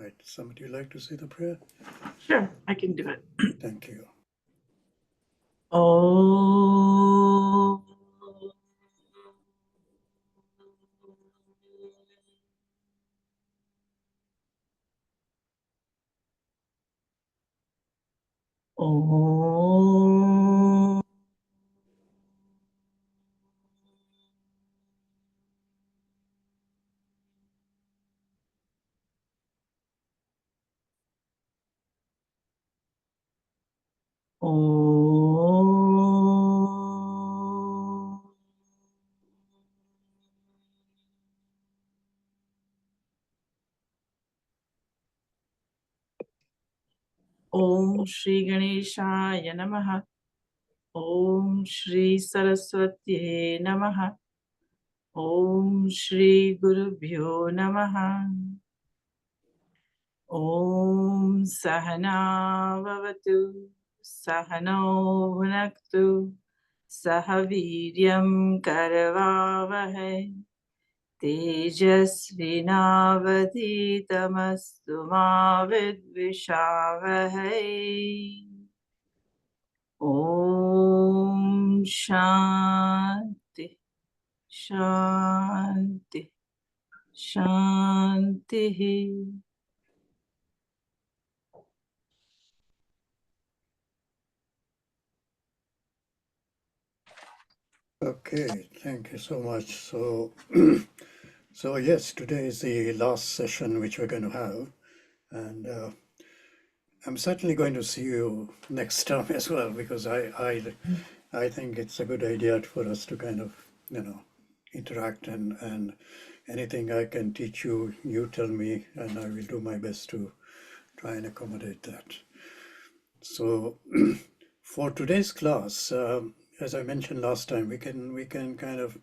Right. Somebody like to say the prayer? Sure, I can do it. Thank you. Oh. Oh. Oh. Om Shri Ganeshaya Namaha. Om Shri Saraswati Namaha. Om Shri Gurubhyo Namaha. Om Sahana Vavatu Sahano Bhunaktu Sahaviryam Karavavahe Tejasvinavaditamastu ma vidvishavahe. Om Shanti Shanti Shanti. Okay, thank you so much. So, so yes, today is the last session which we're going to have, and I'm certainly going to see you next term as well because I think it's a good idea for us to kind of interact and anything I can teach you, you tell me, and I will do my best to try and accommodate that. So, for today's class, as I mentioned last time, we can kind of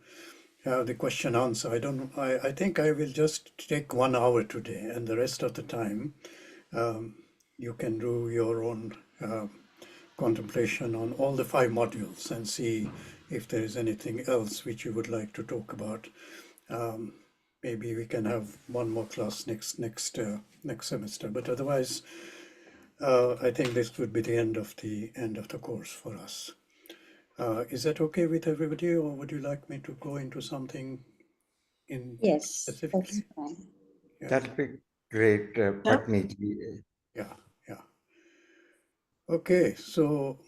have the question answer. I think I will just take 1 hour today, and the rest of the time, you can do your own contemplation on all the 5 modules and see if there is anything else which you would like to talk about. Maybe we can have one more class next semester, but otherwise, I think this would be the end of the course for us. Is that okay with everybody, or would you like me to go into something in Yes, that's specifically? fine. Yeah. That'll be great, Patniji. Yeah. Okay, so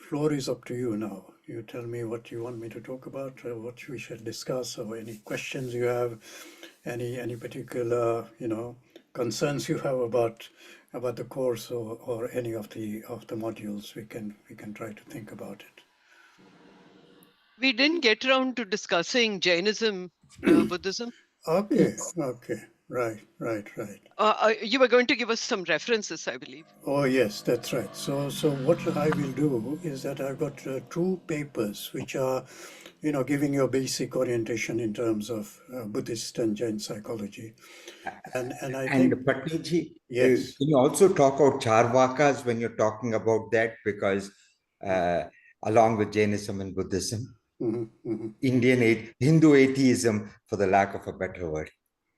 floor is up to you now. You tell me what you want me to talk about, what we should discuss, or any questions you have, any particular concerns you have about the course or any of the modules. We can try to think about it. We didn't get around to discussing Jainism, Buddhism. Okay, Yes. okay, right. You were going to give us some references, I believe. Oh yes, that's right. So what I will do is that I've got 2 papers which are, giving you a basic orientation in terms of Buddhist and Jain psychology, and I think Patniji, yes. can you also talk about Charvakas when you're talking about that? Because along with Jainism and Buddhism, Hindu atheism, for the lack of a better word.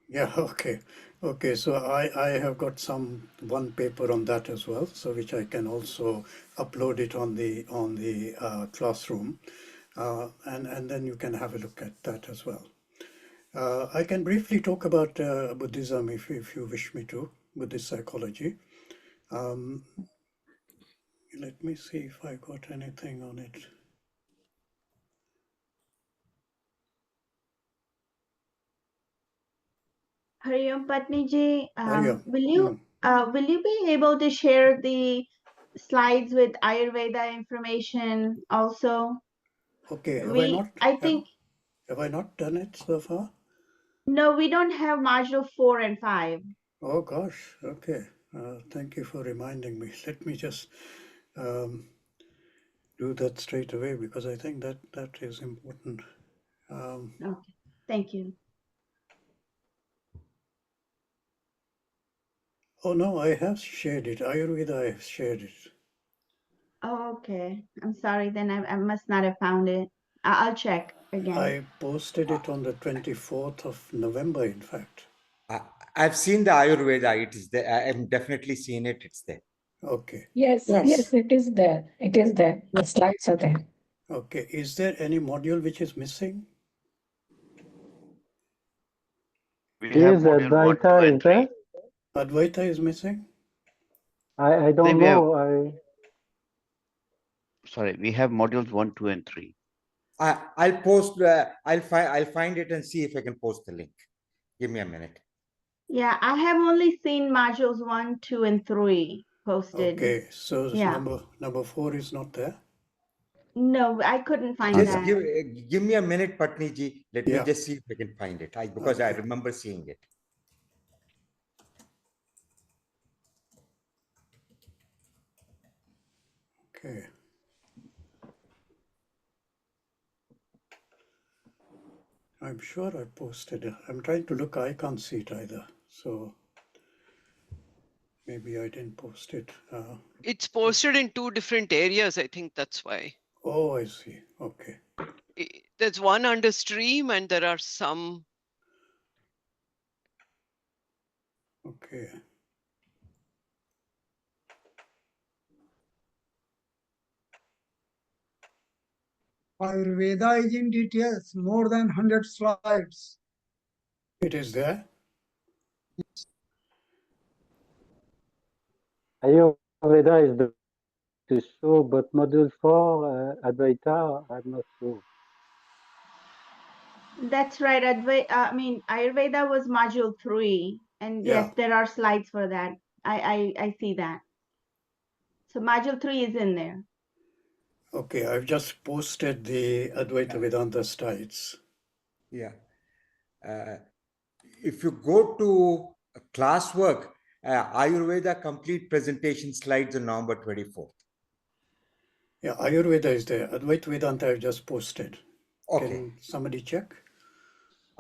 Yeah, okay. So I have got one paper on that as well, so which I can also upload it on the classroom, and then you can have a look at that as well. I can briefly talk about Buddhism if you wish me to, Buddhist psychology. Let me see if I got anything on it. Hari Om Patniji, Hari Om. will you be able to share the slides with Ayurveda information also? Okay, have I not done it so far? No, we don't have module 4 and 5. Oh gosh, okay. Thank you for reminding me. Let me just do that straight away because I think that is important. Okay, thank you. Oh no, I have shared it. Ayurveda, I have shared it. Oh, okay. I'm sorry, then I must not have found it. I'll check again. I posted it on the 24th of November, in fact. I, I've seen the Ayurveda. It is there. I've definitely seen it. It's there. Okay, Yes, yes, it is there. It is there. The slides are there. okay. Is there any module which is missing? We have Is module 1, 2, Advaita and is there? 3. Advaita is missing? I don't we have, know. sorry, we have modules 1, 2, and 3. I'll post. I'll find it and see if I can post the link. Give me a minute. Yeah, I have only seen modules 1, 2, and 3 posted. Okay, so Yeah. number 4 is not there. No, I couldn't find Just that. give me a minute, Patni ji. Let me Yeah. just see if I can find it. Because I Okay. remember seeing it. Okay. I'm sure I posted it. I'm trying to look. I can't see it either. So maybe I didn't post it. It's posted in 2 different areas. I think that's why. Oh, I see. Okay. There's one under stream and there are some. Okay. Ayurveda is in details, more than 100 slides. It is there. Ayurveda is to show, but module 4, Advaita, I'm not sure. That's right. Ayurveda was module 3, and Yeah. yes, there are slides for that. I see that. So module 3 is in there. Okay, I've just posted the Advaita Vedanta slides. Yeah. If you go to classwork, Ayurveda complete presentation slides on November 24th. Yeah, Ayurveda is there. Advaita Vedanta I've just posted. Okay. Can somebody check?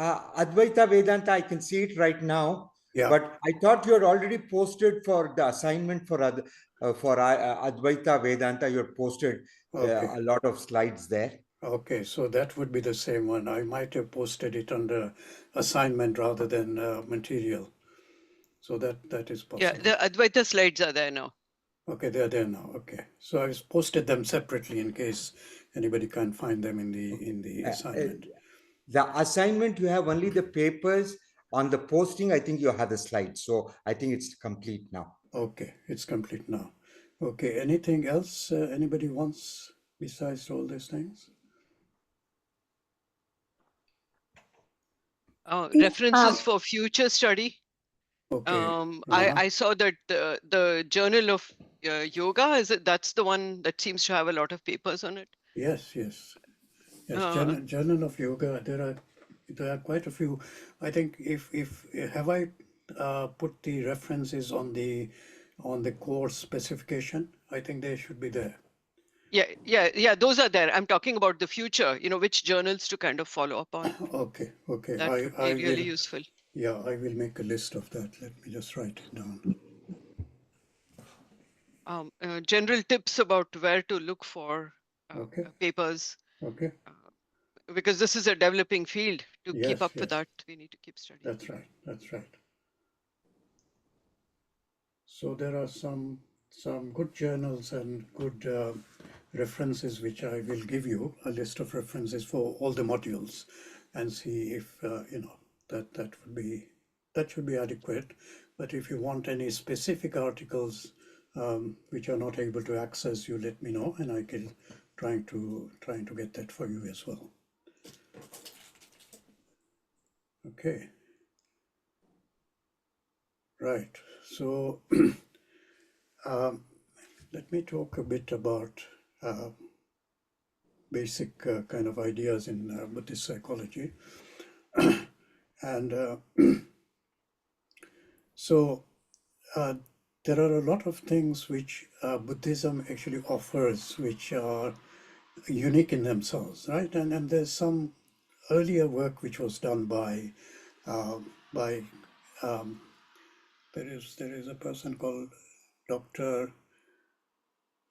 Advaita Vedanta, I can see it right now. Yeah. But I thought you had already posted for the assignment for Advaita Vedanta. You had posted Okay. a lot of slides there. Okay, so that would be the same one. I might have posted it under assignment rather than material. So that is possible. Yeah, the Advaita slides are there now. Okay, they're there now. Okay, so I've posted them separately in case anybody can't find them in the assignment. The assignment, you have only the papers. On the posting, I think you have the slides. So I think it's complete now. Okay, it's complete now. Okay, anything else anybody wants besides all these things? References for future study. Okay. I saw that the Journal of Yoga, that's the one that seems to have a lot of papers on it. Yes. Journal of Yoga. There are quite a few. I think if have I put the references on the course specification? I think they should be there. Yeah, those are there. I'm talking about the future, which journals to kind of follow up on. Okay. That would be really useful. Yeah, I will make a list of that. Let me just write it down. General tips about where to look for papers. Okay. Because this is a developing field. To keep up with that, we need to keep studying. That's right. So there are some good journals and good references which I will give you, a list of references for all the modules, and see if that should be adequate. But if you want any specific articles which are not able to access, you let me know, and I can trying to get that for you as well. Okay. Right. So let me talk a bit about basic kind of ideas in Buddhist psychology. And so there are a lot of things which Buddhism actually offers which are unique in themselves, right? And there's some earlier work which was done by there is a person called Dr.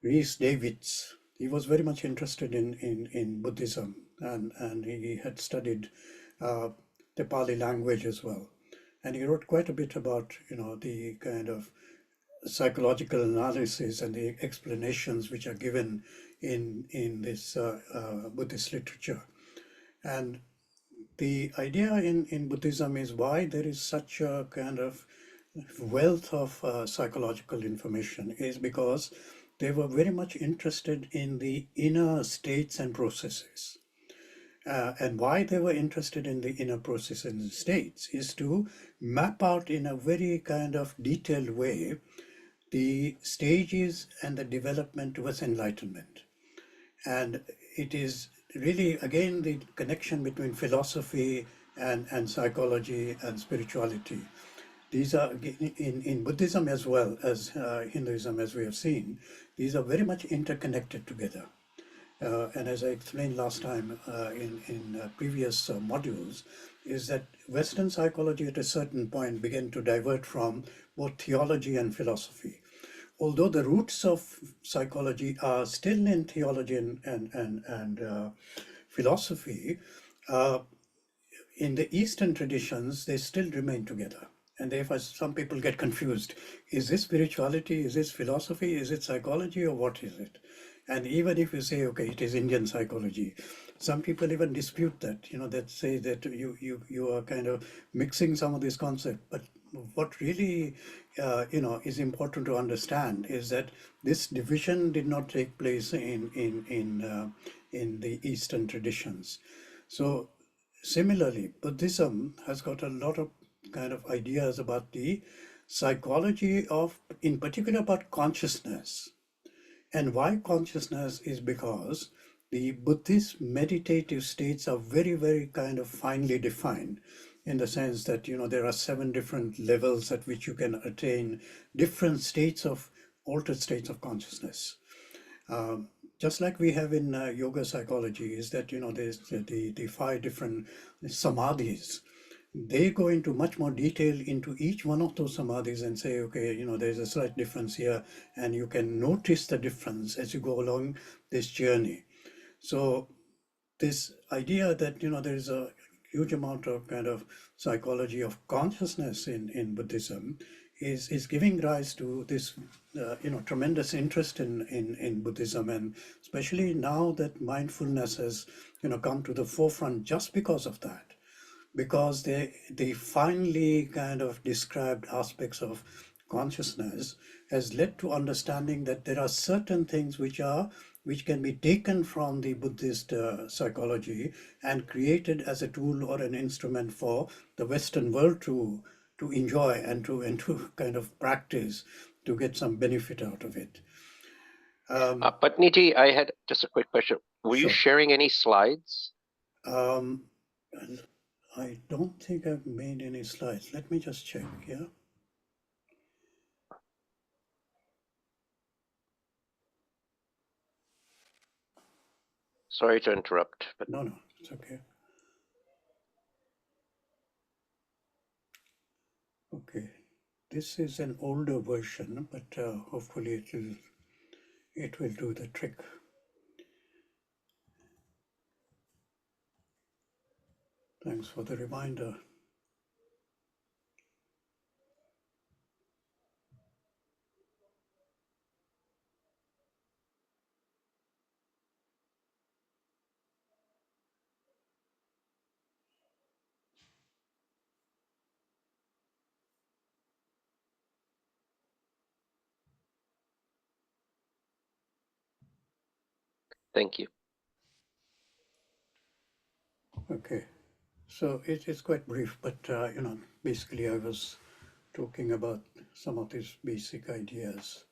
Rhys Davids. He was very much interested in Buddhism, and he had studied the Pali language as well. and he wrote quite a bit about, the kind of psychological analysis and the explanations which are given in this Buddhist literature. And the idea in Buddhism is why there is such a kind of wealth of psychological information is because they were very much interested in the inner states and processes. And why they were interested in the inner processes and states is to map out in a very kind of detailed way the stages and the development towards enlightenment. And it is really, again, the connection between philosophy and psychology and spirituality. These are, in Buddhism as well as Hinduism, as we have seen, these are very much interconnected together. And as I explained last time in previous modules, is that Western psychology at a certain point began to divert from both theology and philosophy. Although the roots of psychology are still in theology and philosophy, in the Eastern traditions, they still remain together. And therefore, some people get confused. Is this spirituality? Is this philosophy? Is it psychology? Or what is it? And even if you say, okay, it is Indian psychology, some people even dispute that, that say that you are kind of mixing some of these concepts. But what really, is important to understand is that this division did not take place in the Eastern traditions. So similarly, Buddhism has got a lot of kind of ideas about the psychology of, in particular, about consciousness. And why consciousness is because the Buddhist meditative states are very, very kind of finely defined, in the sense that, there are 7 different levels at which you can attain different states of, altered states of consciousness. Just like we have in yoga psychology, is that, there's the 5 different samadhis. They go into much more detail into each one of those samadhis and say, okay, there's a slight difference here, and you can notice the difference as you go along this journey. So this idea that, there is a huge amount of kind of psychology of consciousness in Buddhism is giving rise to this, tremendous interest in Buddhism, and especially now that mindfulness has, come to the forefront just because of that. Because they finally kind of described aspects of consciousness has led to understanding that there are certain things which can be taken from the Buddhist psychology and created as a tool or an instrument for the Western world to enjoy and to kind of practice to get some benefit out of it. Patniji, I had just a quick question. Were you Sure. sharing any slides? I don't think I've made any slides. Let me just check, yeah? Sorry to interrupt, but No, it's okay. Okay, this is an older version, but hopefully it will do the trick. Thanks for the reminder. thank you. Okay, so it's quite brief, but basically I was talking about some of these basic ideas.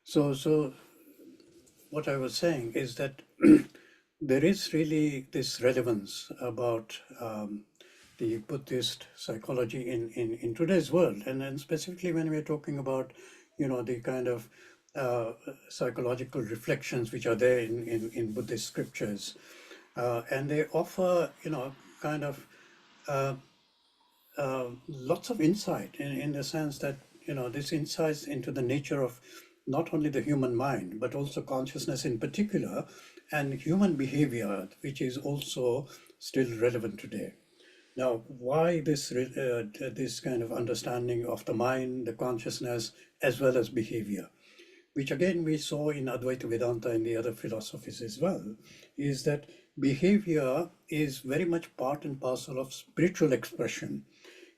So what I was saying is that there is really this relevance about the Buddhist psychology in today's world, and then specifically when we're talking about, the kind of psychological reflections which are there in Buddhist scriptures, and they offer, kind of lots of insight in the sense that, this insights into the nature of not only the human mind, but also consciousness in particular, and human behavior, which is also still relevant today. Now, why this kind of understanding of the mind, the consciousness, as well as behavior, which again we saw in Advaita Vedanta and the other philosophies as well, is that behavior is very much part and parcel of spiritual expression,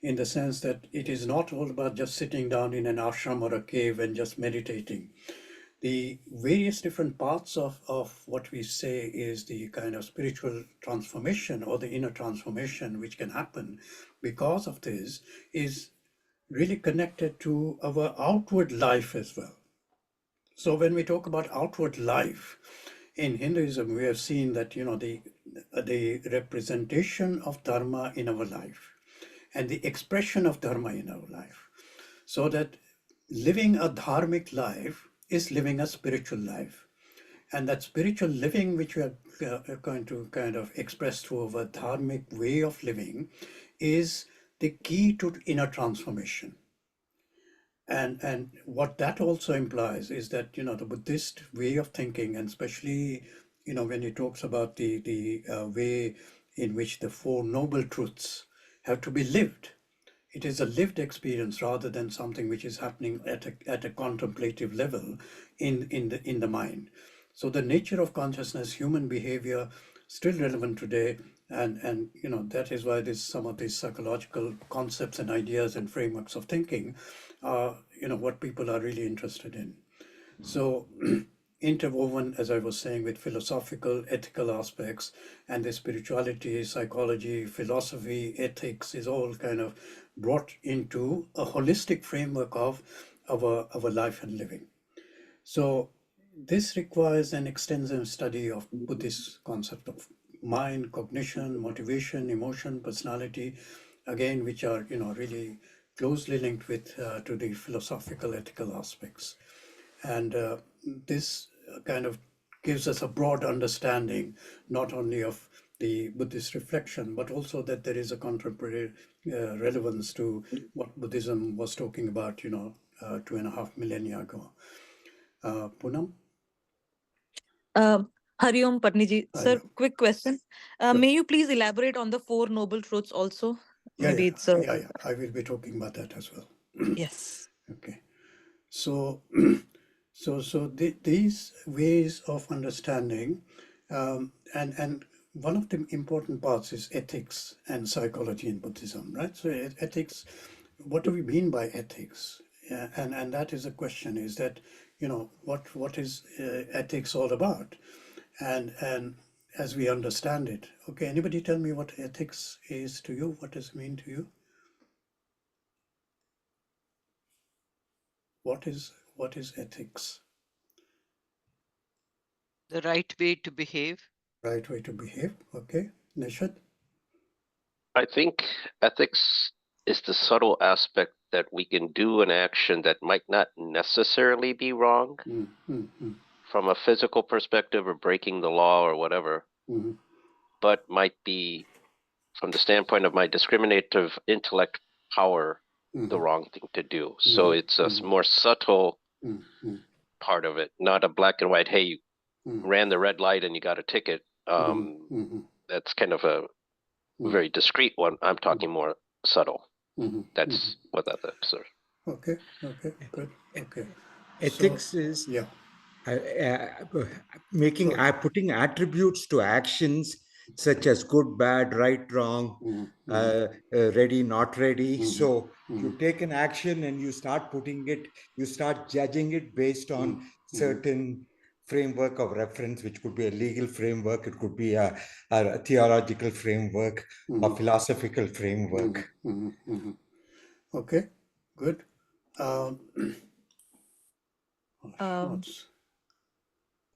in the sense that it is not all about just sitting down in an ashram or a cave and just meditating. The various different parts of what we say is the kind of spiritual transformation or the inner transformation which can happen because of this is really connected to our outward life as well. So when we talk about outward life, in Hinduism, we have seen that, the representation of dharma in our life and the expression of dharma in our life. So that living a dharmic life is living a spiritual life. And that spiritual living, which we are going to kind of express through our dharmic way of living, is the key to inner transformation. And what that also implies is that, the Buddhist way of thinking, and especially, when he talks about the way in which the Four Noble Truths have to be lived, it is a lived experience rather than something which is happening at a contemplative level in the mind. So the nature of consciousness, human behavior, still relevant today, and that is why some of these psychological concepts and ideas and frameworks of thinking are what people are really interested in. So interwoven, as I was saying, with philosophical, ethical aspects, and the spirituality, psychology, philosophy, ethics is all kind of brought into a holistic framework of our life and living. So this requires an extensive study of Buddhist concept of mind, cognition, motivation, emotion, personality, again, which are really closely linked with to the philosophical, ethical aspects. And this kind of gives us a broad understanding, not only of the Buddhist reflection, but also that there is a contemporary relevance to what Buddhism was talking about, 2.5 millennia ago. Poonam? Hari Om Patniji. Sir, Hari Om. quick question. May you please elaborate on the Four Noble Truths also? Maybe it's yeah. I will be talking about that as well. Yes. Okay. So, these ways of understanding, and one of the important parts is ethics and psychology in Buddhism, right? So ethics, what do we mean by ethics? And that is a question, is that, what is ethics all about? And as we understand it, okay, anybody tell me what ethics is to you? What does it mean to you? What is ethics? The right way to behave. Right way to behave. Okay, Nishad? I think ethics is the subtle aspect that we can do an action that might not necessarily be wrong from a physical perspective or breaking the law or whatever, but might be, from the standpoint of my discriminative intellect power, the wrong thing to do. So it's a more subtle part of it, not a black and white, hey, you ran the red light and you got a ticket. That's kind of a very discreet one. I'm talking more subtle. That's what that is. Okay, good. Okay. Ethics is Yeah. putting attributes to actions such as good, bad, right, wrong, ready, not ready. So you take an action and you start you start judging it based on certain framework of reference, which could be a legal framework, it could be a theological framework, a philosophical framework. Okay, good.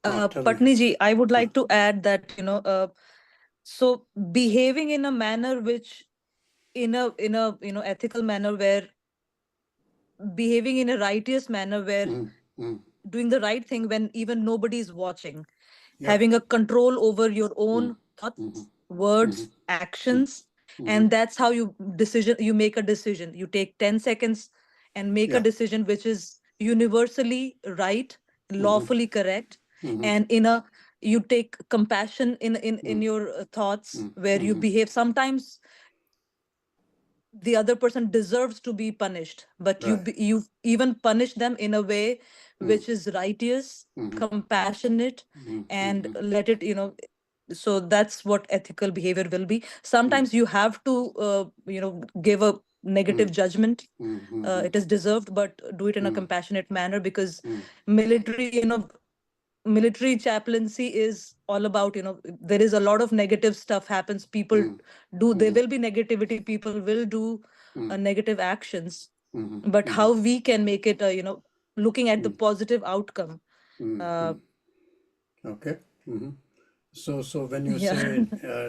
Patniji, I would like to add that, so behaving in a manner which, in a ethical manner, where behaving in a righteous manner, where doing the right thing when even nobody is watching, having a control over your own thoughts, words, actions, and that's how you make a decision. You take 10 seconds and make a decision which is universally right, lawfully correct, and you take compassion in your thoughts, where you behave. Sometimes the other person deserves to be punished, but Right. you even punish them in a way Mm. which is righteous, Mhm. compassionate, Mhm. and Mhm. let it, so that's what ethical behavior will be. Sometimes you have to give a negative judgment. Mhm. It is deserved, but do it in a Mm. compassionate manner, because Mm. military, military chaplaincy is all about, there is a lot of negative stuff happens. People Mm. there Mhm. will be negativity, people will do Mm. negative actions, Mhm. but Mhm. how we can make it, looking at the Mm. positive outcome. Mm. uh, Mm. Okay. Hmm. So when you yeah. say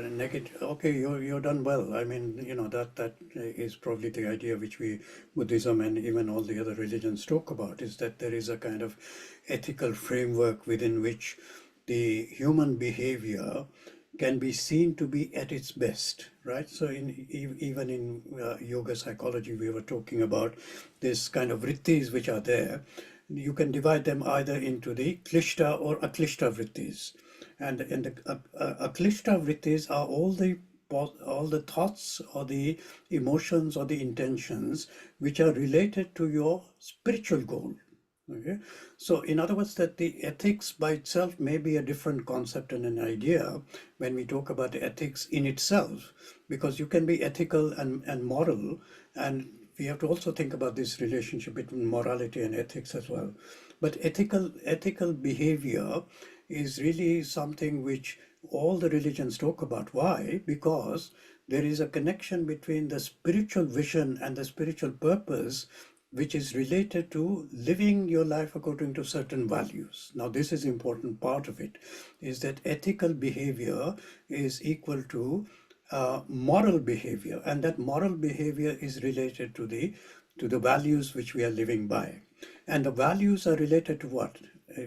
negative, okay, you're done well. I mean, that is probably the idea which Buddhism and even all the other religions talk about, is that there is a kind of ethical framework within which the human behavior can be seen to be at its best, right? So even in yoga psychology, we were talking about this kind of vrittis which are there. You can divide them either into the klishta or aklishta vrittis. And in the aklishta vrittis are all the thoughts or the emotions or the intentions which are related to your spiritual goal. Okay, so in other words, that the ethics by itself may be a different concept and an idea when we talk about ethics in itself, because you can be ethical and moral, and we have to also think about this relationship between morality and ethics as well. But ethical behavior is really something which all the religions talk about. Why? Because there is a connection between the spiritual vision and the spiritual purpose, which is related to living your life according to certain values. Now, this is important part of it, is that ethical behavior is equal to moral behavior, and that moral behavior is related to the values which we are living by. And the values are related to what?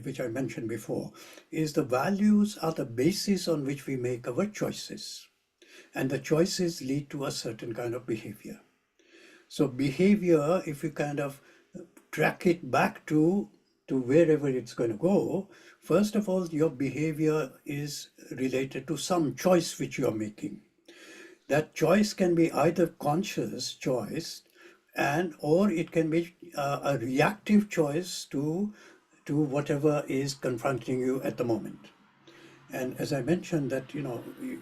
Which I mentioned before, is the values are the basis on which we make our choices. And the choices lead to a certain kind of behavior. So behavior, if you kind of track it back to wherever it's going to go, first of all, your behavior is related to some choice which you are making. That choice can be either conscious choice, or it can be a reactive choice to whatever is confronting you at the moment. And as I mentioned that,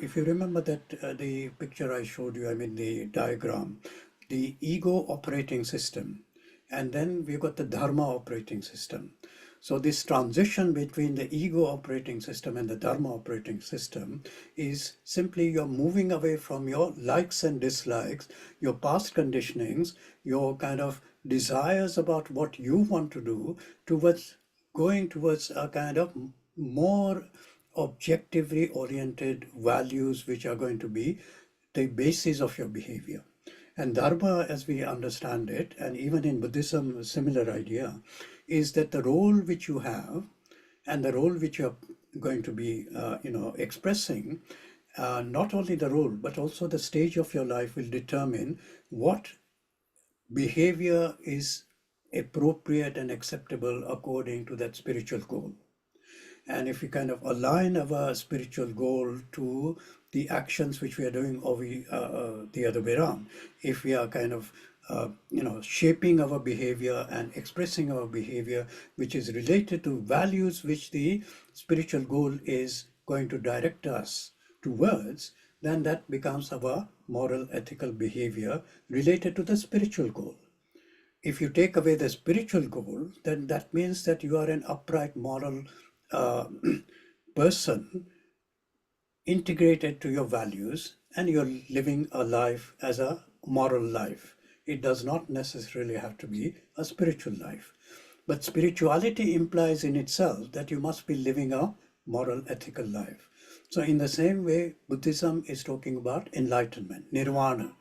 if you remember that the picture I showed you, I mean the diagram, the ego operating system, and then we've got the dharma operating system. So this transition between the ego operating system and the dharma operating system is simply you're moving away from your likes and dislikes, your past conditionings, your kind of desires about what you want to do, towards going towards a kind of more objectively oriented values which are going to be the basis of your behavior. And dharma, as we understand it, and even in Buddhism, a similar idea, is that the role which you have and the role which you're going to be, expressing, not only the role, but also the stage of your life will determine what behavior is appropriate and acceptable according to that spiritual goal. And if we kind of align our spiritual goal to the actions which we are doing, or the other way around, if we are kind of shaping our behavior and expressing our behavior, which is related to values which the spiritual goal is going to direct us towards, then that becomes our moral ethical behavior related to the spiritual goal. If you take away the spiritual goal, then that means that you are an upright moral uh, person integrated to your values, and you're living a life as a moral life. It does not necessarily have to be a spiritual life. But spirituality implies in itself that you must be living a moral, ethical life. So in the same way, Buddhism is talking about enlightenment, nirvana.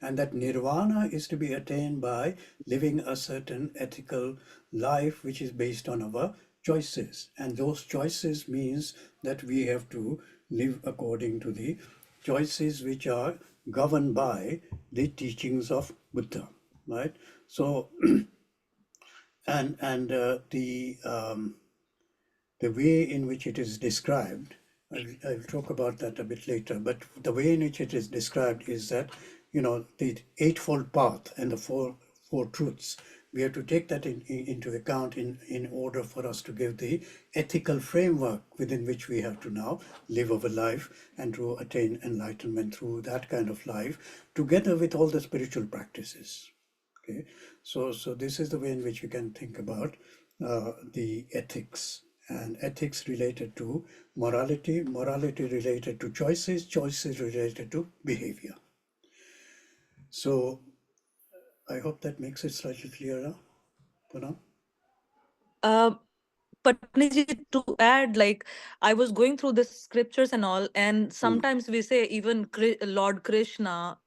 And that nirvana is to be attained by living a certain ethical life which is based on our choices. And those choices means that we have to live according to the choices which are governed by the teachings of Buddha, right? So, and the way in which it is described, I'll talk about that a bit later, but the way in which it is described is that the Eightfold Path and the four truths. We have to take that into account in order for us to give the ethical framework within which we have to now live our life and to attain enlightenment through that kind of life, together with all the spiritual practices. Okay, so this is the way in which we can think about the ethics, and ethics related to morality, morality related to choices, choices related to behavior. So I hope that makes it slightly clearer, Poonam. Patniji, to add, like, I was going through the scriptures and all, and sometimes we say even Lord Krishna,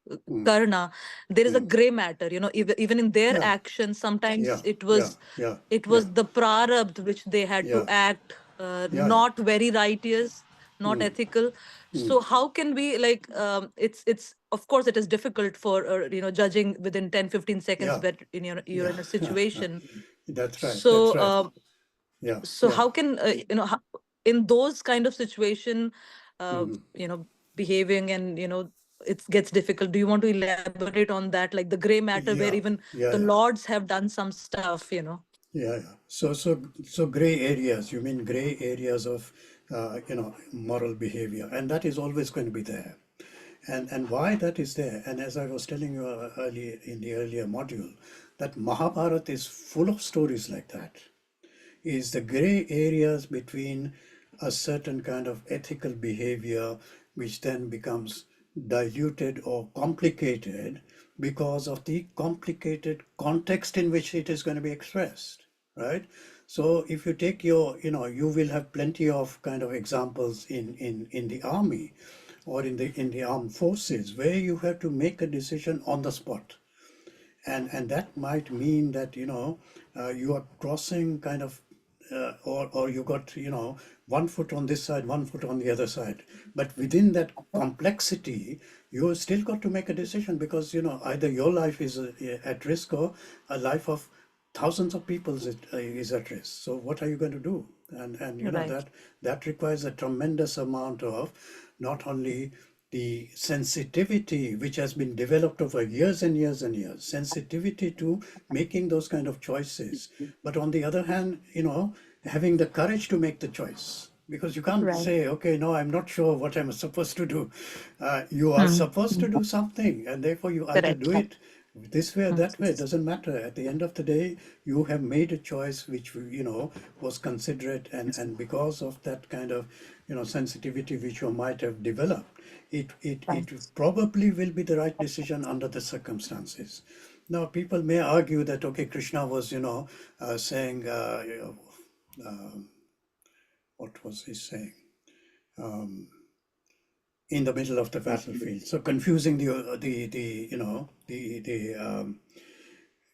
Karna, there is a gray matter, even in their Yeah, actions, sometimes yeah, it was yeah, the prarabdha which they had to yeah, act, yeah. not very righteous, not ethical. So how can we, like, it's of course it is difficult for judging within 10-15 seconds, Yeah, but you're in a situation. That's right. So That's right. Yeah, so yeah. how can in those kind of situation, behaving and it gets difficult. Do you want to elaborate on that, like the gray matter where Yeah, even yeah, the yeah. lords have done some stuff? Yeah, yeah. So gray areas, you mean gray areas of, moral behavior, and that is always going to be there. And why that is there, and as I was telling you earlier in the earlier module, that Mahabharata is full of stories like that, is the gray areas between a certain kind of ethical behavior, which then becomes diluted or complicated because of the complicated context in which it is going to be expressed, right? So if you take you will have plenty of kind of examples in the army or in the armed forces where you have to make a decision on the spot. And that might mean that you are crossing kind of or you got one foot on this side, one foot on the other side, but within that complexity you still got to make a decision, because either your life is at risk or a life of thousands of people is at risk. So what are you going to do? And Right. that requires a tremendous amount of not only the sensitivity which has been developed over years and years and years, sensitivity to making those kind of choices, but on the other hand, having the courage to make the choice, because you can't Right. say, okay, no, I'm not sure what I'm supposed to do. You are supposed to do something, and therefore you either Correct. do it this way or that way. It Mm. doesn't matter. At the end of the day, you have made a choice which was considerate, and because of that kind of sensitivity which you might have developed, it probably will be the right decision under the circumstances. Now, people may argue that, okay, Krishna was saying what was he saying in the middle of the battlefield, so confusing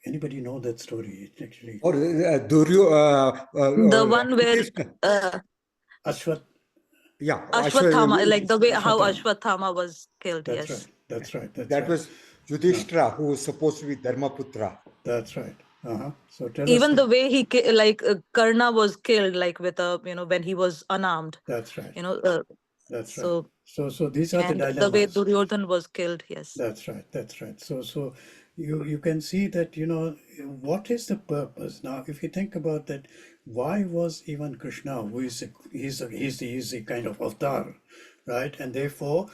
anybody know that story? It actually, Or The one where Yudhishthira. Ashwat. Yeah, Ashwathama, like the way how Ashwatthama. Ashwathama was killed. That's Yes. right. That's right. That's that right. was Yudhishthira, who was supposed to be Dharmaputra. That's right. So tell us. Even the way he Karna was killed, like with a when he was unarmed. That's right. That's right. So So these are the and dilemmas. the way Duryodhan was killed. Yes. That's right. That's right. So you can see that what is the purpose now? If you think about that, why was even Krishna, who is he's a kind of avatar, right? And therefore,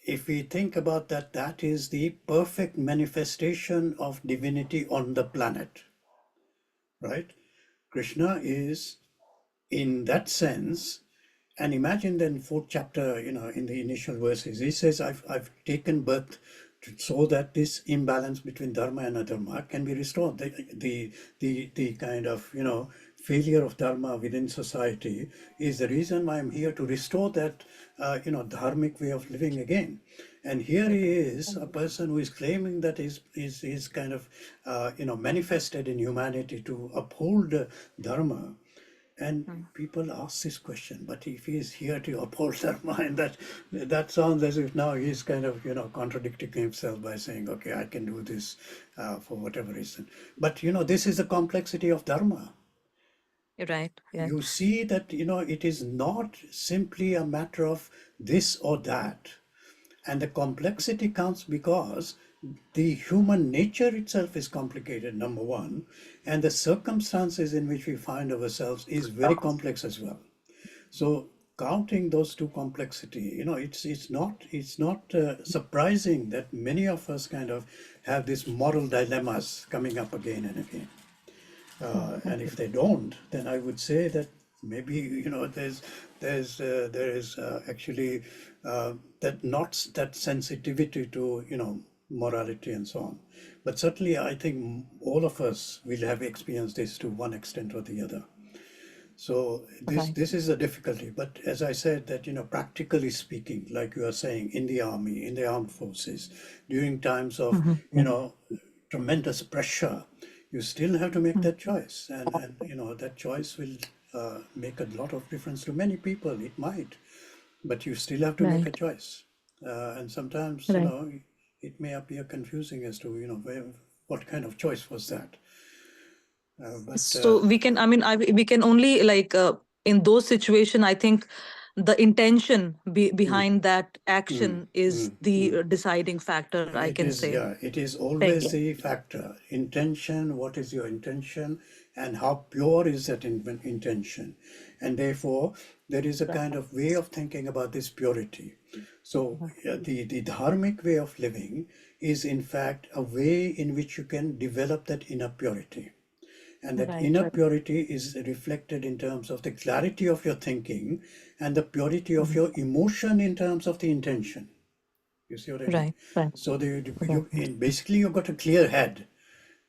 if we think about that, that is the perfect manifestation of divinity on the planet, right? Krishna is, in that sense, and imagine then fourth chapter, in the initial verses, he says, I've taken birth so that this imbalance between dharma and adharma can be restored. The kind of failure of dharma within society is the reason why I'm here to restore that dharmic way of living again. And here he is, a person who is claiming that is kind of manifested in humanity to uphold dharma. And people ask this question, but if he is here to uphold dharma, and that sounds as if now he's kind of contradicting himself by saying, okay, I can do this for whatever reason. But this is the complexity of dharma. You're right. Yeah. You see that it is not simply a matter of this or that, and the complexity comes because the human nature itself is complicated, number one, and the circumstances in which we find ourselves is very complex as well. So counting those two complexity, it's not surprising that many of us kind of have these moral dilemmas coming up again and again. And if they don't, then I would say that maybe there is actually that sensitivity to morality and so on. But certainly, I think all of us will have experienced this to one extent or the other. So this is a difficulty. But as I said, that practically speaking, like you are saying, in the army, in the armed forces, during times of tremendous pressure, you still have to make that choice, and that choice will make a lot of difference to many people. It might, but you still have to make a choice, and sometimes it may appear confusing as to what kind of choice was that. So we can, we can only in those situations, I think the intention behind that action is the deciding factor, I can say. Yeah, it is always the factor. Intention, what is your intention, and how pure is that intention? And therefore, there is a kind of way of thinking about this purity. So the dharmic way of living is in fact a way in which you can develop that inner purity. And that inner purity is reflected in terms of the clarity of your thinking and the purity of your emotion in terms of the intention. You see what I mean? Right. So basically you've got a clear head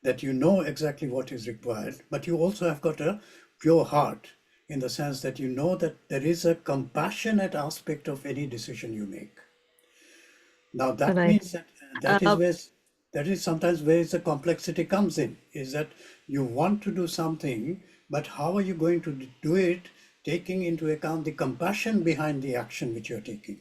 that you know exactly what is required, but you also have got a pure heart in the sense that you know that there is a compassionate aspect of any decision you make. Now that means that is sometimes where the complexity comes in, is that you want to do something, but how are you going to do it, taking into account the compassion behind the action which you're taking?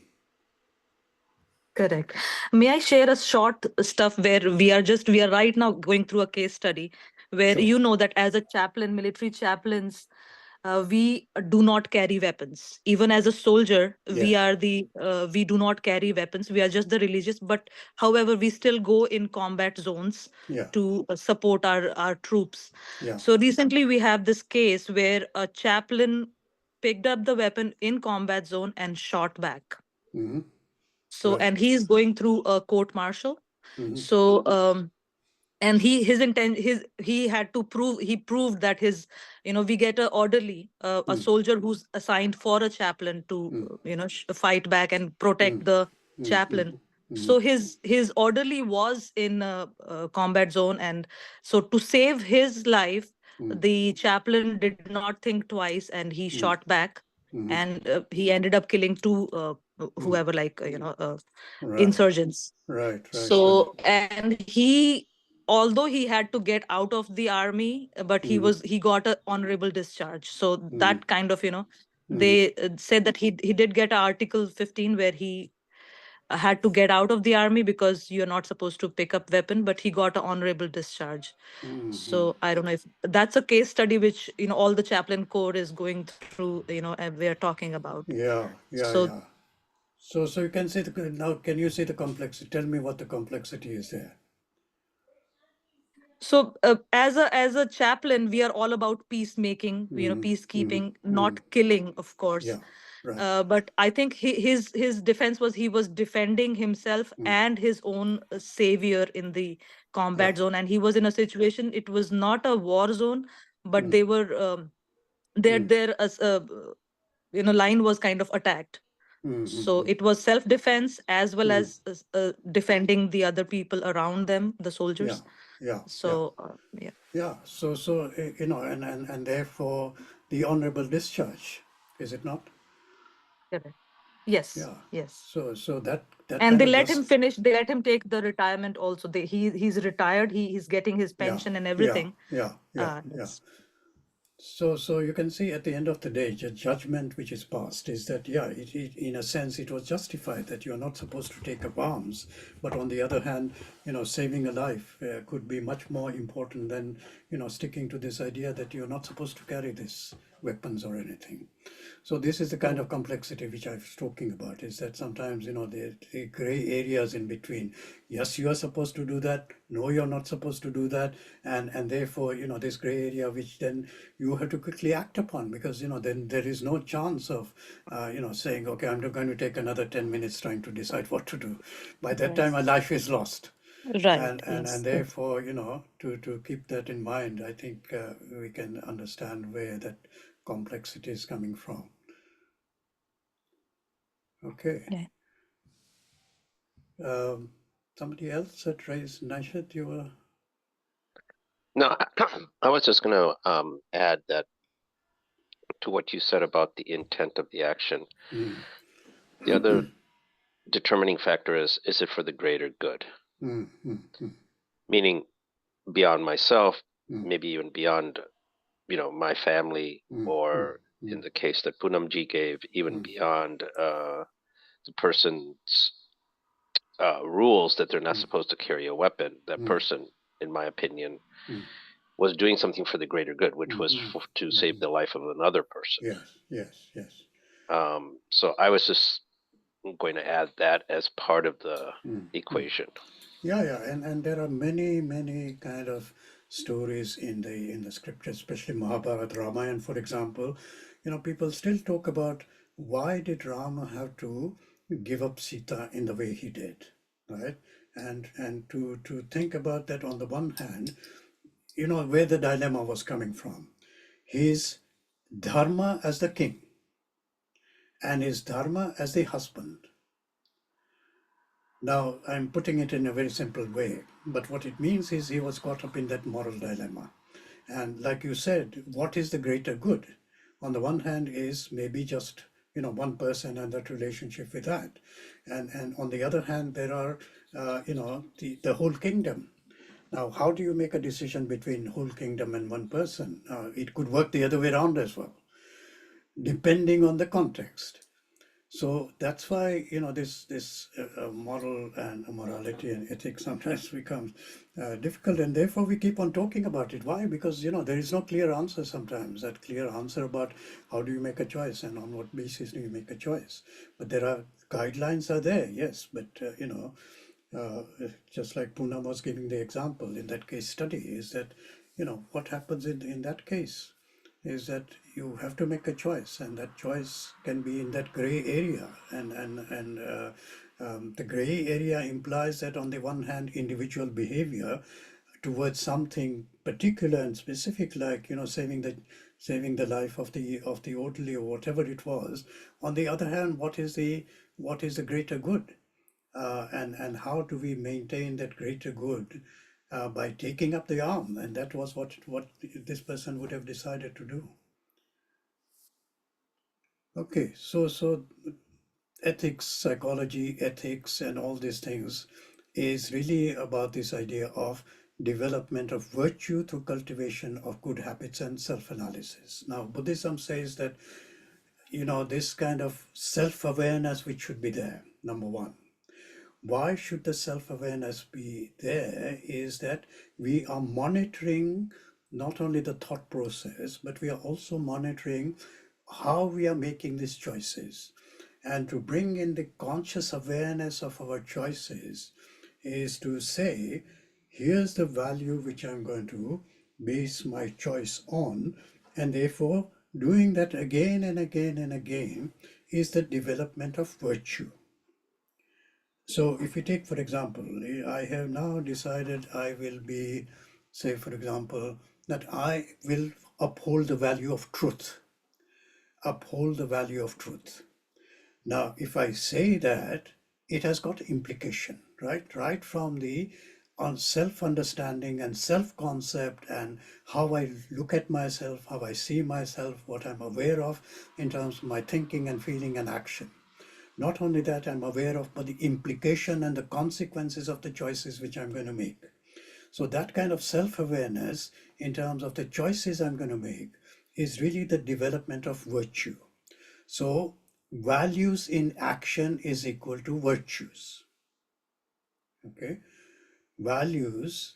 Correct. May I share a short stuff where we are right now going through a case study where that as a chaplain, military chaplains, we do not carry weapons. Even as a soldier, we do not carry weapons. We are just the religious, but however, we still go in combat zones to support our troops. So recently we have this case where a chaplain picked up the weapon in combat zone and shot back. So, and he is going through a court martial. So, and he had to proved that we get a orderly, a soldier who's assigned for a chaplain to fight back and protect the chaplain. So his orderly was in a combat zone, and so to save his life, the chaplain did not think twice and he shot back, and he ended up killing two whoever insurgents. So and although he had to get out of the army, but he got an honorable discharge. So that kind of they said that he did get Article 15 where he had to get out of the army because you're not supposed to pick up weapon, but he got an honorable discharge. So I don't know if that's a case study which all the chaplain corps is going through, and we're talking about. So you can see now. Can you see the complexity? Tell me what the complexity is there. So as a chaplain, we are all about peacemaking, peacekeeping, not killing, of course. But I think his defense was he was defending himself and his own savior in the combat zone, and he was in a situation. It was not a war zone, but they were their line was kind of attacked. So it was self-defense as well as defending the other people around them, the soldiers. So and therefore the honorable discharge, is it not? Yes. So that and they let him finish. They let him take the retirement also. He's retired. He's getting his pension and everything. So you can see at the end of the day, the judgment which is passed is that, in a sense, it was justified that you're not supposed to take up arms. But on the other hand, saving a life could be much more important than, sticking to this idea that you're not supposed to carry this. weapons or anything. So this is the kind of complexity which I was talking about, is that sometimes, the gray areas in between. Yes, you are supposed to do that. No, you're not supposed to do that. And therefore, this gray area, which then you have to quickly act upon, because, then there is no chance of, saying, okay, I'm going to take another 10 minutes trying to decide what to do. By that time, my life is lost. Right. And Yes. therefore, to keep that in mind, I think we can understand where that complexity is coming from. Okay. Yeah. Somebody else had raised, Nashad, you were. No, I was just gonna add that to what you said about the intent of the action. The other determining factor is it for the greater good? Meaning beyond myself, maybe even beyond, my family, or in the case that Poonamji gave, even beyond the person's rules that they're not supposed to carry a weapon. That person, in my opinion, was doing something for the greater good, which was to save the life of another person. Yes. So I was just going to add that as part of the equation. Yeah, and there are many kind of stories in the scripture, especially Mahabharata, Ramayana, for example. People still talk about why did Rama have to give up Sita in the way he did, right? And to think about that, on the one hand, where the dilemma was coming from. His dharma as the king and his dharma as the husband. Now, I'm putting it in a very simple way, but what it means is he was caught up in that moral dilemma. And like you said, what is the greater good? On the one hand is maybe just, one person and that relationship with that. And on the other hand, there are, the whole kingdom. Now, how do you make a decision between whole kingdom and one person? It could work the other way around as well, depending on the context. So that's why, this moral and morality and ethics sometimes becomes difficult, and therefore we keep on talking about it. Why? Because, there is no clear answer sometimes, that clear answer about how do you make a choice and on what basis do you make a choice. But there are guidelines are there, yes, but, just like Poonam was giving the example in that case study, is that, what happens in that case is that you have to make a choice, and that choice can be in that gray area. And the gray area implies that on the one hand, individual behavior towards something particular and specific, like saving the life of the orderly or whatever it was. On the other hand, what is the greater good, and how do we maintain that greater good? By taking up the arm, and that was what this person would have decided to do. Okay, so ethics, psychology, ethics, and all these things is really about this idea of development of virtue through cultivation of good habits and self-analysis. Now, Buddhism says that, this kind of self-awareness which should be there, number one. Why should the self-awareness be there is that we are monitoring not only the thought process, but we are also monitoring how we are making these choices. And to bring in the conscious awareness of our choices is to say, here's the value which I'm going to base my choice on, and therefore doing that again and again and again is the development of virtue. So if you take, for example, I have now decided I will be, say, for example, that I will uphold the value of truth. Uphold the value of truth. Now, if I say that, it has got implication, right? Right from the on self-understanding and self-concept and how I look at myself, how I see myself, what I'm aware of in terms of my thinking and feeling and action. Not only that, I'm aware of, but the implication and the consequences of the choices which I'm going to make. So that kind of self-awareness in terms of the choices I'm going to make is really the development of virtue. So values in action is equal to virtues. Okay? Values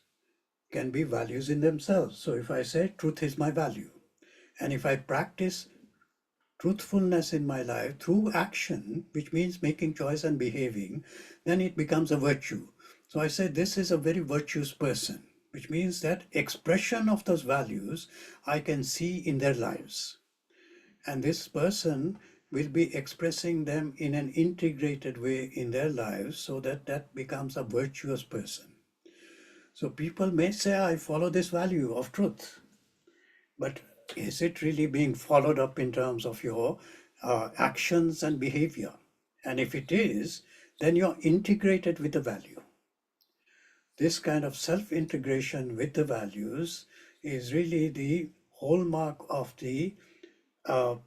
can be values in themselves. So if I say truth is my value, And if I practice truthfulness in my life through action, which means making choice and behaving, then it becomes a virtue. So I say this is a very virtuous person, which means that expression of those values I can see in their lives. And this person will be expressing them in an integrated way in their lives, so that that becomes a virtuous person. So people may say, I follow this value of truth, but is it really being followed up in terms of your actions and behavior? And if it is, then you're integrated with the value. This kind of self-integration with the values is really the hallmark of the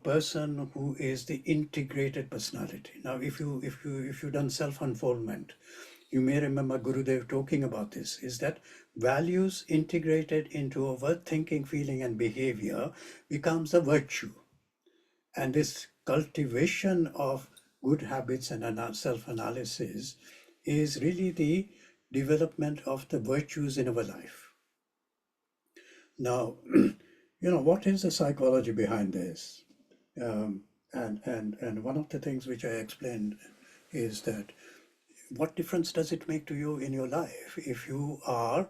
person who is the integrated personality. Now, if you've done self-unfoldment, you may remember Gurudev talking about this, is that values integrated into our thinking, feeling, and behavior becomes a virtue. And this cultivation of good habits and self-analysis is really the development of the virtues in our life. Now, what is the psychology behind this? And one of the things which I explained is that what difference does it make to you in your life if you are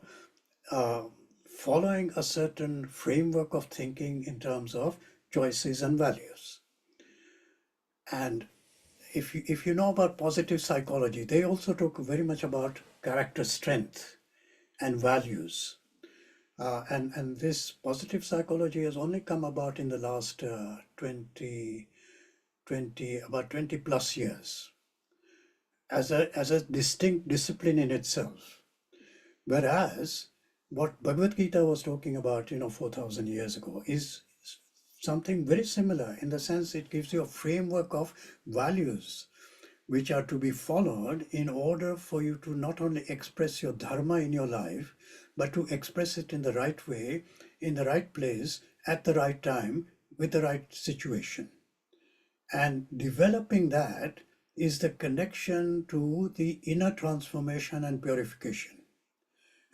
following a certain framework of thinking in terms of choices and values? And if you know about positive psychology, they also talk very much about character strength and values. And this positive psychology has only come about in the last 20 plus years as a distinct discipline in itself. Whereas what Bhagavad Gita was talking about, 4,000 years ago is something very similar, in the sense it gives you a framework of values which are to be followed in order for you to not only express your dharma in your life, but to express it in the right way, in the right place, at the right time, with the right situation. And developing that is the connection to the inner transformation and purification.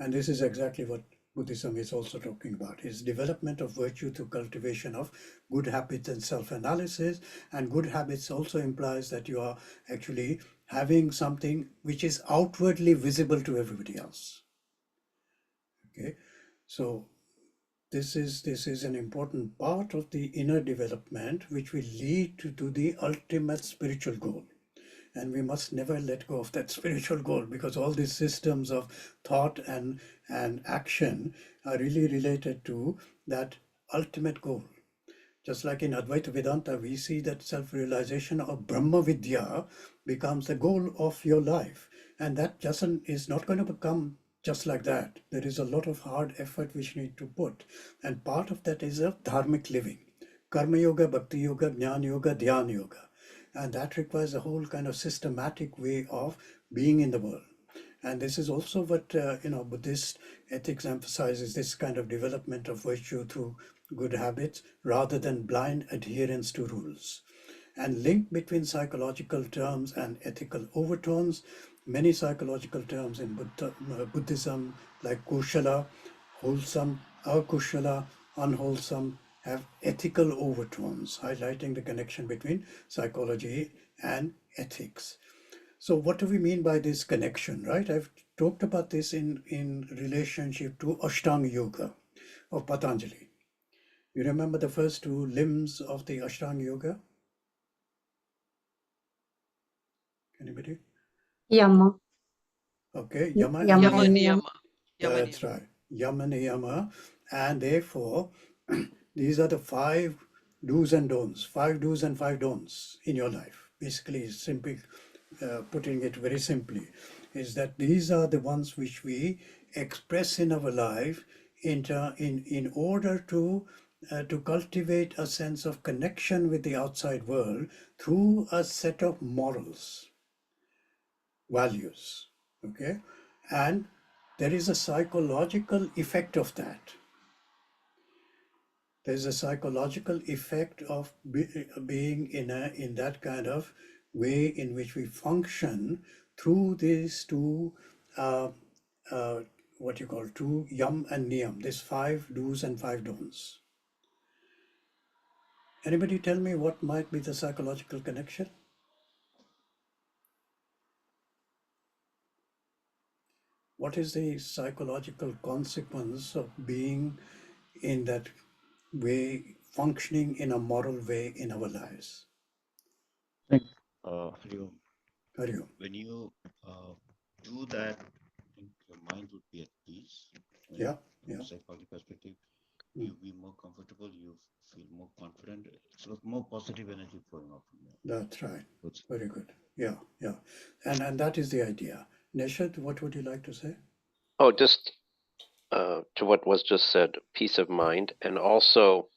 And this is exactly what Buddhism is also talking about, is development of virtue through cultivation of good habits and self-analysis. And good habits also implies that you are actually having something which is outwardly visible to everybody else. Okay, so this is an important part of the inner development, which will lead to the ultimate spiritual goal. And we must never let go of that spiritual goal, because all these systems of thought and action are really related to that ultimate goal. Just like in Advaita Vedanta, we see that self-realization of Brahma Vidya becomes the goal of your life. And that is not going to become just like that. There is a lot of hard effort which you need to put. And part of that is a dharmic living. Karma Yoga, Bhakti Yoga, Jnana Yoga, Dhyana Yoga. And that requires a whole kind of systematic way of being in the world. And this is also what Buddhist ethics emphasizes, this kind of development of virtue through good habits rather than blind adherence to rules. And link between psychological terms and ethical overtones. Many psychological terms in Buddhism, like kushala, wholesome, akushala, unwholesome, have ethical overtones, highlighting the connection between psychology and ethics. So what do we mean by this connection, right? I've talked about this in relationship to Ashtanga Yoga of Patanjali. You remember the first two limbs of the Ashtanga Yoga? Anybody? Yama. Okay, Yama and Yama Yama and Niyama. Yama That's Niyama. right, Yama Niyama. And therefore, these are the 5 do's and don'ts, 5 do's and 5 don'ts in your life. Basically, simply putting it very simply, is that these are the ones which we express in our life in order to cultivate a sense of connection with the outside world through a set of morals, values, okay? And there is a psychological effect of that. There's a psychological effect of being in that kind of way in which we function through these two, what you call two yam and niyam, these 5 do's and 5 don'ts. Anybody tell me what might be the psychological connection? What is the psychological consequence of being in that way, functioning in a moral way in our lives? Hariom, Hariom. when you do that, I think your mind would be at peace. Yeah, From yeah. a psychological perspective, you'll be more comfortable, you feel more confident. It's like more positive energy flowing out from you. That's right. Very good. Yeah, yeah. And that is the idea. Nishad, what would you like to say? Oh, just to what was just said, peace of mind, and also,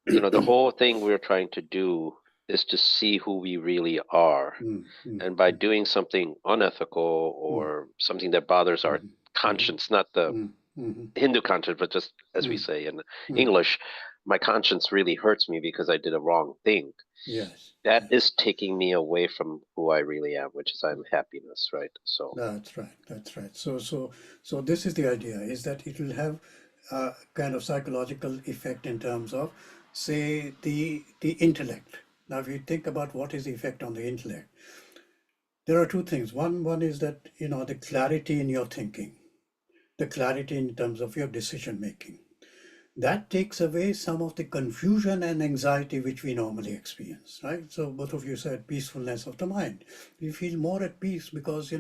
the whole thing we're trying to do is to see who we really are. And by doing something unethical or something that bothers our conscience, not the Hindu conscience, but just as we say in English, my conscience really hurts me because I did a wrong thing. Yes. That is taking me away from who I really am, which is I'm happiness, right? So That's right. That's right. So this is the idea: is that it will have a kind of psychological effect in terms of, say, the intellect. Now, if you think about what is the effect on the intellect, there are two things. One is that the clarity in your thinking, the clarity in terms of your decision making. That takes away some of the confusion and anxiety which we normally experience, right? So both of you said peacefulness of the mind. We feel more at peace because,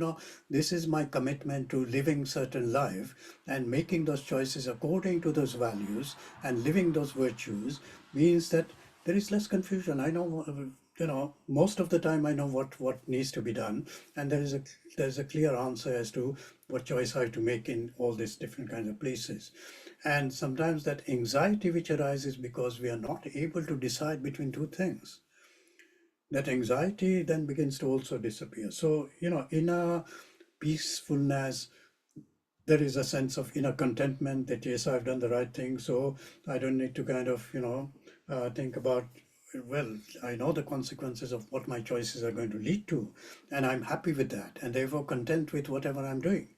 this is my commitment to living certain life and making those choices according to those values and living those virtues means that there is less confusion. I know, most of the time I know what needs to be done, and there's a clear answer as to what choice I have to make in all these different kinds of places. And sometimes that anxiety which arises because we are not able to decide between two things, that anxiety then begins to also disappear. So, inner peacefulness, there is a sense of inner contentment that, yes, I've done the right thing, so I don't need to kind of, think about, well, I know the consequences of what my choices are going to lead to, and I'm happy with that, and therefore content with whatever I'm doing.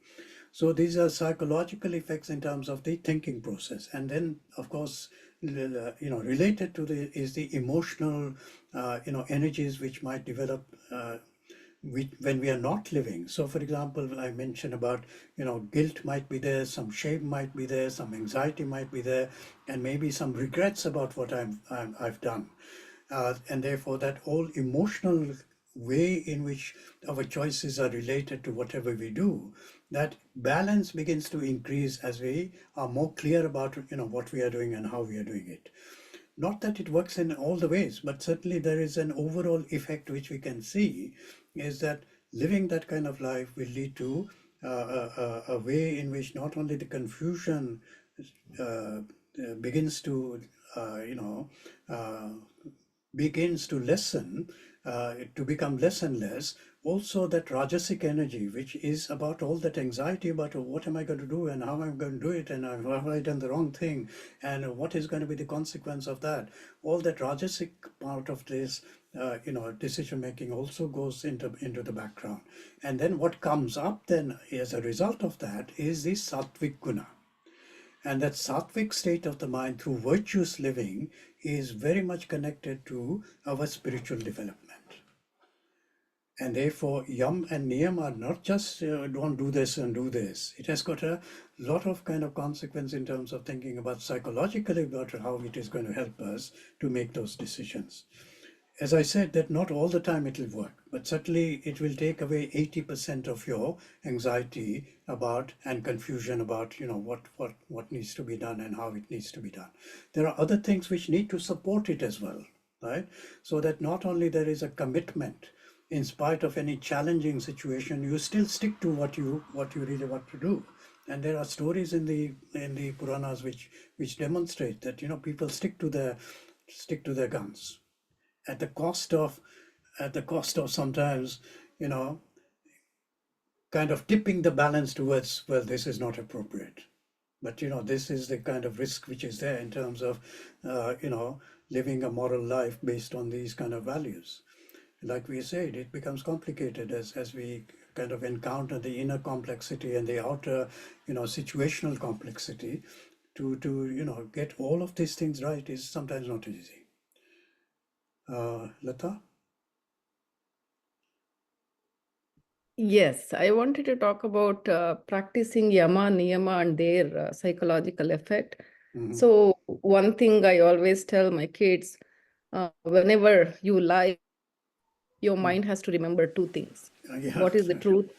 So these are psychological effects in terms of the thinking process. And then, of course, related to is the emotional, energies which might develop when we are not living. So, for example, I mentioned about, guilt might be there, some shame might be there, some anxiety might be there, and maybe some regrets about what I've done. And therefore, that whole emotional way in which our choices are related to whatever we do, that balance begins to increase as we are more clear about what we are doing and how we are doing it. Not that it works in all the ways, but certainly there is an overall effect which we can see is that living that kind of life will lead to a way in which not only the confusion begins to begins to lessen, to become less and less. Also that rajasic energy, which is about all that anxiety about what am I going to do and how I'm going to do it and have I done the wrong thing and what is going to be the consequence of that. All that rajasic part of this, decision making also goes into the background. And then what comes up then as a result of that is the sattvic guna. And that sattvic state of the mind through virtuous living is very much connected to our spiritual development. And therefore, yam and niyam are not just don't do this and do this. It has got a lot of kind of consequence in terms of thinking about psychologically about how it is going to help us to make those decisions. As I said, that not all the time it will work, but certainly it will take away 80% of your anxiety about and confusion about what needs to be done and how it needs to be done. There are other things which need to support it as well, right? So that not only there is a commitment, in spite of any challenging situation, you still stick to what you really want to do. And there are stories in the Puranas which demonstrate that people stick to their guns. At the cost of sometimes, kind of tipping the balance towards, well, this is not appropriate. But, this is the kind of risk which is there in terms of, living a moral life based on these kind of values. Like we said, it becomes complicated as we kind of encounter the inner complexity and the outer, situational complexity. To get all of these things right is sometimes not easy. Lata? Yes, I wanted to talk about practicing yama, niyama, and their psychological effect. So, one thing I always tell my kids, whenever you lie, your mind has to remember two things. Yeah, What is the truth?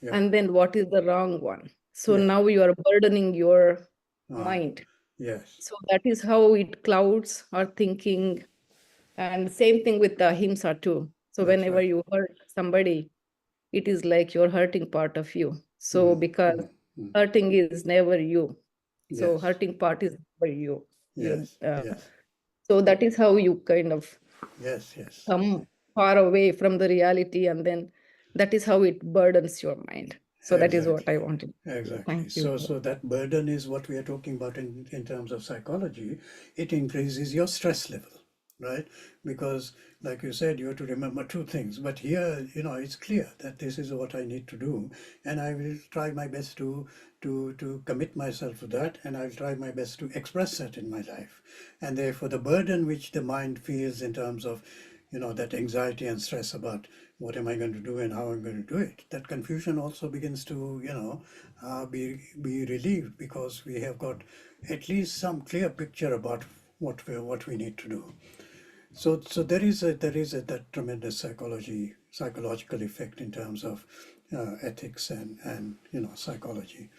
yeah. And then what is the wrong one? So Yeah. now you are burdening your Ah, mind. yes. So that is how it clouds our thinking. And same thing with the ahimsa too. So That's whenever right. you hurt somebody, it is like you're hurting part of you. So because hurting is never you. So Yes. hurting part is never you. Yes. Yes. So that is how you kind of Yes. Yes. come far away from the reality, and then that is how it burdens your mind. So that is what I wanted. Exactly. Thank you. So that burden is what we are talking about in terms of psychology. It increases your stress level, right? Because like you said, you have to remember two things. But here, it's clear that this is what I need to do, and I will try my best to commit myself to that, and I'll try my best to express that in my life. And therefore, the burden which the mind feels in terms of that anxiety and stress about what am I going to do and how I'm going to do it, that confusion also begins to be relieved, because we have got at least some clear picture about what we need to do. So there is that tremendous psychological effect in terms of ethics and psychology.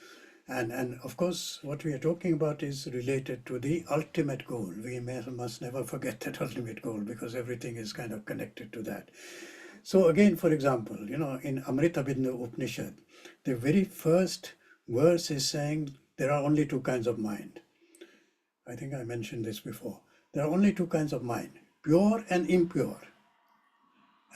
And of course, what we are talking about is related to the ultimate goal. We must never forget that ultimate goal, because everything is kind of connected to that. So again, for example, in Amrita Bindu Upanishad, the very first verse is saying there are only two kinds of mind. I think I mentioned this before. There are only two kinds of mind, pure and impure.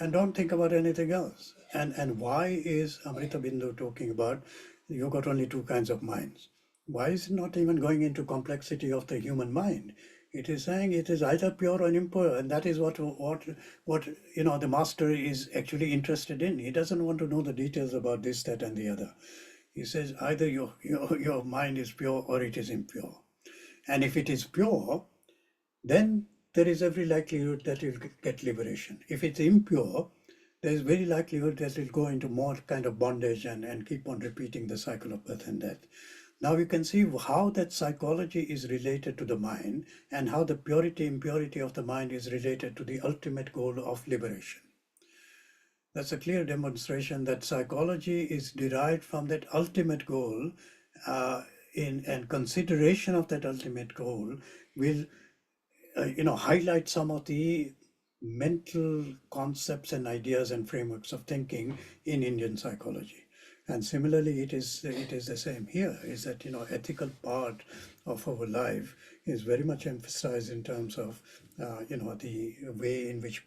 And don't think about anything else. And why is Amrita Bindu talking about you've got only two kinds of minds? Why is it not even going into complexity of the human mind? It is saying it is either pure or impure, and that is what the master is actually interested in. He doesn't want to know the details about this, that, and the other. He says either your mind is pure or it is impure. And if it is pure, then there is every likelihood that you'll get liberation. If it's impure, there is very likelihood that it'll go into more kind of bondage and keep on repeating the cycle of birth and death. Now you can see how that psychology is related to the mind, and how the impurity of the mind is related to the ultimate goal of liberation. That's a clear demonstration that psychology is derived from that ultimate goal, and consideration of that ultimate goal will highlight some of the mental concepts and ideas and frameworks of thinking in Indian psychology. And similarly, it is the same here, is that ethical part of our life is very much emphasized in terms of the way in which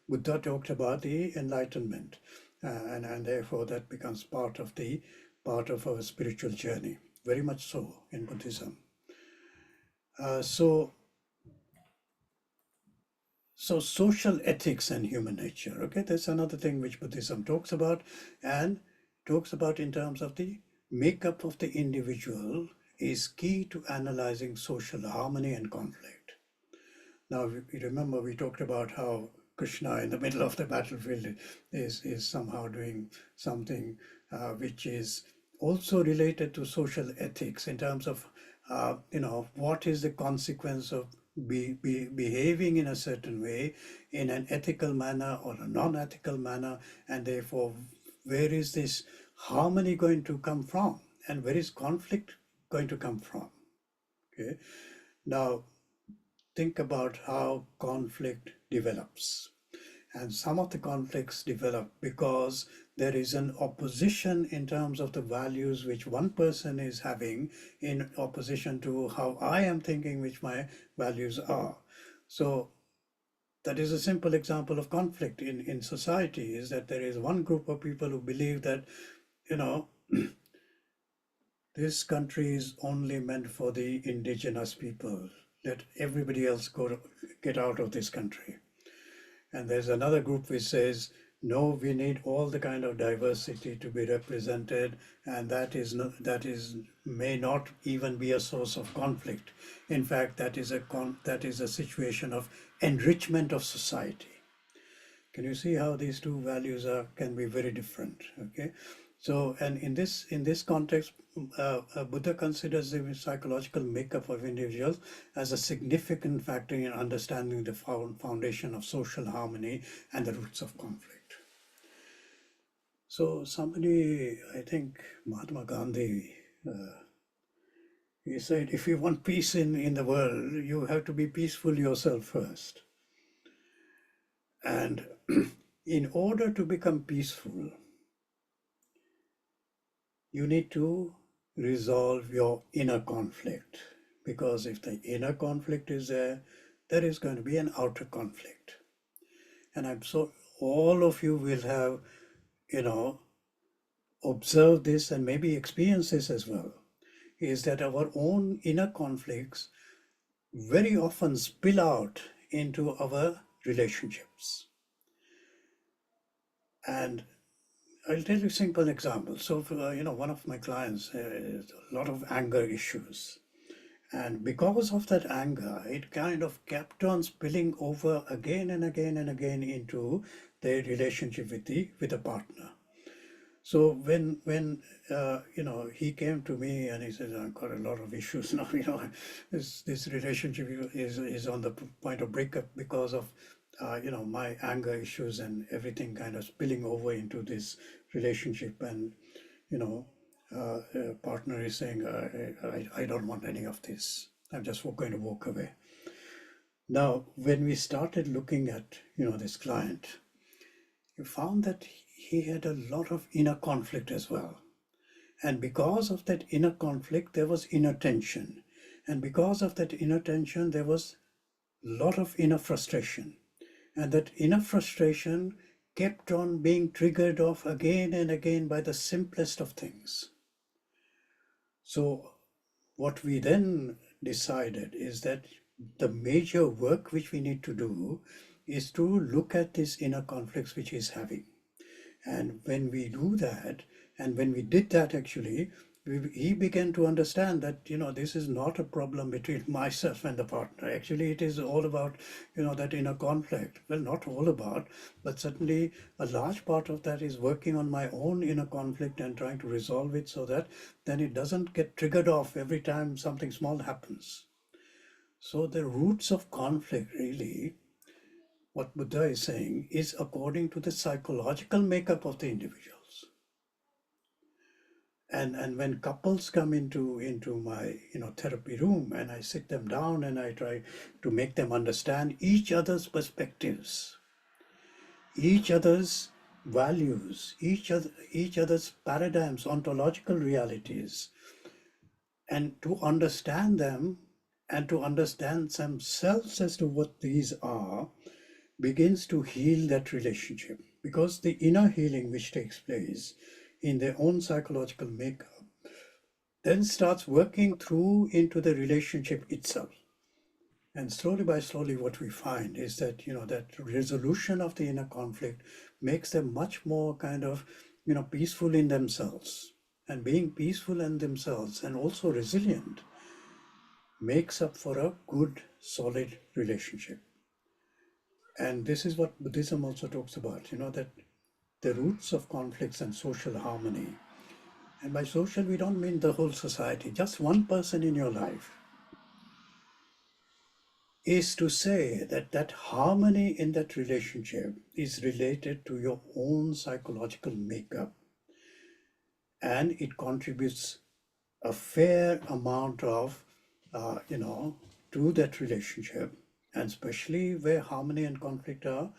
Buddha talked about the enlightenment, and therefore that becomes part of our spiritual journey, very much so in Buddhism. So social ethics and human nature, okay, that's another thing which Buddhism talks about, and talks about in terms of the makeup of the individual is key to analyzing social harmony and conflict. Now, we remember we talked about how Krishna in the middle of the battlefield is somehow doing something which is also related to social ethics in terms of what is the consequence of behaving in a certain way, in an ethical manner or a non-ethical manner, and therefore where is this harmony going to come from, and where is conflict going to come from? Okay, now think about how conflict develops. And some of the conflicts develop because there is an opposition in terms of the values which one person is having in opposition to how I am thinking, which my values are. So that is a simple example of conflict in society, is that there is one group of people who believe that, this country is only meant for the indigenous people. Let everybody else get out of this country. And there's another group which says no, we need all the kind of diversity to be represented, and that is may not even be a source of conflict. In fact, that is a situation of enrichment of society. Can you see how these two values can be very different? Okay, so and in this context, Buddha considers the psychological makeup of individuals as a significant factor in understanding the foundation of social harmony and the roots of conflict. So somebody, I think Mahatma Gandhi, he said, if you want peace in the world, you have to be peaceful yourself first. And in order to become peaceful, you need to resolve your inner conflict. Because if the inner conflict is there, there is going to be an outer conflict. And I'm so all of you will have, observe this and maybe experience this as well, is that our own inner conflicts very often spill out into our relationships. And I'll tell you a simple example. So, one of my clients has a lot of anger issues. And because of that anger, it kind of kept on spilling over again and again and again into their relationship with the partner. So when he came to me and he said, I've got a lot of issues now, this relationship is on the point of breakup because of my anger issues and everything kind of spilling over into this relationship. And partner is saying, I don't want any of this. I'm just going to walk away. Now, when we started looking at, this client, you found that he had a lot of inner conflict as well. And because of that inner conflict, there was inner tension. And because of that inner tension, there was a lot of inner frustration. And that inner frustration kept on being triggered off again and again by the simplest of things. So what we then decided is that the major work which we need to do is to look at this inner conflicts which he's having. And when we do that, and when we did that actually, he began to understand that, this is not a problem between myself and the partner. Actually, it is all about, that inner conflict. Well, not all about, but certainly a large part of that is working on my own inner conflict and trying to resolve it so that then it doesn't get triggered off every time something small happens. So the roots of conflict really, what Buddha is saying, is according to the psychological makeup of the individuals. And when couples come into my therapy room and I sit them down and I try to make them understand each other's perspectives, each other's values, each other's paradigms, ontological realities, and to understand them and to understand themselves as to what these are, begins to heal that relationship. Because the inner healing which takes place in their own psychological makeup then starts working through into the relationship itself. And slowly by slowly what we find is that, that resolution of the inner conflict makes them much more kind of, peaceful in themselves. And being peaceful in themselves and also resilient makes up for a good, solid relationship. And this is what Buddhism also talks about, that the roots of conflicts and social harmony. And by social, we don't mean the whole society, just one person in your life, is to say that harmony in that relationship is related to your own psychological makeup. And it contributes a fair amount of, to that relationship, and especially where harmony and conflict are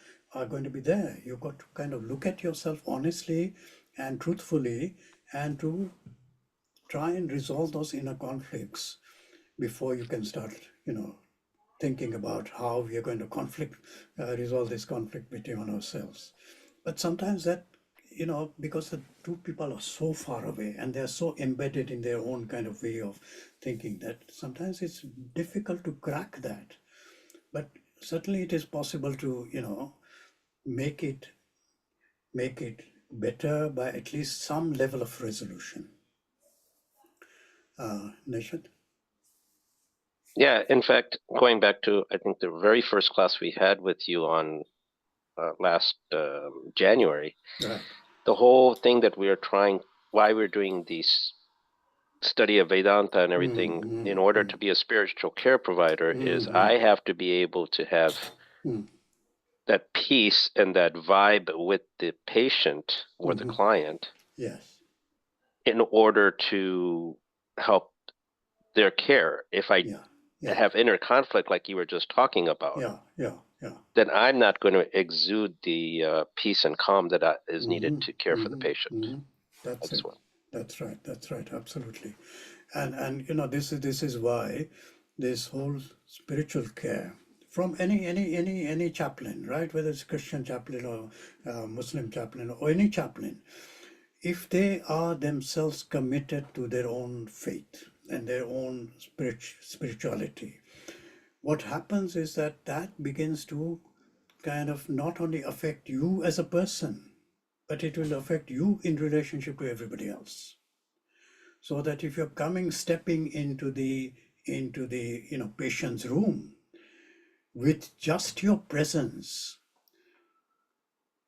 going to be there. You've got to kind of look at yourself honestly and truthfully and to try and resolve those inner conflicts before you can start, thinking about how we are going to resolve this conflict between ourselves. But sometimes that, because the two people are so far away and they're so embedded in their own kind of way of thinking that sometimes it's difficult to crack that. But certainly it is possible to, make it make it better by at least some level of resolution. Nishant? Yeah, in fact, going back to, I think, the very first class we had with you on last January, Right. the whole thing that we are trying, why we're doing these study of Vedanta and everything in order to be a spiritual care provider is I have to be able to have that peace and that vibe with the patient or the client Yes. in order to help their care. If I have inner conflict like you were just talking about, then I'm not going to exude the peace and calm that is needed to care for the patient. That's it. That's right. That's right. Absolutely. And you know, this is why this whole spiritual care from any chaplain, right? Whether it's Christian chaplain or Muslim chaplain or any chaplain, if they are themselves committed to their own faith and their own spirituality, what happens is that that begins to kind of not only affect you as a person, but it will affect you in relationship to everybody else. So that if you're stepping into the patient's room with just your presence,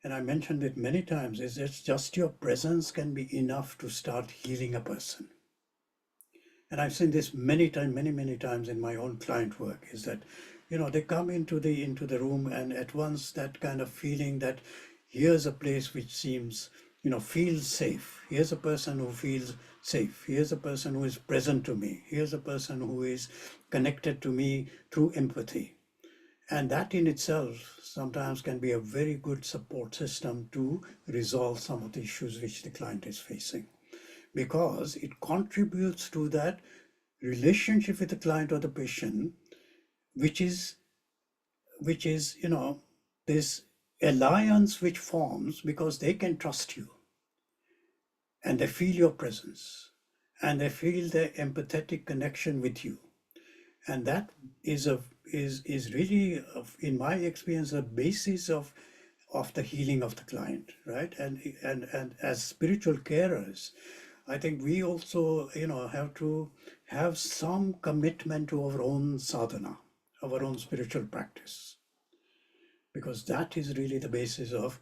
and I mentioned it many times, is that just your presence can be enough to start healing a person. And I've seen this many times in my own client work, is that, you know, they come into the room and at once that kind of feeling that here's a place which seems, you know, feels safe. Here's a person who feels safe. Here's a person who is present to me. Here's a person who is connected to me through empathy. And that in itself sometimes can be a very good support system to resolve some of the issues which the client is facing, because it contributes to that relationship with the client or the patient, which is, you know, this alliance which forms because they can trust you and they feel your presence and they feel the empathetic connection with you. And that is really, in my experience, the basis of the healing of the client, right? And as spiritual carers, I think we also, you know, have to have some commitment to our own sadhana, our own spiritual practice, because that is really the basis of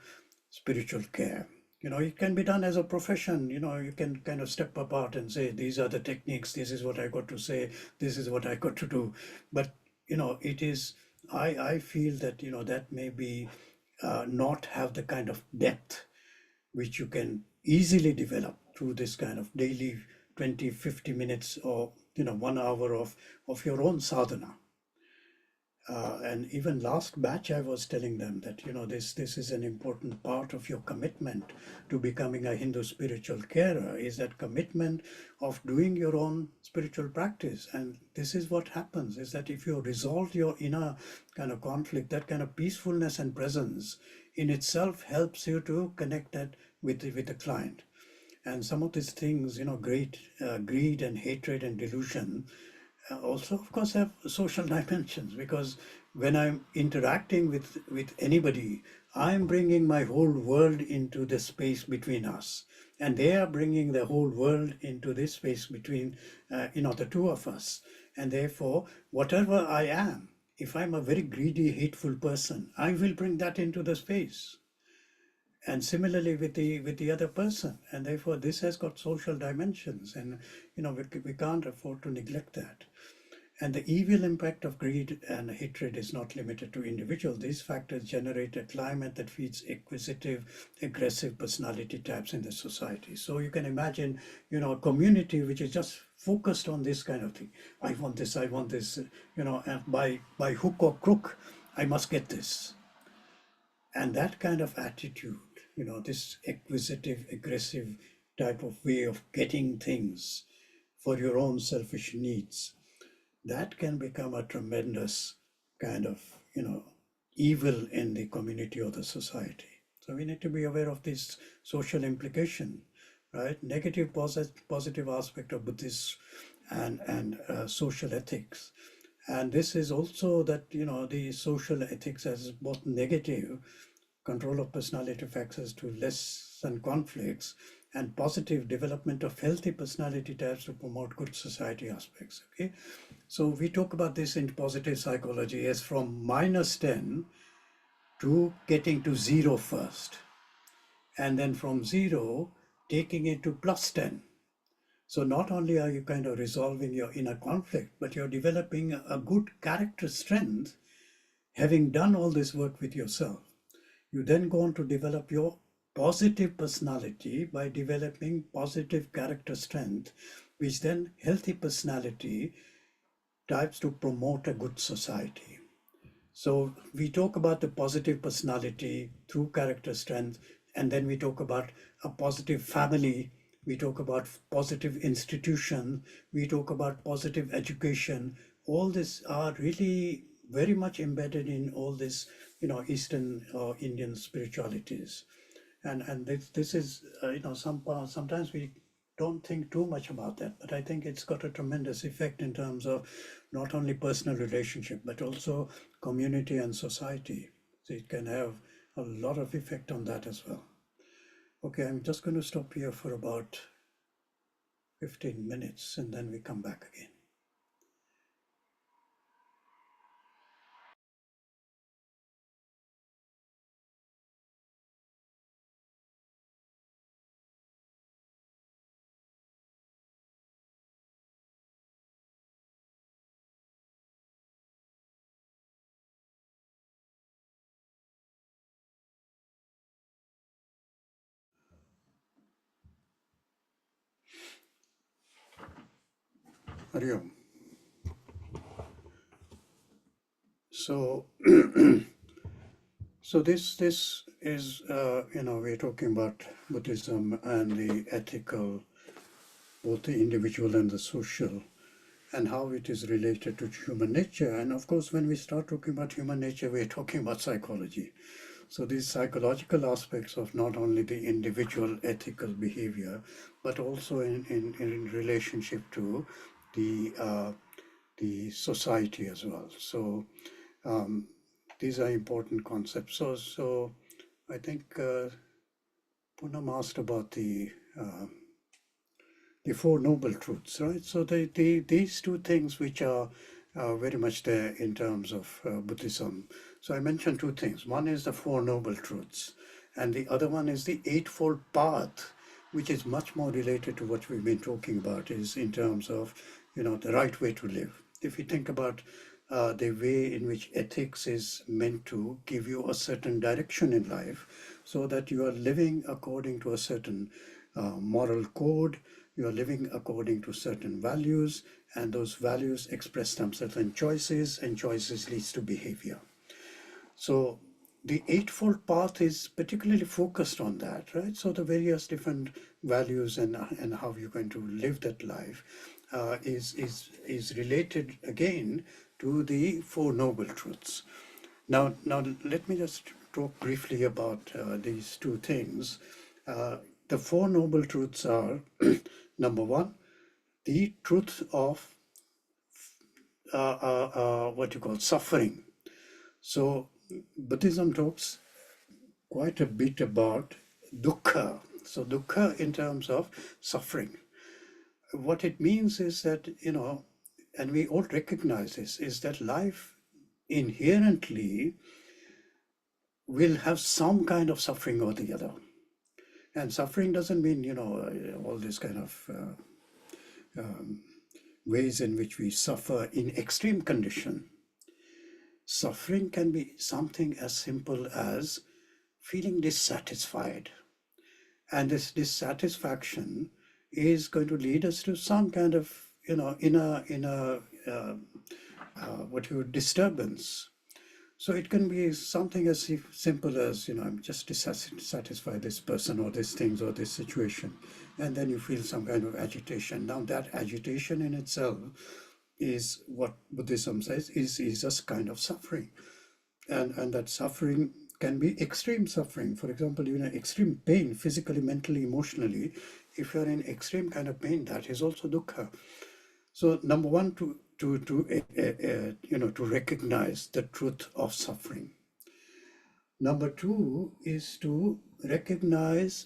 spiritual care. You know, it can be done as a profession. You know, you can kind of step apart and say, these are the techniques, this is what I got to say, this is what I got to do. But, you know, it is, I feel that, you know, that may be not have the kind of depth which you can easily develop through this kind of daily 20-50 minutes or, you know, 1 hour of your own sadhana. And even last batch, I was telling them that, you know, this is an important part of your commitment to becoming a Hindu spiritual carer, is that commitment of doing your own spiritual practice. And this is what happens, is that if you resolve your inner kind of conflict, that kind of peacefulness and presence in itself helps you to connect that with the client. And some of these things, you know, greed and hatred and delusion, also, of course, have social dimensions, because when I'm interacting with anybody, I'm bringing my whole world into the space between us, and they are bringing the whole world into this space between, you know, the two of us. And therefore, whatever I am, if I'm a very greedy, hateful person, I will bring that into the space. And similarly with the other person, and therefore this has got social dimensions, and you know, we can't afford to neglect that. And the evil impact of greed and hatred is not limited to individuals. These factors generate a climate that feeds acquisitive, aggressive personality types in the society. So you can imagine, you know, a community which is just focused on this kind of thing. I want this, you know, and by hook or crook, I must get this. And that kind of attitude, you know, this acquisitive, aggressive type of way of getting things for your own selfish needs, that can become a tremendous kind of, you know, evil in the community or the society. So we need to be aware of this social implication, right? Negative, positive aspect of Buddhist and social ethics. And this is also that, you know, the social ethics as both negative control of personality factors to lessen conflicts, and positive development of healthy personality types to promote good society aspects. Okay, so we talk about this in positive psychology as from -10 to getting to 0 first, and then from 0 taking it to +10. So not only are you kind of resolving your inner conflict, but you're developing a good character strength, having done all this work with yourself. You then go on to develop your positive personality by developing positive character strength, which then healthy personality types to promote a good society. So we talk about the positive personality through character strength, and then we talk about a positive family, we talk about positive institution, we talk about positive education. All this are really very much embedded in all this, Eastern or Indian spiritualities. And this is, sometimes we don't think too much about that, but I think it's got a tremendous effect in terms of not only personal relationship, but also community and society. So it can have a lot of effect on that as well. Okay, I'm just going to stop here for about 15 minutes and then we come back again. Hari Om. So, so this is, we're talking about Buddhism and the ethical, both the individual and the social, and how it is related to human nature. And of course, when we start talking about human nature, we're talking about psychology. So these psychological aspects of not only the individual ethical behavior, but also in relationship to the society as well. So these are important concepts. So I think Poonam asked about the Four Noble Truths, right? So these two things which are very much there in terms of Buddhism. So I mentioned two things. One is the Four Noble Truths, and the other one is the Eightfold Path, which is much more related to what we've been talking about, is in terms of, the right way to live. If you think about the way in which ethics is meant to give you a certain direction in life, so that you are living according to a certain moral code, you are living according to certain values, and those values express themselves in choices, and choices leads to behavior. So the Eightfold Path is particularly focused on that, right? So the various different values and how you're going to live that life is related again to the Four Noble Truths. Now let me just talk briefly about these two things. The Four Noble Truths are, number one, the truth of what you call suffering. So Buddhism talks quite a bit about dukkha. So dukkha in terms of suffering. What it means is that, and we all recognize this, is that life inherently will have some kind of suffering or the other. And suffering doesn't mean, all this kind of ways in which we suffer in extreme condition. Suffering can be something as simple as feeling dissatisfied. And this dissatisfaction is going to lead us to some kind of, inner disturbance. So it can be something as simple as, I'm just dissatisfied this person or these things or this situation. And then you feel some kind of agitation. Now that agitation in itself is what Buddhism says is just kind of suffering. And that suffering can be extreme suffering. For example, extreme pain, physically, mentally, emotionally. If you're in extreme kind of pain, that is also dukkha. So number one, to recognize the truth of suffering. Number two is to recognize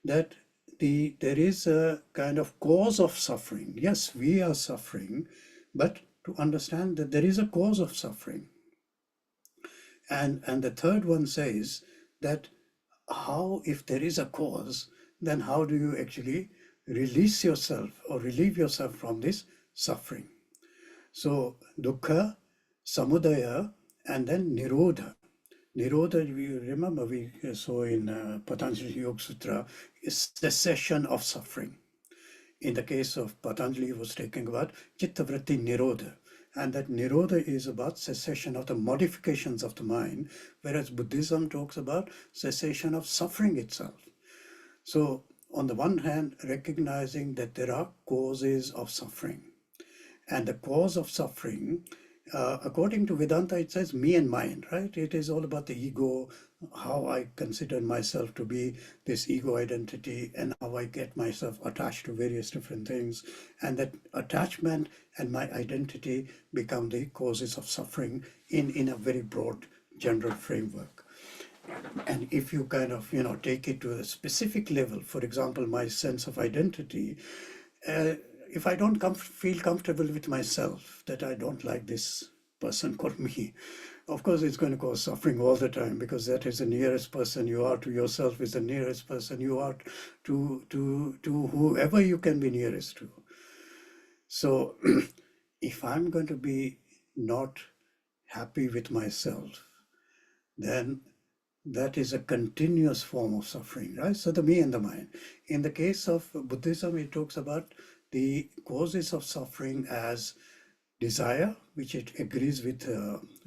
that there is a kind of cause of suffering. Yes, we are suffering, but to understand that there is a cause of suffering. And the third one says that how, if there is a cause, then how do you actually release yourself or relieve yourself from this suffering? So dukkha, samudaya, and then nirodha. Nirodha, we remember we saw in Patanjali Yoga Sutra, is cessation of suffering. In the case of Patanjali, he was talking about chittavritti nirodha. And that nirodha is about cessation of the modifications of the mind, whereas Buddhism talks about cessation of suffering itself. So on the one hand, recognizing that there are causes of suffering. And the cause of suffering, according to Vedanta, it says me and mine, right? It is all about the ego, how I consider myself to be this ego identity, and how I get myself attached to various different things. And that attachment and my identity become the causes of suffering in a very broad general framework. And if you kind of, take it to a specific level, for example, my sense of identity, if I don't feel comfortable with myself, that I don't like this person called me, of course it's going to cause suffering all the time, because that is the nearest person you are to yourself, is the nearest person you are to whoever you can be nearest to. So if I'm going to be not happy with myself, then that is a continuous form of suffering, right? So the me and the mind. In the case of Buddhism, it talks about the causes of suffering as desire, which it agrees with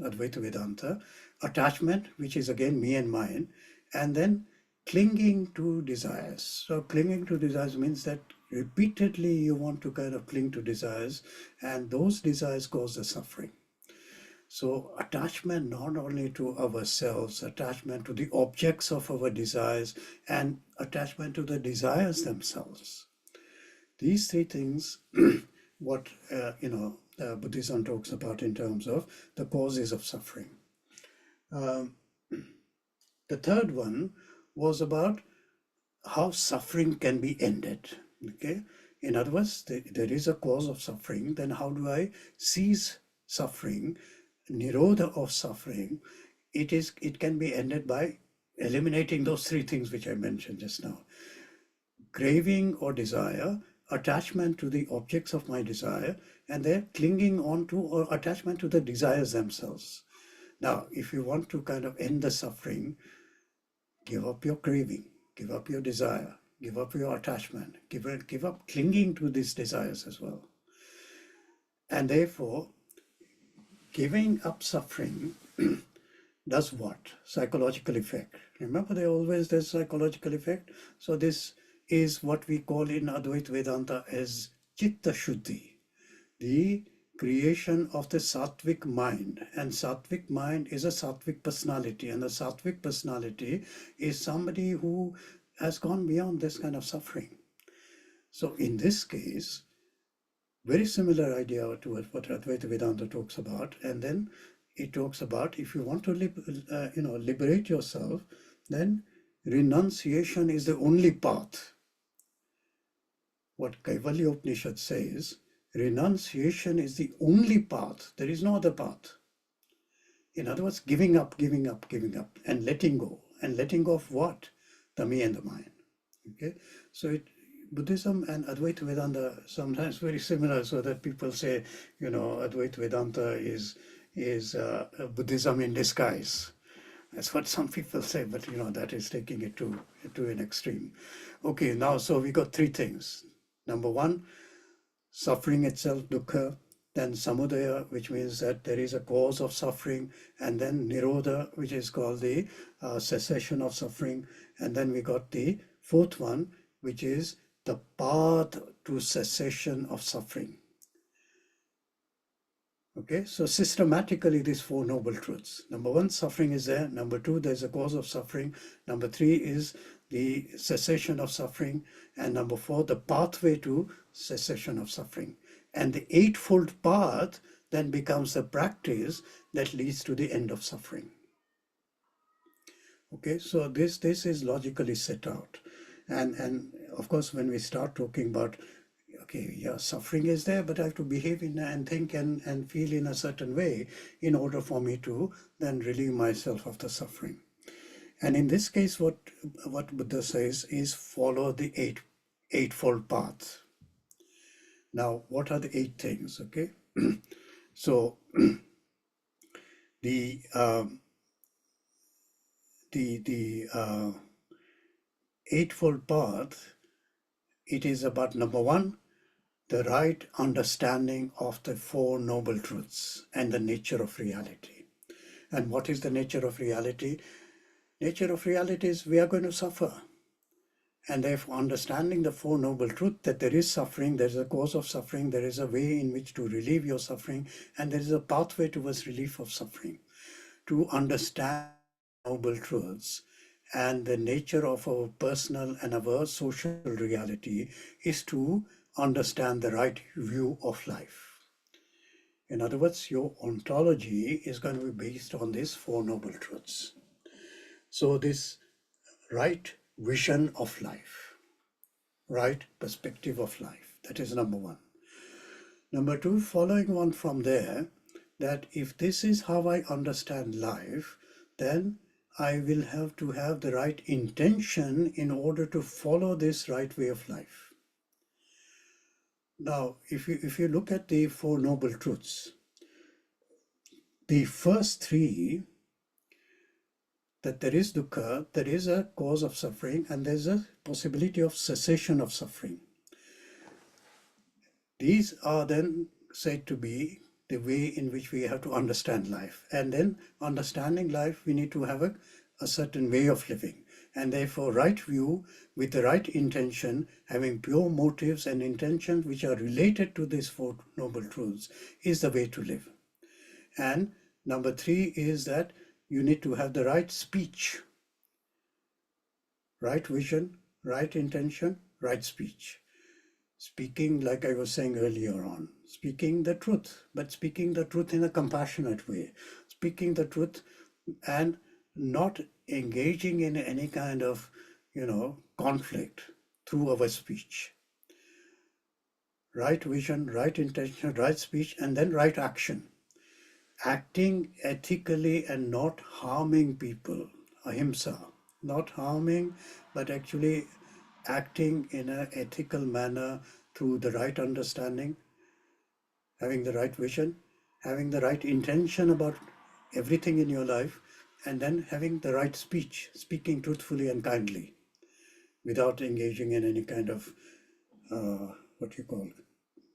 Advaita Vedanta, attachment, which is again me and mine, and then clinging to desires. So clinging to desires means that repeatedly you want to kind of cling to desires, and those desires cause the suffering. So attachment not only to ourselves, attachment to the objects of our desires, and attachment to the desires themselves. These three things, what Buddhism talks about in terms of the causes of suffering. The third one was about how suffering can be ended. Okay, in other words, there is a cause of suffering. Then how do I cease suffering? Nirodha of suffering. It can be ended by eliminating those three things which I mentioned just now: craving or desire, attachment to the objects of my desire, and then clinging on to or attachment to the desires themselves. Now, if you want to kind of end the suffering, give up your craving, give up your desire, give up your attachment, give up clinging to these desires as well. And therefore, giving up suffering does what? Psychological effect. Remember, there's psychological effect. So this is what we call in Advaita Vedanta as Chitta Shuddhi, the creation of the Sattvic mind. And Sattvic mind is a Sattvic personality, and the Sattvic personality is somebody who has gone beyond this kind of suffering. So in this case, very similar idea to what Advaita Vedanta talks about, and then it talks about if you want to liberate yourself, then renunciation is the only path. What Kaivalya Upanishad says, renunciation is the only path. There is no other path. In other words, giving up, and letting go. And letting go of what? The me and the mind. Okay, so Buddhism and Advaita Vedanta sometimes very similar, so that people say, Advaita Vedanta is Buddhism in disguise. That's what some people say, but that is taking it to an extreme. Okay, now so we got three things. Number one, suffering itself, dukkha, then samudaya, which means that there is a cause of suffering, and then nirodha, which is called the cessation of suffering, and then we got the fourth one, which is the path to cessation of suffering. Okay, so systematically these four noble truths. Number one, suffering is there. Number two, there's a cause of suffering. Number three is the cessation of suffering. And number four, the pathway to cessation of suffering. And the eightfold path then becomes the practice that leads to the end of suffering. Okay, so this is logically set out. And of course, when we start talking about, okay, yeah, suffering is there, but I have to behave in and think and feel in a certain way in order for me to then relieve myself of the suffering. And in this case, what Buddha says is follow the eightfold path. Now, what are the 8 things? Okay, so the eightfold path, it is about, number 1, the right understanding of the 4 noble truths and the nature of reality. And what is the nature of reality? Nature of reality is we are going to suffer. And therefore, understanding the 4 noble truths, that there is suffering, there is a cause of suffering, there is a way in which to relieve your suffering, and there is a pathway towards relief of suffering. To understand noble truths and the nature of our personal and our social reality is to understand the right view of life. In other words, your ontology is going to be based on these 4 noble truths. So this right vision of life, right perspective of life, that is number 1. Number 2, following on from there, that if this is how I understand life, then I will have to have the right intention in order to follow this right way of life. Now, if you look at the 4 noble truths, the first 3, that there is dukkha, there is a cause of suffering, and there's a possibility of cessation of suffering. These are then said to be the way in which we have to understand life. And then understanding life, we need to have a certain way of living. And therefore, right view with the right intention, having pure motives and intentions which are related to these 4 noble truths, is the way to live. And number 3 is that you need to have the right speech, right vision, right intention, right speech. Speaking, like I was saying earlier on, speaking the truth, but speaking the truth in a compassionate way, speaking the truth and not engaging in any kind of, conflict through our speech. Right vision, right intention, right speech, and then right action. Acting ethically and not harming people, ahimsa, not harming, but actually acting in an ethical manner through the right understanding, having the right vision, having the right intention about everything in your life, and then having the right speech, speaking truthfully and kindly, without engaging in any kind of,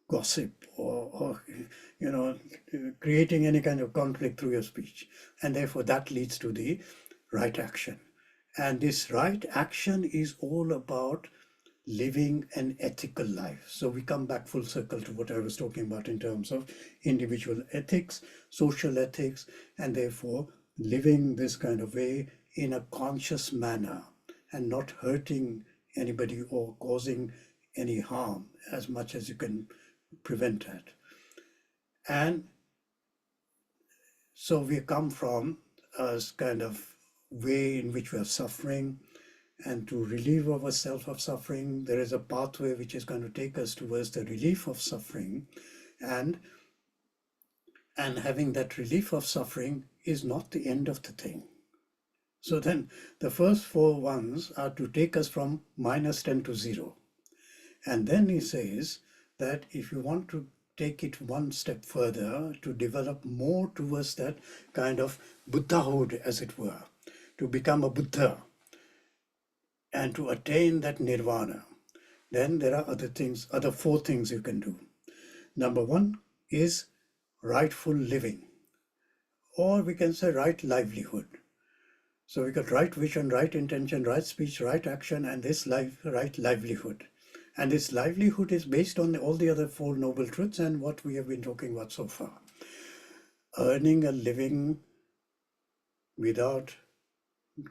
gossip or creating any kind of conflict through your speech. And therefore that leads to the right action. And this right action is all about living an ethical life. So we come back full circle to what I was talking about in terms of individual ethics, social ethics, and therefore living this kind of way in a conscious manner and not hurting anybody or causing any harm as much as you can prevent that. And so we come from a kind of way in which we are suffering, and to relieve ourselves of suffering, there is a pathway which is going to take us towards the relief of suffering. And having that relief of suffering is not the end of the thing. So then the first 4 ones are to take us from -10 to 0. And then he says that if you want to take it one step further, to develop more towards that kind of Buddhahood, as it were, to become a Buddha and to attain that nirvana, then there are other 4 things you can do. Number 1 is rightful living, or we can say right livelihood. So we got right vision, right intention, right speech, right action, and this right livelihood. And this livelihood is based on all the other 4 noble truths and what we have been talking about so far. Earning a living without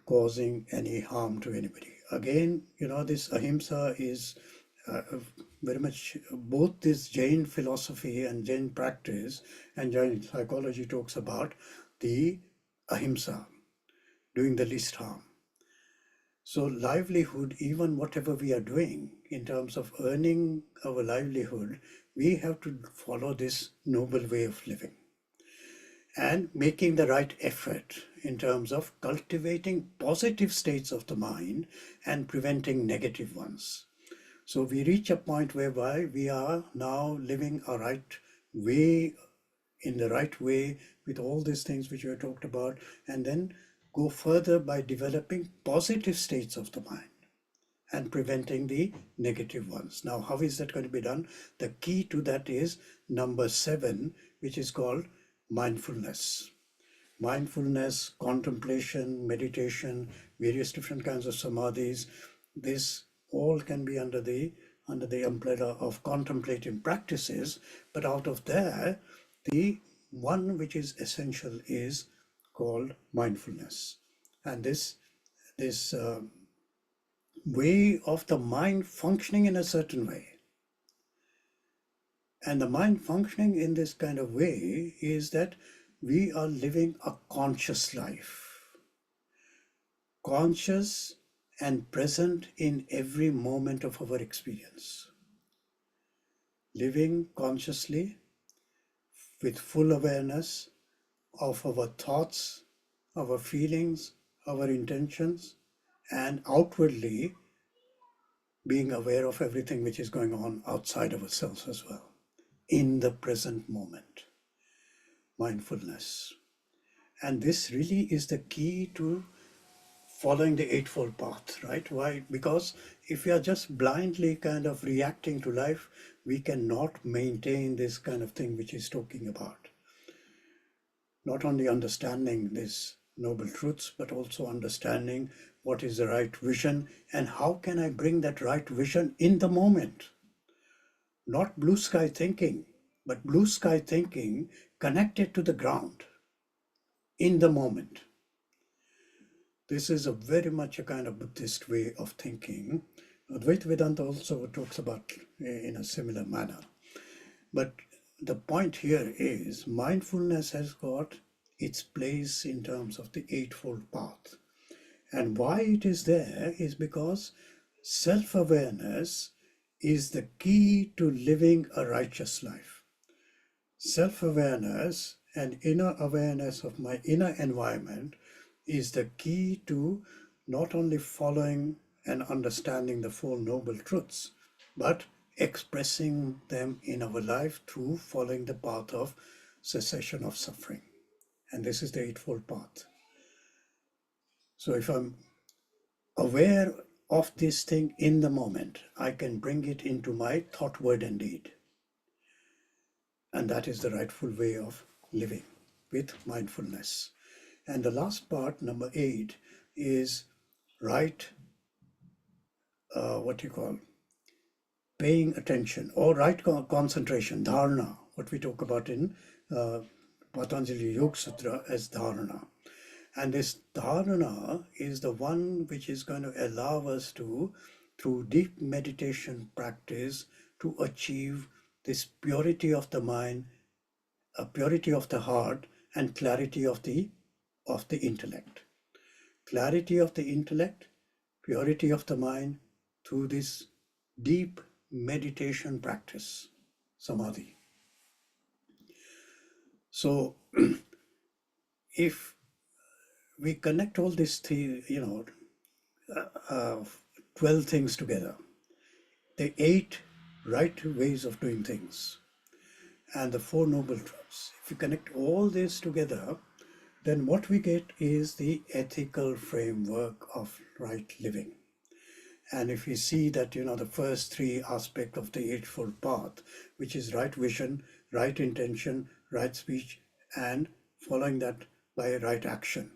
causing any harm to anybody. Again, this ahimsa is very much both this Jain philosophy and Jain practice and Jain psychology talks about the ahimsa, doing the least harm. So livelihood, even whatever we are doing in terms of earning our livelihood, we have to follow this noble way of living and making the right effort in terms of cultivating positive states of the mind and preventing negative ones. So we reach a point whereby we are now living a right way, in the right way, with all these things which we have talked about, and then go further by developing positive states of the mind and preventing the negative ones. Now, how is that going to be done? The key to that is number 7, which is called mindfulness. Mindfulness, contemplation, meditation, various different kinds of samadhis, this all can be under the umbrella of contemplative practices, but out of there, the one which is essential is called mindfulness. And this way of the mind functioning in a certain way. And the mind functioning in this kind of way is that we are living a conscious life, conscious and present in every moment of our experience, living consciously with full awareness of our thoughts, our feelings, our intentions, and outwardly being aware of everything which is going on outside ourselves as well, in the present moment. Mindfulness. And this really is the key to following the Eightfold Path, right? Why? Because if we are just blindly kind of reacting to life, we cannot maintain this kind of thing which he's talking about. Not only understanding these noble truths, but also understanding what is the right vision and how can I bring that right vision in the moment. Not blue sky thinking, but blue sky thinking connected to the ground in the moment. This is a very much a kind of Buddhist way of thinking. Advaita Vedanta also talks about in a similar manner. But the point here is mindfulness has got its place in terms of the Eightfold Path. And why it is there is because self-awareness is the key to living a righteous life. Self-awareness and inner awareness of my inner environment is the key to not only following and understanding the Four Noble Truths, but expressing them in our life through following the path of cessation of suffering. And this is the Eightfold Path. So if I'm aware of this thing in the moment, I can bring it into my thought, word, and deed. And that is the rightful way of living with mindfulness. And the last part, number 8, is right, paying attention or right concentration, dharana, what we talk about in Patanjali Yoga Sutra as dharana. And this dharana is the one which is going to allow us to, through deep meditation practice, to achieve this purity of the mind, a purity of the heart, and clarity of the intellect. Clarity of the intellect, purity of the mind through this deep meditation practice, samadhi. So if we connect all these 12 things together, the 8 right ways of doing things, and the 4 noble truths, if we connect all this together, then what we get is the ethical framework of right living. And if we see that, the first 3 aspects of the Eightfold Path, which is right vision, right intention, right speech, and following that by right action.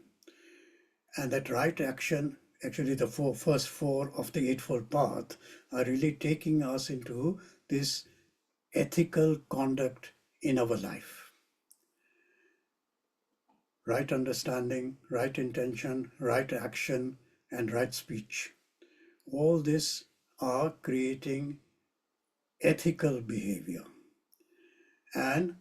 And that right action, actually the first 4 of the Eightfold Path are really taking us into this ethical conduct in our life. Right understanding, right intention, right action, and right speech. All this are creating ethical behavior. And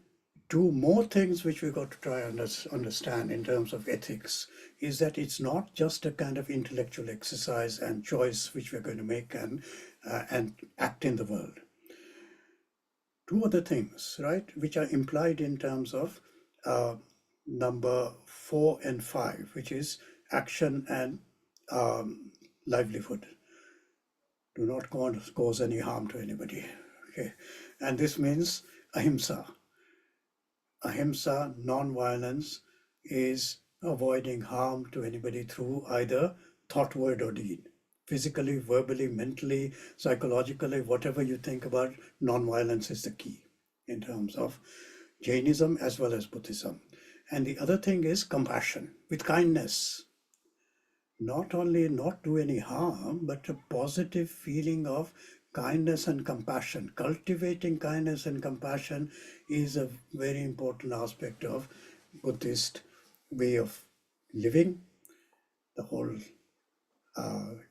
two more things which we've got to try and understand in terms of ethics is that it's not just a kind of intellectual exercise and choice which we're going to make and act in the world. Two other things, right, which are implied in terms of number 4 and 5, which is action and livelihood. Do not cause any harm to anybody. Okay, and this means ahimsa. Ahimsa, non-violence, is avoiding harm to anybody through either thought, word, or deed. Physically, verbally, mentally, psychologically, whatever you think about, non-violence is the key in terms of Jainism as well as Buddhism. And the other thing is compassion with kindness. Not only not do any harm, but a positive feeling of kindness and compassion. Cultivating kindness and compassion is a very important aspect of Buddhist way of living. The whole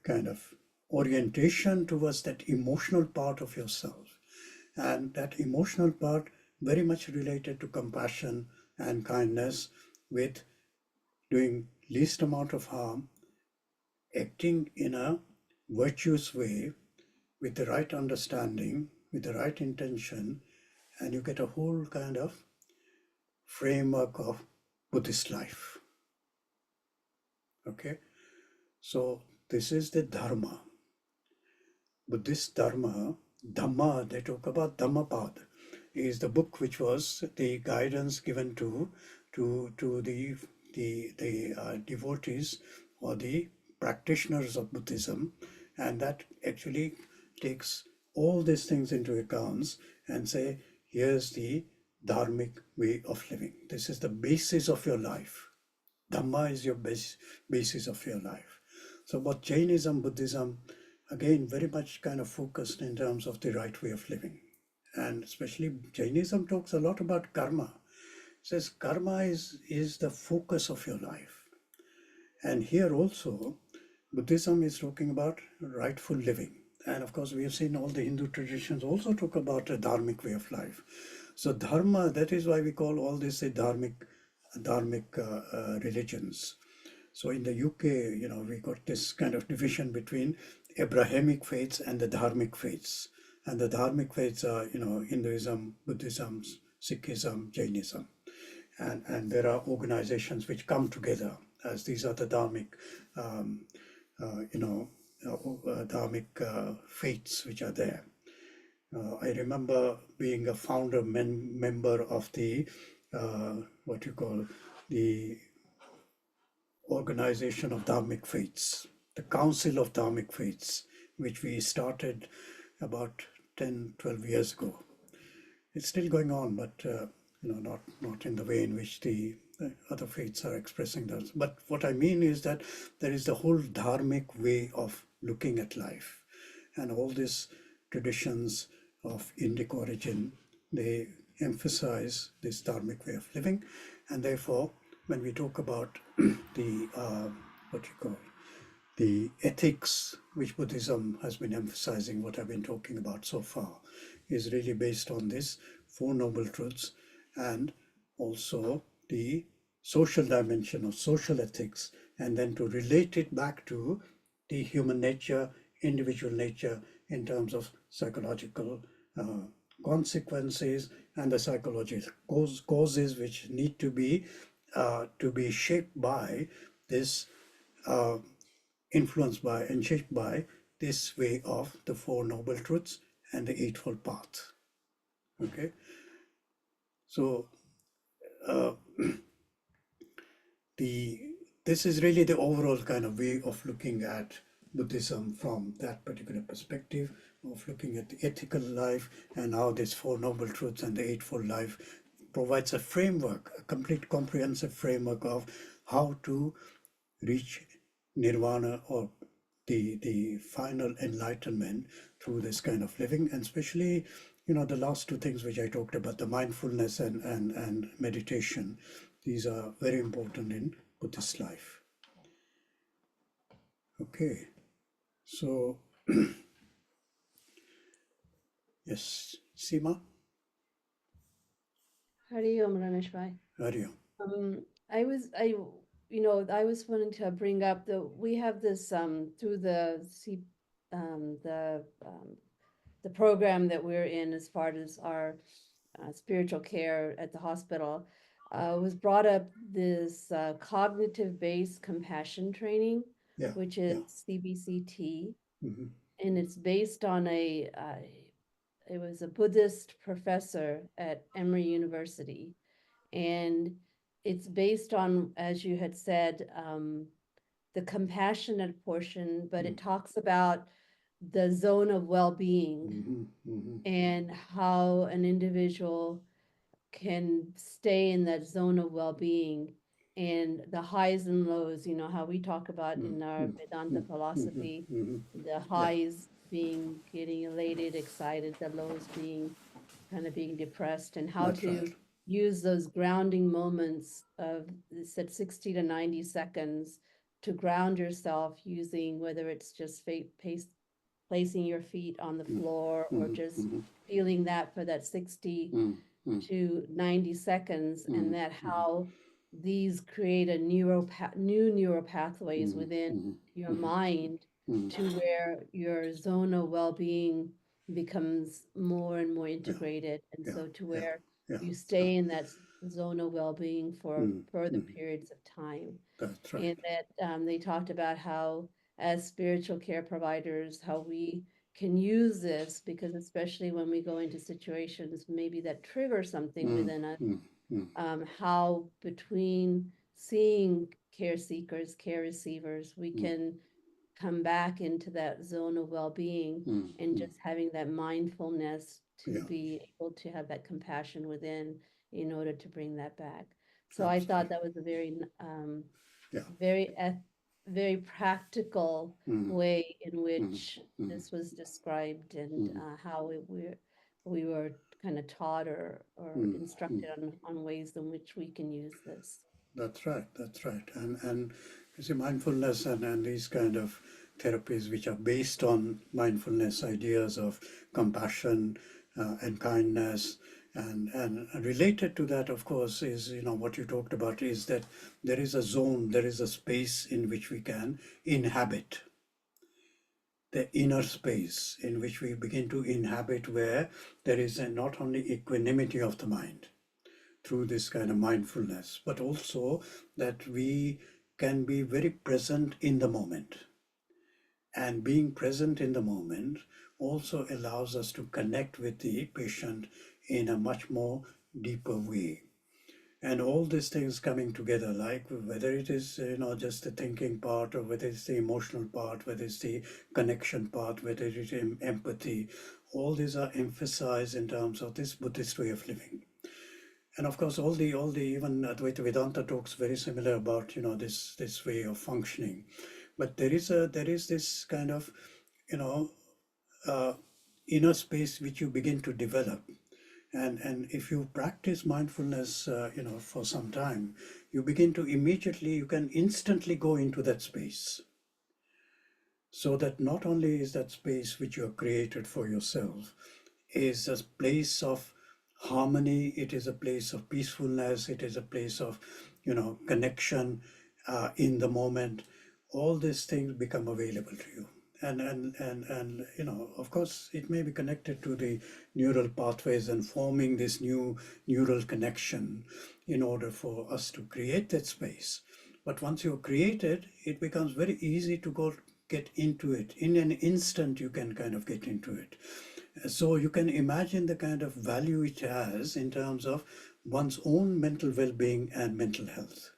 kind of orientation towards that emotional part of yourself. And that emotional part very much related to compassion and kindness, with doing least amount of harm, acting in a virtuous way, with the right understanding, with the right intention, and you get a whole kind of framework of Buddhist life. Okay, so this is the Dharma. Buddhist Dharma, Dhamma, they talk about Dhammapad, is the book which was the guidance given to the devotees or the practitioners of Buddhism, and that actually takes all these things into account and say, here's the dharmic way of living. This is the basis of your life. Dhamma is your basis of your life. So both Jainism, Buddhism, again, very much kind of focused in terms of the right way of living. And especially Jainism talks a lot about karma. It says karma is the focus of your life. And here also, Buddhism is talking about rightful living. And of course, we have seen all the Hindu traditions also talk about a dharmic way of life. So dharma, that is why we call all this a dharmic religions. So in the UK, we got this kind of division between Abrahamic faiths and the dharmic faiths. And the dharmic faiths are, Hinduism, Buddhism, Sikhism, Jainism. And there are organizations which come together as these are the dharmic, dharmic faiths which are there. I remember being a founder member of the, the Organization of Dharmic Faiths, the Council of Dharmic Faiths, which we started about 10, 12 years ago. It's still going on, but not in the way in which the other faiths are expressing those. But what I mean is that there is the whole dharmic way of looking at life, and all these traditions of Indic origin, they emphasize this dharmic way of living, and therefore, when we talk about the the ethics which Buddhism has been emphasizing, what I've been talking about so far, is really based on this Four Noble Truths and also the social dimension of social ethics, and then to relate it back to the human nature, individual nature in terms of psychological consequences and the psychological causes which need to be shaped by this, influenced by and shaped by this way of the Four Noble Truths and the Eightfold Path. Okay, so this is really the overall kind of way of looking at Buddhism from that particular perspective of looking at the ethical life, and how this Four Noble Truths and the Eightfold Life provides a framework, a complete comprehensive framework of how to reach nirvana or the final enlightenment through this kind of living. And especially, the last two things which I talked about, the mindfulness and meditation, these are very important in Buddhist life. Okay, so yes, Seema? Hari Om, Ramesh Bhai. Hari Om. I was wanting to bring up we have this through the the program that we're in as far as our spiritual care at the hospital, was brought up this cognitive-based compassion training, Yeah, which is yeah. CBCT, Mhm. and it's based on it was a Buddhist professor at Emory University, and it's based on, as you had said, the compassionate portion, but it talks about the zone of well-being Mhm, mhm. and how an individual can stay in that zone of well-being and the highs and lows, how we talk about in our Vedanta philosophy, the highs being getting elated, excited, the lows being kind of being depressed, and how That's to right. use those grounding moments of, it said 60 to 90 seconds to ground yourself using whether it's just placing your feet on the floor or just feeling that for that 60 to 90 seconds, and that how these create a new neural pathways within your mind to where your zone of well-being becomes more and more integrated, and so to where you stay in that zone of well-being for further periods of time. That's right. And that they talked about how, as spiritual care providers, how we can use this, because especially when we go into situations maybe that trigger something within us, how between seeing care seekers, care receivers, we can come back into that zone of well-being and just having that mindfulness to be able to have that compassion within in order to bring that back. So I thought that was a very very practical way in which this was described, and how we were kind of taught or instructed on ways in which we can use this. That's right. That's right. And you see, mindfulness and these kind of therapies which are based on mindfulness, ideas of compassion and kindness, and related to that, of course, is what you talked about is that there is a zone, there is a space in which we can inhabit. The inner space in which we begin to inhabit, where there is not only equanimity of the mind through this kind of mindfulness, but also that we can be very present in the moment. And being present in the moment also allows us to connect with the patient in a much more deeper way. And all these things coming together, like whether it is just the thinking part, or whether it's the emotional part, whether it's the connection part, whether it is empathy, all these are emphasized in terms of this Buddhist way of living. And of course, all the even Advaita Vedanta talks very similar about this way of functioning. But there is this kind of inner space which you begin to develop, and if you practice mindfulness for some time, you begin to you can instantly go into that space. So that not only is that space which you have created for yourself is a place of harmony, it is a place of peacefulness, it is a place of connection in the moment. All these things become available to you, and of course it may be connected to the neural pathways and forming this new neural connection in order for us to create that space. But once you're created, it becomes very easy to get into it. In an instant you can kind of get into it. So you can imagine the kind of value it has in terms of one's own mental well-being and mental health.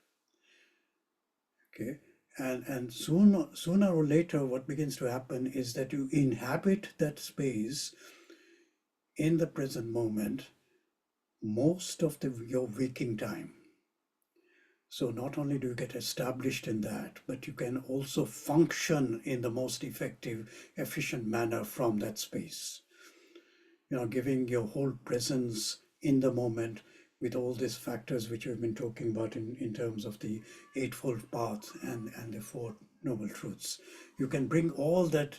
Okay, and sooner or later, what begins to happen is that you inhabit that space in the present moment most of your waking time. So not only do you get established in that, but you can also function in the most effective, efficient manner from that space. Giving your whole presence in the moment with all these factors which we've been talking about in terms of the Eightfold Path and the Four Noble Truths. You can bring all that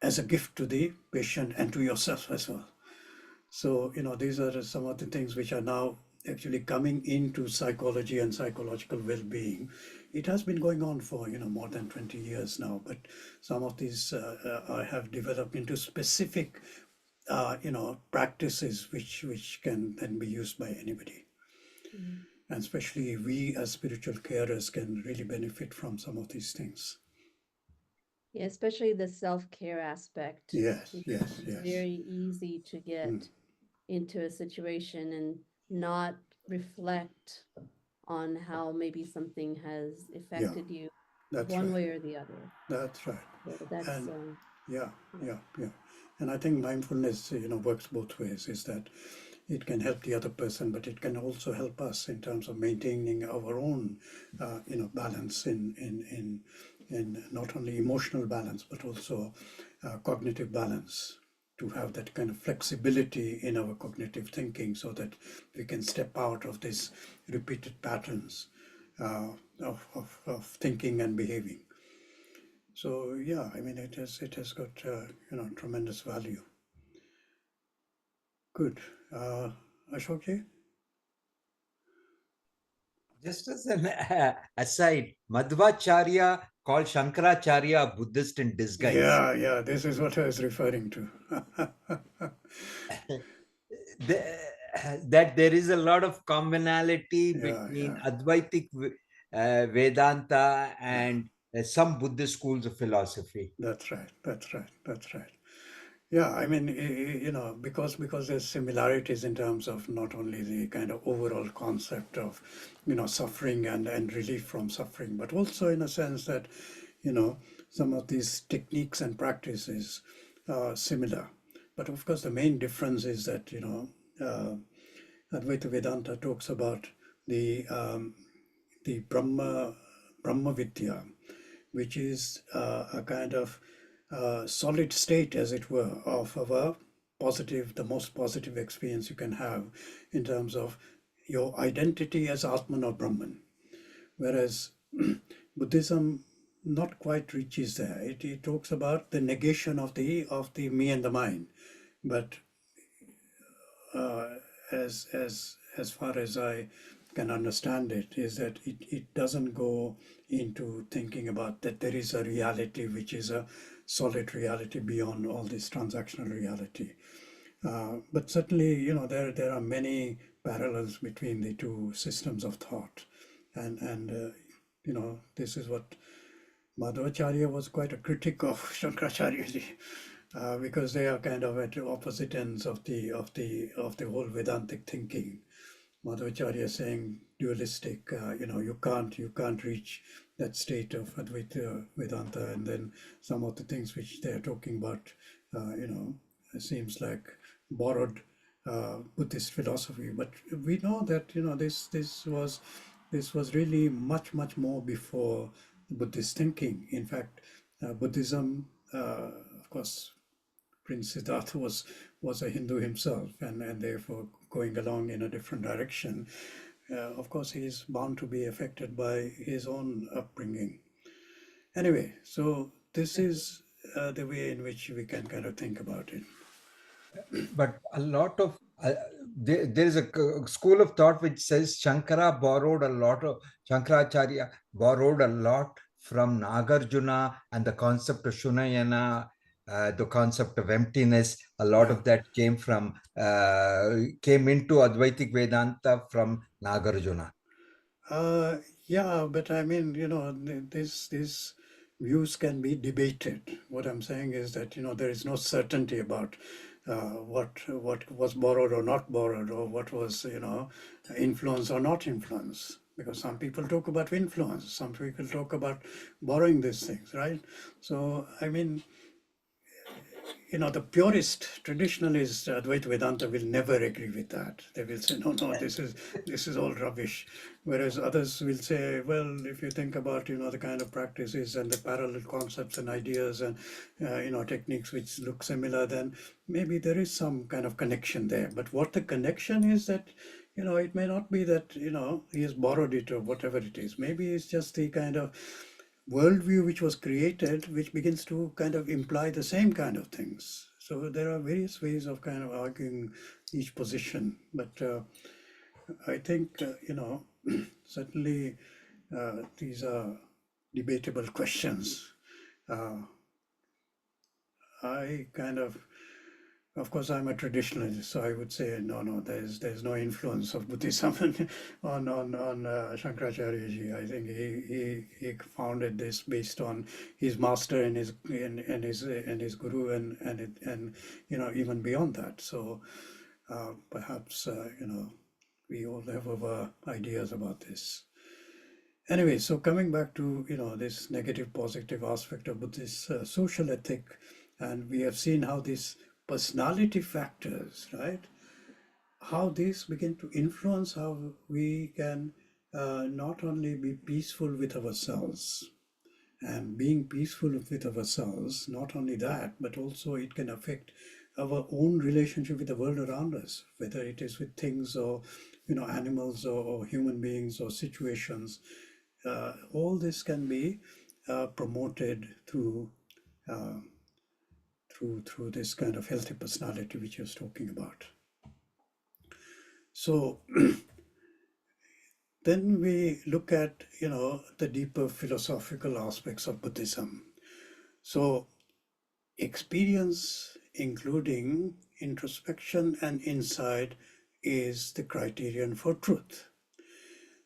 as a gift to the patient and to yourself as well. So, these are some of the things which are now actually coming into psychology and psychological well-being. It has been going on for, more than 20 years now, but some of these have developed into specific, practices which can then be used by anybody. And especially we as spiritual carers can really benefit from some of these things. Yeah, especially the self-care aspect. Yes, because yes, it's yes. very easy to get into a situation and not reflect on how maybe something has affected you That's one right. way or the other. That's right. So that's And yeah. And I think mindfulness, works both ways, is that it can help the other person, but it can also help us in terms of maintaining our own, balance in not only emotional balance, but also cognitive balance, to have that kind of flexibility in our cognitive thinking so that we can step out of these repeated patterns of thinking and behaving. So yeah, I mean, it has got tremendous value. Good. Ashok? Just as an aside, Madhvacharya called Shankaracharya a Buddhist in disguise. Yeah, this is what I was referring to. That there is a lot of commonality between Advaitic Vedanta and some Buddhist schools of philosophy. That's right. Yeah, I mean, because there's similarities in terms of not only the kind of overall concept of, suffering and relief from suffering, but also in a sense that, some of these techniques and practices are similar. But of course, the main difference is that, Advaita Vedanta talks about the Brahma Vidya, which is a kind of solid state, as it were, of our the most positive experience you can have in terms of your identity as Atman or Brahman. Whereas Buddhism not quite reaches there. It talks about the negation of the me and the mind, but as far as I can understand it, is that it doesn't go into thinking about that there is a reality which is a solid reality beyond all this transactional reality. But certainly, there are many parallels between the two systems of thought, and this is what Madhvacharya was quite a critic of Shankaracharya because they are kind of at opposite ends of the whole Vedantic thinking. Madhvacharya saying dualistic, you can't reach that state of Advaita Vedanta, and then some of the things which they are talking about, seems like borrowed Buddhist philosophy. But we know that this was really much more before Buddhist thinking. In fact, Buddhism, of course, Prince Siddhartha was a Hindu himself, and therefore going along in a different direction. Of course, he is bound to be affected by his own upbringing. Anyway, so this is the way in which we can kind of think about it. But a lot of there is a school of thought which says Shankaracharya borrowed a lot from Nagarjuna and the concept of Shunayana, the concept of emptiness. A lot of that came into Advaitic Vedanta from Nagarjuna. Yeah, but I mean, these views can be debated. What I'm saying is that there is no certainty about what was borrowed or not borrowed, or what was influence or not influence. Because some people talk about influence, some people talk about borrowing these things, right? So I mean, the purist traditionalist Advaita Vedanta will never agree with that. They will say, no, this is all rubbish. Whereas others will say, well, if you think about, the kind of practices and the parallel concepts and ideas and, techniques which look similar, then maybe there is some kind of connection there. But what the connection is, that, it may not be that, he has borrowed it or whatever it is. Maybe it's just the kind of worldview which was created, which begins to kind of imply the same kind of things. So there are various ways of kind of arguing each position, but I think, certainly these are debatable questions. I kind of course, I'm a traditionalist, so I would say no. There's no influence of Buddhism on Shankaracharya ji. I think he founded this based on his master and his guru and even beyond that. So perhaps we all have our ideas about this. Anyway, so coming back to this negative positive aspect of Buddhist social ethic, and we have seen how these personality factors, right, how these begin to influence how we can not only be peaceful with ourselves, and being peaceful with ourselves, not only that, but also it can affect our own relationship with the world around us, whether it is with things or animals or human beings or situations. All this can be promoted through this kind of healthy personality which I was talking about. So then we look at the deeper philosophical aspects of Buddhism. So experience, including introspection and insight, is the criterion for truth.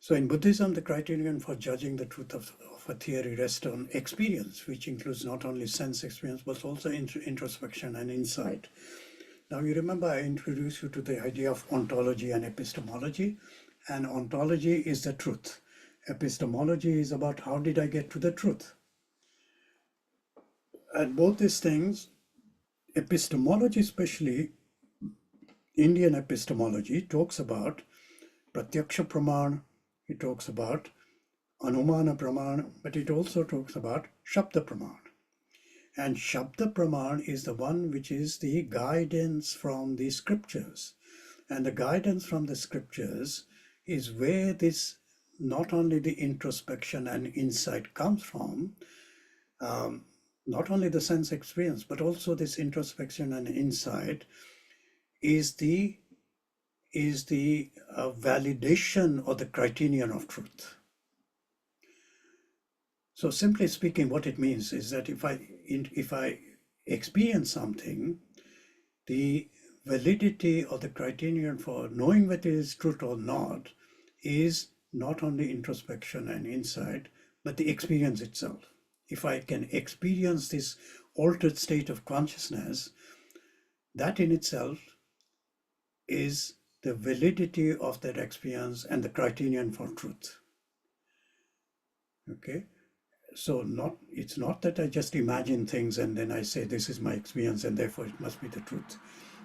So in Buddhism, the criterion for judging the truth of a theory rests on experience, which includes not only sense experience, but also introspection and insight. Now, you remember I introduced you to the idea of ontology and epistemology, and ontology is the truth. Epistemology is about how did I get to the truth. And both these things, epistemology, especially Indian epistemology, talks about pratyaksha praman, it talks about anumana praman, but it also talks about shabda praman. And shabda praman is the one which is the guidance from the scriptures. And the guidance from the scriptures is where this, not only the introspection and insight comes from, not only the sense experience, but also this introspection and insight is the validation or the criterion of truth. So simply speaking, what it means is that if I experience something, the validity or the criterion for knowing whether it is truth or not is not only introspection and insight, but the experience itself. If I can experience this altered state of consciousness, that in itself is the validity of that experience and the criterion for truth. Okay, so it's not that I just imagine things and then I say this is my experience and therefore it must be the truth.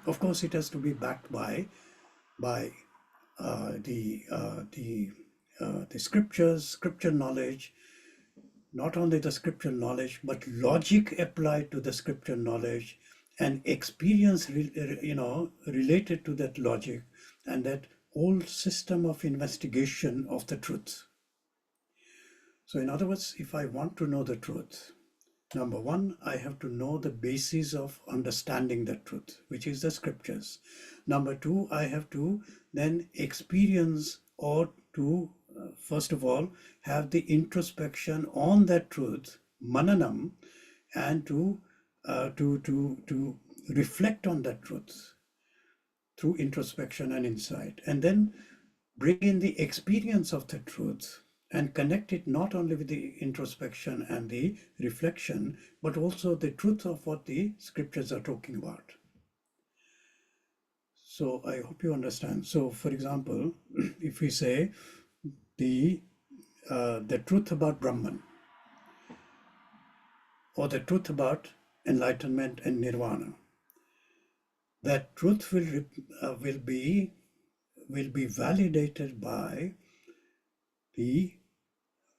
Of course, it has to be backed by the scriptures, scripture knowledge. Not only the scripture knowledge, but logic applied to the scripture knowledge and experience, related to that logic and that whole system of investigation of the truth. So in other words, if I want to know the truth, number one, I have to know the basis of understanding the truth, which is the scriptures. Number two, I have to then experience or to first of all, have the introspection on that truth, mananam, and to reflect on that truth through introspection and insight, and then bring in the experience of the truth and connect it not only with the introspection and the reflection, but also the truth of what the scriptures are talking about. So I hope you understand. So for example, if we say, the truth about Brahman, or the truth about enlightenment and nirvana, that truth will be validated by the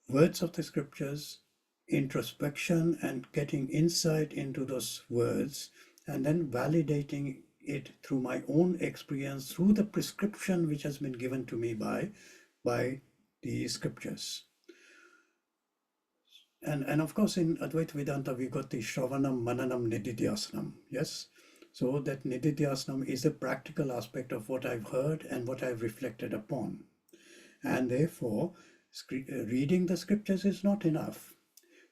words of the scriptures, introspection and getting insight into those words, and then validating it through my own experience, through the prescription which has been given to me by the scriptures. And of course in Advaita Vedanta we got the Shravanam, Mananam, Nididhyasanam, yes? So that nididhyasnam is a practical aspect of what I've heard and what I've reflected upon. And therefore, reading the scriptures is not enough.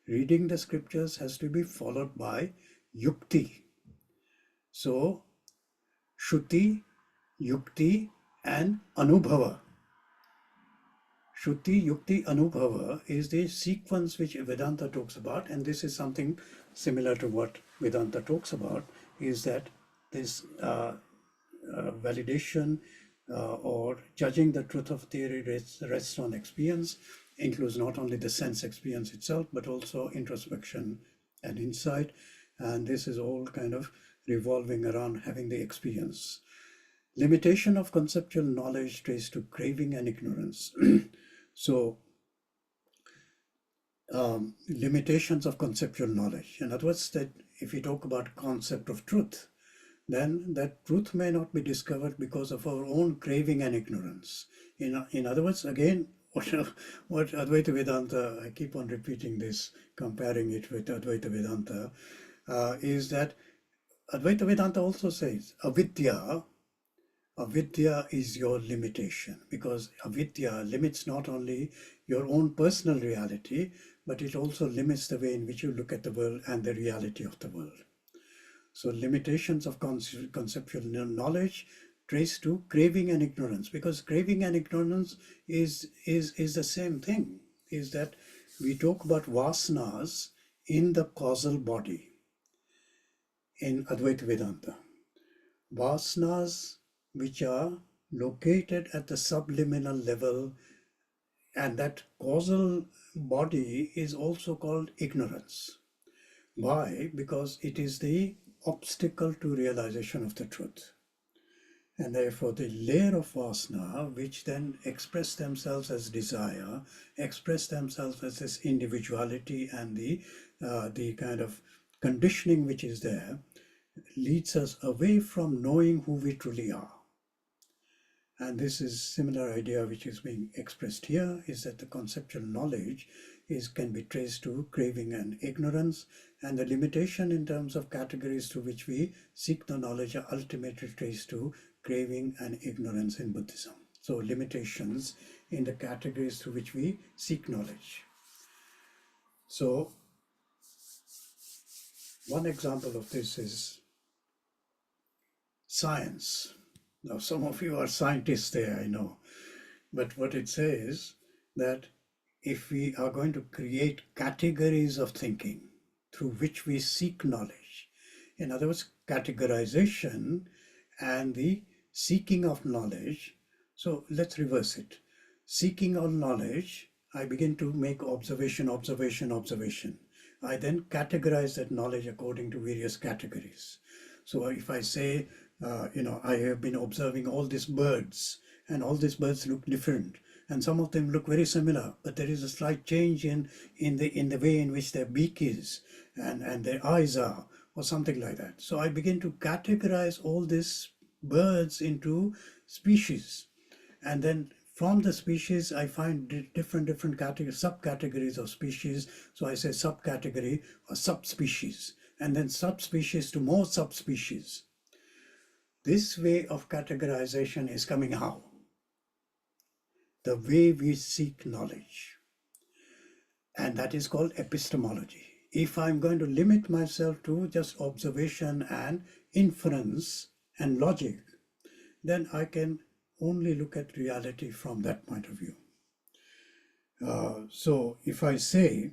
Reading the scriptures has to be followed by yukti. So, Shruti, Yukti, and Anubhava. Shruti, Yukti, Anubhava is the sequence which Vedanta talks about, and this is something similar to what Vedanta talks about, is that this validation or judging the truth of theory rests on experience, includes not only the sense experience itself, but also introspection and insight. And this is all kind of revolving around having the experience. Limitation of conceptual knowledge traced to craving and ignorance. So, limitations of conceptual knowledge. In other words, that if we talk about concept of truth, then that truth may not be discovered because of our own craving and ignorance. In other words, again, what Advaita Vedanta, I keep on repeating this, comparing it with Advaita Vedanta, is that Advaita Vedanta also says avidya is your limitation, because avidya limits not only your own personal reality, but it also limits the way in which you look at the world and the reality of the world. So limitations of conceptual knowledge trace to craving and ignorance, because craving and ignorance is the same thing, is that we talk about vasanas in the causal body in Advaita Vedanta. Vasanas which are located at the subliminal level, and that causal body is also called ignorance. Why? Because it is the obstacle to realization of the truth. And therefore the layer of vasana, which then express themselves as desire, express themselves as this individuality and the kind of conditioning which is there, leads us away from knowing who we truly are. And this is similar idea which is being expressed here, is that the conceptual knowledge can be traced to craving and ignorance, and the limitation in terms of categories through which we seek the knowledge are ultimately traced to craving and ignorance in Buddhism. So limitations in the categories through which we seek knowledge. So one example of this is science. Now, some of you are scientists there, I know, but what it says that if we are going to create categories of thinking through which we seek knowledge, in other words, categorization and the seeking of knowledge. So let's reverse it. Seeking of knowledge, I begin to make observation. I then categorize that knowledge according to various categories. So if I say, I have been observing all these birds, and all these birds look different, and some of them look very similar, but there is a slight change in the way in which their beak is and their eyes are, or something like that. So I begin to categorize all these birds into species, and then from the species I find different categories, subcategories of species. So I say subcategory or subspecies, and then subspecies to more subspecies. This way of categorization is coming how? The way we seek knowledge. And that is called epistemology. If I'm going to limit myself to just observation and inference and logic, then I can only look at reality from that point of view. So if I say,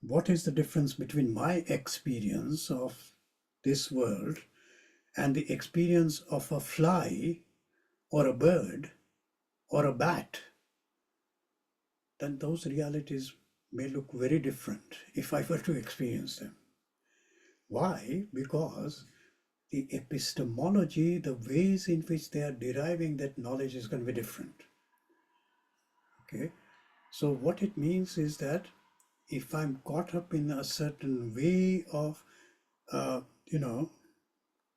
what is the difference between my experience of this world and the experience of a fly or a bird or a bat, then those realities may look very different if I were to experience them. Why? Because the epistemology, the ways in which they are deriving that knowledge is going to be different. Okay, so what it means is that if I'm caught up in a certain way of,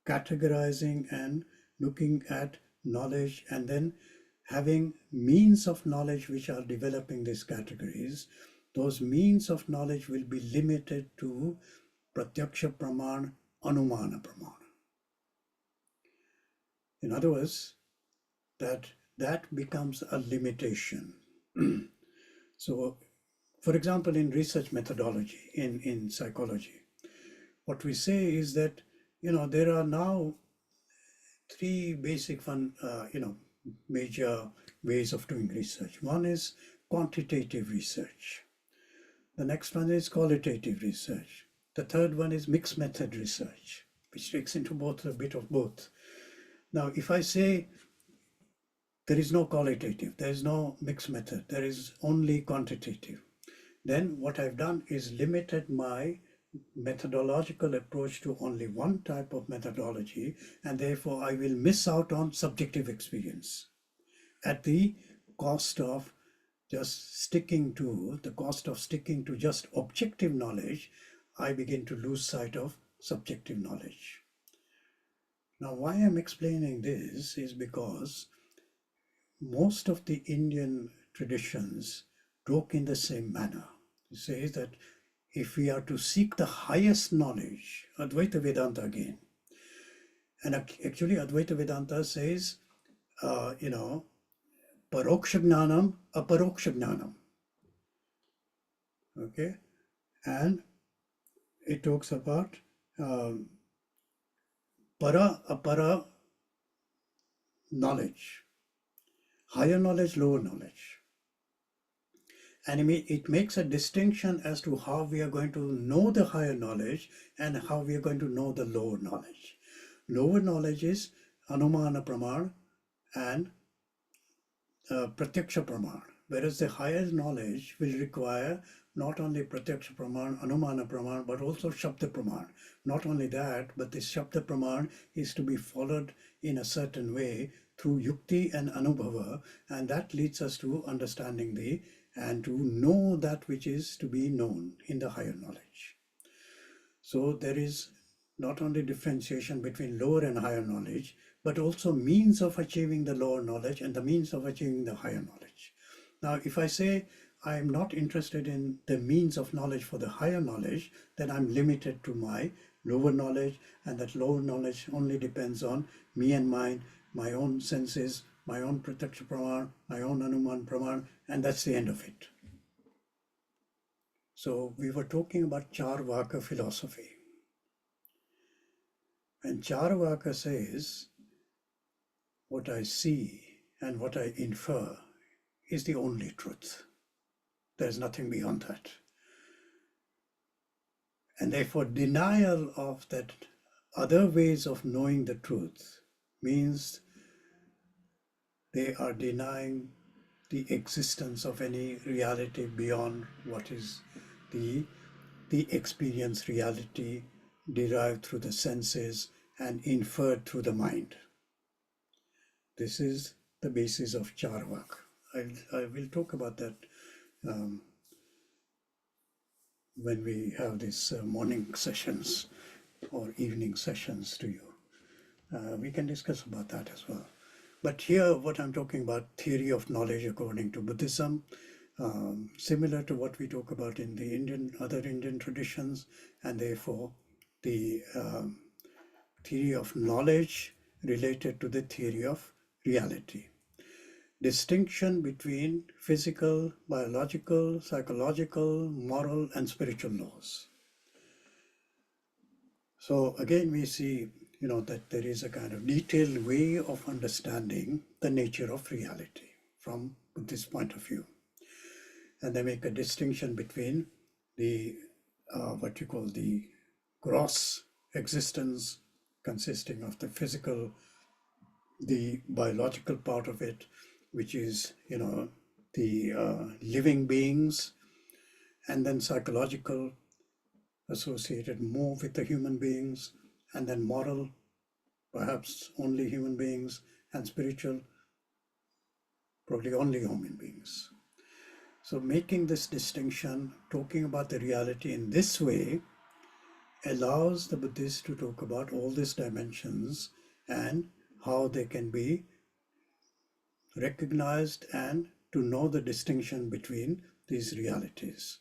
categorizing and looking at knowledge, and then having means of knowledge which are developing these categories, those means of knowledge will be limited to pratyaksha praman, anumana praman. In other words, that becomes a limitation. So, for example, in research methodology, in psychology, what we say is that, there are now three basic major ways of doing research. One is quantitative research. The next one is qualitative research. The third one is mixed method research, which takes into both a bit of both. Now, if I say there is no qualitative, there is no mixed method, there is only quantitative, then what I've done is limited my methodological approach to only one type of methodology, and therefore I will miss out on subjective experience at the cost of sticking to just objective knowledge. I begin to lose sight of subjective knowledge. Now, why I'm explaining this is because most of the Indian traditions talk in the same manner. It says that if we are to seek the highest knowledge, Advaita Vedanta again, and actually Advaita Vedanta says, Paroksha Jnanam, Aparoksha Jnanam. Okay, and it talks about para, apara knowledge, higher knowledge, lower knowledge. And it makes a distinction as to how we are going to know the higher knowledge and how we are going to know the lower knowledge. Lower knowledge is Anumana Praman and Pratyaksha Praman, whereas the higher knowledge will require not only Pratyaksha Praman, Anumana Praman, but also Shabda Praman. Not only that, but this Shabda Praman is to be followed in a certain way through Yukti and Anubhava, and that leads us to understanding and to know that which is to be known in the higher knowledge. So there is not only differentiation between lower and higher knowledge, but also means of achieving the lower knowledge and the means of achieving the higher knowledge. Now, if I say I am not interested in the means of knowledge for the higher knowledge, then I'm limited to my lower knowledge, and that lower knowledge only depends on me and mine, my own senses, my own Pratyaksha Praman, my own Anuman Praman, and that's the end of it. So we were talking about Charvaka philosophy. And Charvaka says, what I see and what I infer is the only truth. There's nothing beyond that. And therefore, denial of that other ways of knowing the truth means they are denying the existence of any reality beyond what is the experience reality derived through the senses and inferred through the mind. This is the basis of Charvak. I will talk about that when we have these morning sessions or evening sessions to you. We can discuss about that as well. But here, what I'm talking about, theory of knowledge according to Buddhism, similar to what we talk about in the other Indian traditions, and therefore the theory of knowledge related to the theory of reality. Distinction between physical, biological, psychological, moral, and spiritual laws. So again, we see, that there is a kind of detailed way of understanding the nature of reality from this point of view. And they make a distinction between the, what you call the gross existence consisting of the physical, the biological part of it, which is, the living beings, and then psychological, associated more with the human beings, and then moral, perhaps only human beings, and spiritual, probably only human beings. So making this distinction, talking about the reality in this way, allows the Buddhists to talk about all these dimensions and how they can be recognized and to know the distinction between these realities.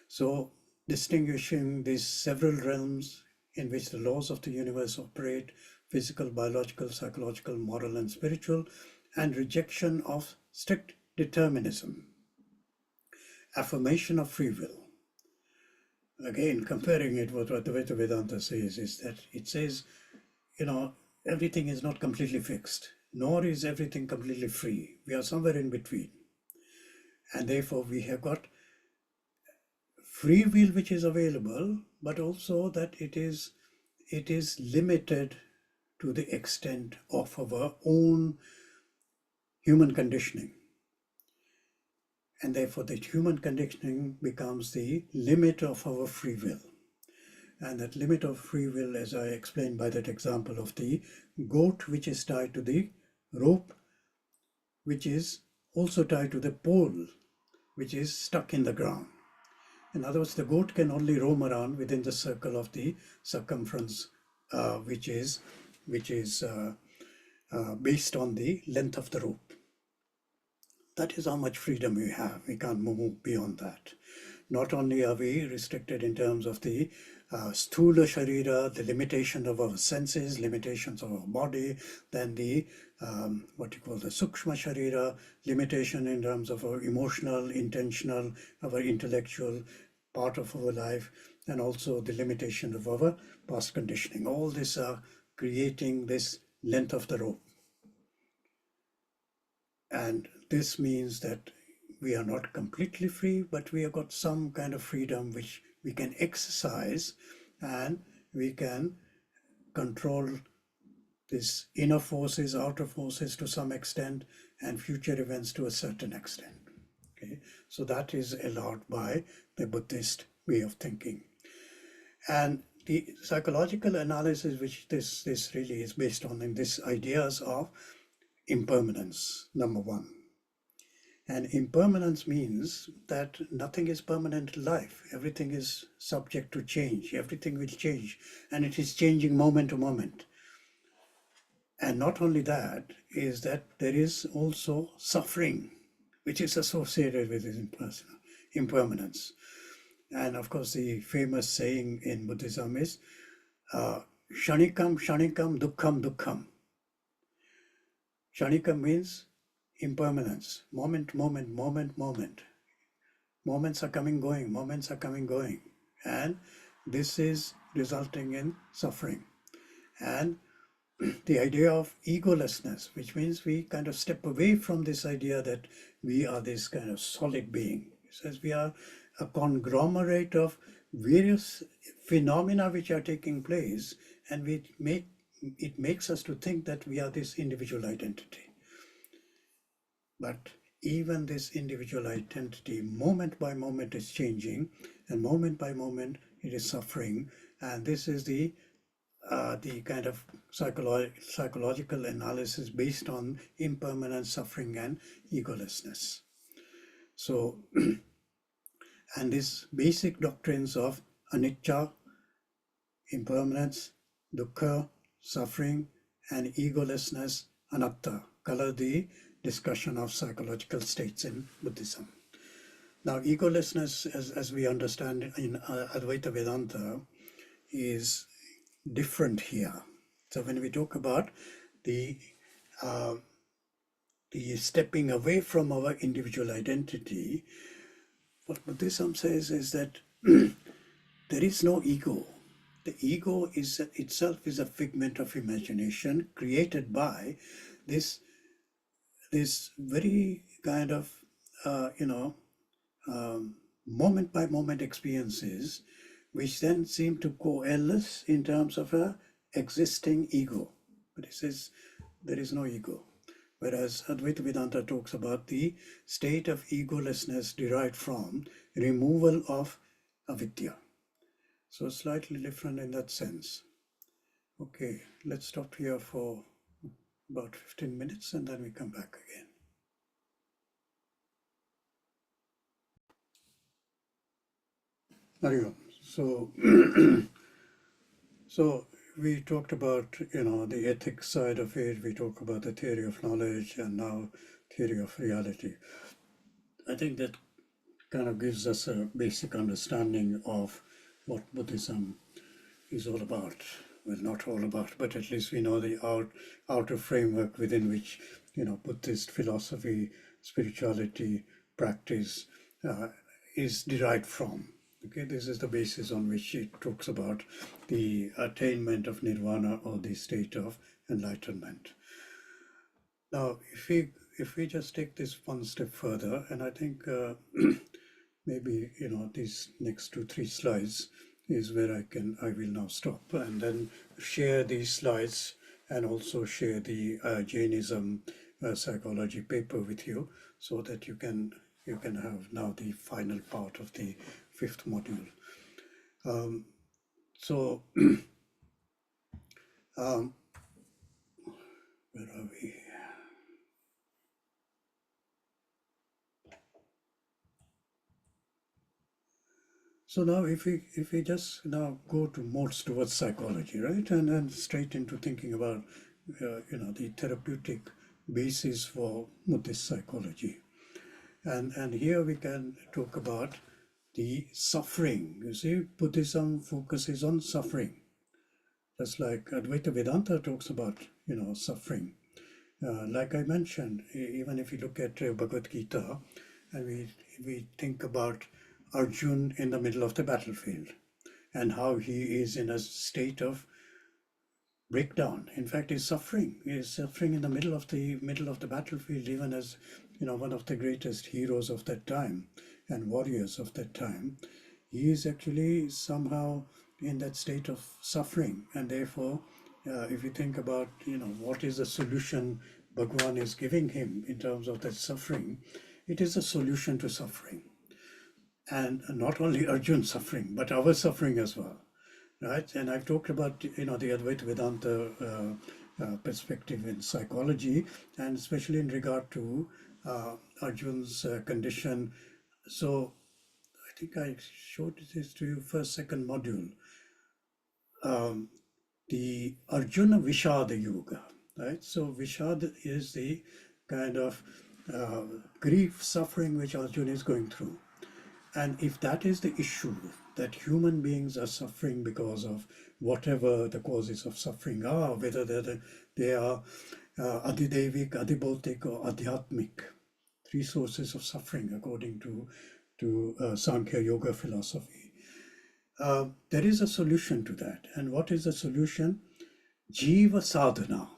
So distinguishing these several realms in which the laws of the universe operate physical, biological, psychological, moral, and spiritual, and rejection of strict determinism. Affirmation of free will. Again, comparing it with what Advaita Vedanta says is that it says, everything is not completely fixed, nor is everything completely free. We are somewhere in between. And therefore, we have got free will which is available, but also that it is limited to the extent of our own human conditioning. And therefore, the human conditioning becomes the limit of our free will. And that limit of free will, as I explained by that example of the goat which is tied to the rope, which is also tied to the pole, which is stuck in the ground. In other words, the goat can only roam around within the circle of the circumference, which is based on the length of the rope. That is how much freedom we have. We can't move beyond that. Not only are we restricted in terms of the sthula sharira, the limitation of our senses, limitations of our body, then the what you call the sukshma sharira, limitation in terms of our emotional, intentional, our intellectual part of our life, and also the limitation of our past conditioning. All this are creating this length of the rope. And this means that we are not completely free, but we have got some kind of freedom which we can exercise, and we can control these inner forces, outer forces to some extent, and future events to a certain extent. Okay? So that is allowed by the Buddhist way of thinking. And the psychological analysis which this really is based on in these ideas of impermanence, number one. And impermanence means that nothing is permanent in life. Everything is subject to change. Everything will change. And it is changing moment to moment. And not only that, is that there is also suffering, which is associated with this impermanence. And of course, the famous saying in Buddhism is, Shanikam, Shanikam, Dukkham, Dukkham. Shanikam means impermanence, moment, moment, moment, moment. Moments are coming, going, moments are coming, going. And this is resulting in suffering. And the idea of egolessness, which means we kind of step away from this idea that we are this kind of solid being. It says we are a conglomerate of various phenomena which are taking place, and it makes us to think that we are this individual identity. But even this individual identity, moment by moment, is changing, and moment by moment, it is suffering. And this is the kind of psychological analysis based on impermanence, suffering, and egolessness. So, and these basic doctrines of anicca, impermanence, dukkha, suffering, and egolessness, anatta, color the discussion of psychological states in Buddhism. Now, egolessness, as we understand it in Advaita Vedanta, is different here. So when we talk about the stepping away from our individual identity, what Buddhism says is that there is no ego. The ego itself is a figment of imagination created by this very kind of moment by moment experiences, which then seem to coalesce in terms of a existing ego. But he says there is no ego. Whereas Advaita Vedanta talks about the state of egolessness derived from removal of avidya. So slightly different in that sense. Okay, let's stop here for about 15 minutes and then we come back again. Hariom. So we talked about, the ethics side of it. We talked about the theory of knowledge and now theory of reality. I think that kind of gives us a basic understanding of what Buddhism is all about. well, not all about, but at least we know the outer framework within which, Buddhist philosophy, spirituality, practice is derived from. Okay, this is the basis on which it talks about the attainment of nirvana, or the state of enlightenment. Now, if we just take this one step further, and I think maybe these next 2-3 slides is where I will now stop and then share these slides and also share the Jainism psychology paper with you, so that you can have now the final part of the 5th module. Where are we? So now if we just now go towards psychology, right, and then straight into thinking about the therapeutic basis for Buddhist psychology, and here we can talk about the suffering. You see, Buddhism focuses on suffering, just like Advaita Vedanta talks about suffering. Like I mentioned, even if you look at Bhagavad Gita, and we think about Arjun in the middle of the battlefield and how he is in a state of breakdown. In fact, he's suffering. He is suffering in the middle of the battlefield, even as one of the greatest heroes of that time and warriors of that time. He is actually somehow in that state of suffering, and therefore, if you think about what is the solution Bhagwan is giving him in terms of that suffering, it is a solution to suffering. And not only Arjun's suffering, but our suffering as well, right? And I've talked about the Advaita Vedanta perspective in psychology, and especially in regard to Arjun's condition. So I think I showed this to you first, second module. The Arjuna Vishada Yoga, right? So Vishada is the kind of grief, suffering which Arjuna is going through. And if that is the issue, that human beings are suffering because of whatever the causes of suffering are, whether they are adidevik, adibautik, or adhyatmic, 3 sources of suffering according to Sankhya Yoga philosophy, there is a solution to that. And what is the solution? Jiva sadhana.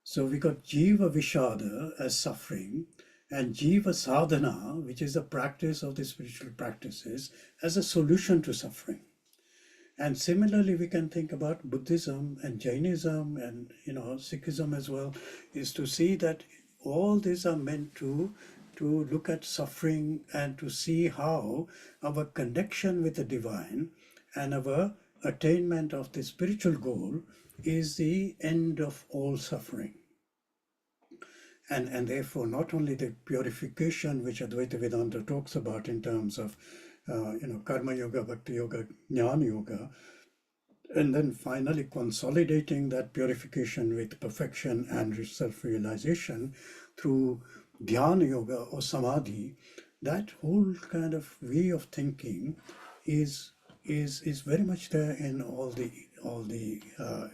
So we got Jiva Vishada as suffering, and Jiva Sadhana, which is the practice of the spiritual practices, as a solution to suffering. And similarly, we can think about Buddhism and Jainism and Sikhism as well, is to see that all these are meant to look at suffering and to see how our connection with the divine and our attainment of the spiritual goal is the end of all suffering. And therefore, not only the purification which Advaita Vedanta talks about in terms of, Karma Yoga, Bhakti Yoga, Jnana Yoga, and then finally consolidating that purification with perfection and self-realization through Dhyana Yoga or Samadhi. That whole kind of way of thinking is very much there in all the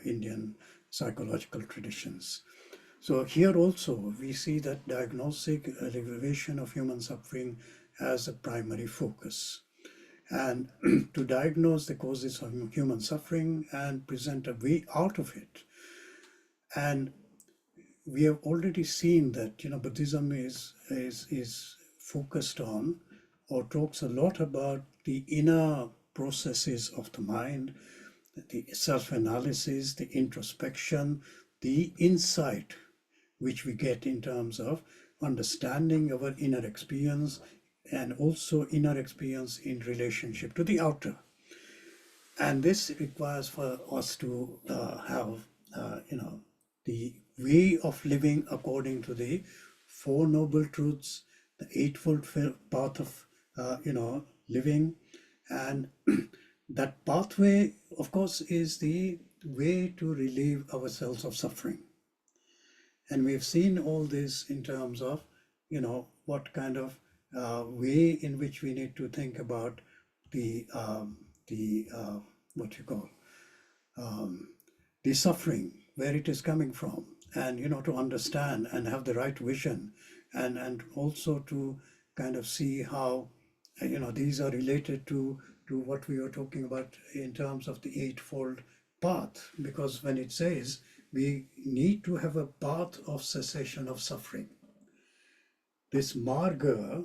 Indian psychological traditions. So here also we see that diagnostic alleviation of human suffering as a primary focus, and to diagnose the causes of human suffering and present a way out of it. And we have already seen that Buddhism is focused on, or talks a lot about, the inner processes of the mind, the self-analysis, the introspection, the insight which we get in terms of understanding our inner experience, and also inner experience in relationship to the outer. And this requires for us to have, the way of living according to the 4 Noble Truths, the Eightfold Path of, living. And that pathway, of course, is the way to relieve ourselves of suffering. And we've seen all this in terms of, what kind of way in which we need to think about the what you call the suffering, where it is coming from, and to understand and have the right vision, and also to kind of see how these are related to what we were talking about in terms of the eightfold path, because when it says we need to have a path of cessation of suffering, this marga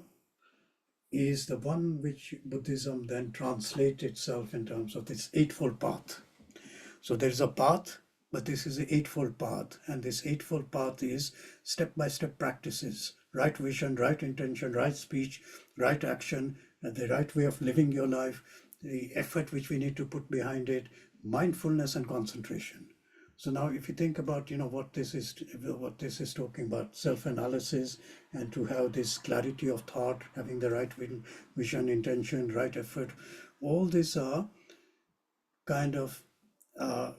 is the one which Buddhism then translates itself in terms of this eightfold path. So there is a path, but this is the eightfold path, and this eightfold path is step-by-step practices, right vision, right intention, right speech, right action, and the right way of living your life, the effort which we need to put behind it, mindfulness and concentration. So now if you think about what this is talking about, self-analysis, and to have this clarity of thought, having the right vision, intention, right effort, all these are kind of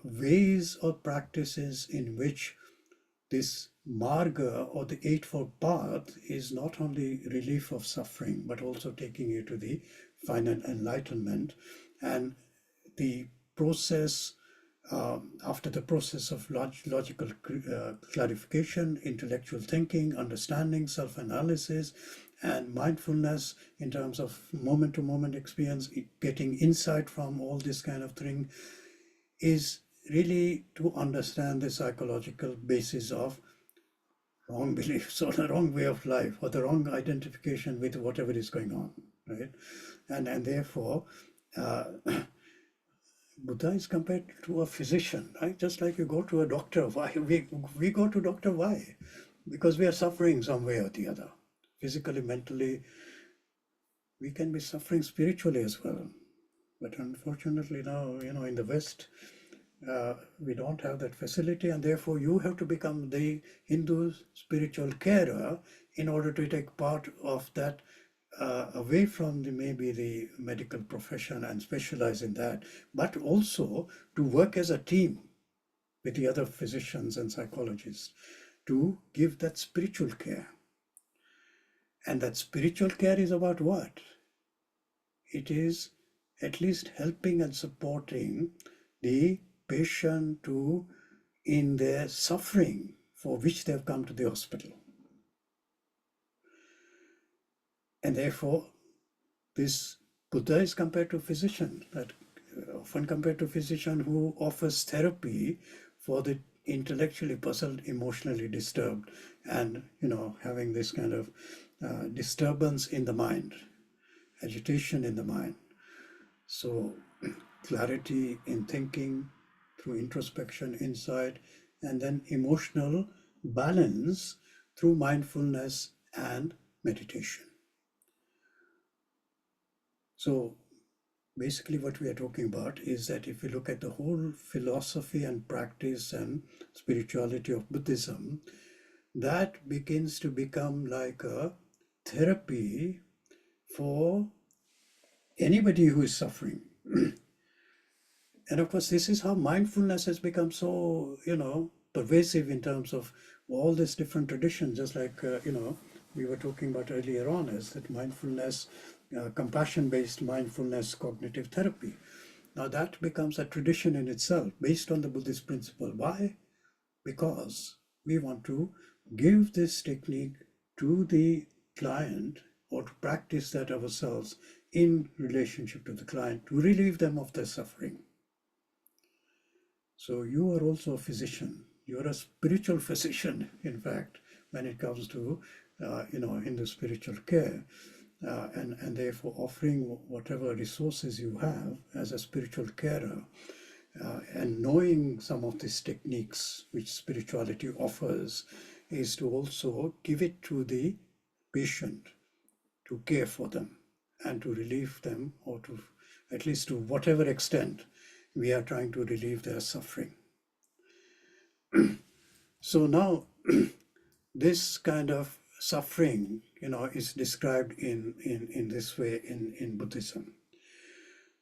ways or practices in which this marga or the eightfold path is not only relief of suffering, but also taking you to the final enlightenment. And the process, after the process of logical clarification, intellectual thinking, understanding, self-analysis, and mindfulness in terms of moment-to-moment experience, getting insight from all this kind of thing, is really to understand the psychological basis of wrong beliefs or the wrong way of life or the wrong identification with whatever is going on, right? And therefore, Buddha is compared to a physician, right? Just like you go to a doctor. Why we go to doctor? Why? Because we are suffering some way or the other, physically, mentally. We can be suffering spiritually as well. But unfortunately now, in the West, we don't have that facility, and therefore you have to become the Hindu spiritual carer in order to take part of that, away from maybe the medical profession and specialize in that, but also to work as a team with the other physicians and psychologists to give that spiritual care. And that spiritual care is about what? It is at least helping and supporting the patient in their suffering for which they have come to the hospital. And therefore, this Buddha is compared to a physician, that often compared to a physician who offers therapy for the intellectually puzzled, emotionally disturbed, and having this kind of disturbance in the mind, agitation in the mind. So clarity in thinking through introspection, insight, and then emotional balance through mindfulness and meditation. So basically what we are talking about is that if you look at the whole philosophy and practice and spirituality of Buddhism, that begins to become like a therapy for anybody who is suffering. And of course, this is how mindfulness has become so, pervasive in terms of all these different traditions, just like, we were talking about earlier on, is that mindfulness, compassion-based mindfulness cognitive therapy. Now that becomes a tradition in itself based on the Buddhist principle. Why? Because we want to give this technique to the client or to practice that ourselves in relationship to the client to relieve them of their suffering. So you are also a physician. You are a spiritual physician, in fact, when it comes to, in the spiritual care. And therefore offering whatever resources you have as a spiritual carer, and knowing some of these techniques which spirituality offers, is to also give it to the patient to care for them and to relieve them, or to at least to whatever extent we are trying to relieve their suffering. So now this kind of suffering, is described in this way in Buddhism.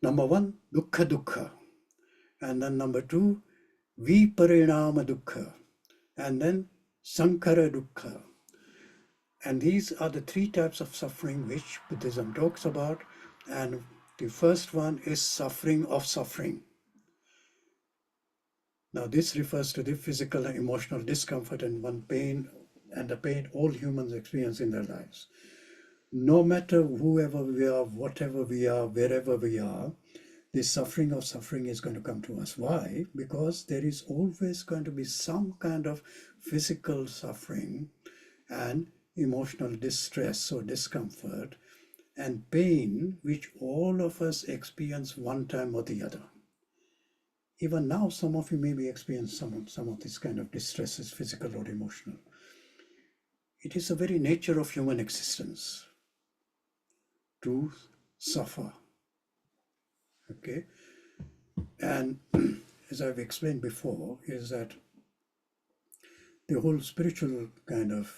Number one, dukkha dukkha. And then number two, viparinama dukkha. And then sankhara dukkha. And these are the three types of suffering which Buddhism talks about. And the first one is suffering of suffering. Now, this refers to the physical and emotional discomfort and the pain all humans experience in their lives. No matter whoever we are, whatever we are, wherever we are, the suffering is going to come to us. Why? Because there is always going to be some kind of physical suffering and emotional distress or discomfort and pain, which all of us experience one time or the other. Even now, some of you may be experiencing some of this kind of distresses, physical or emotional. It is the very nature of human existence to suffer. Okay? And as I've explained before, is that the whole spiritual kind of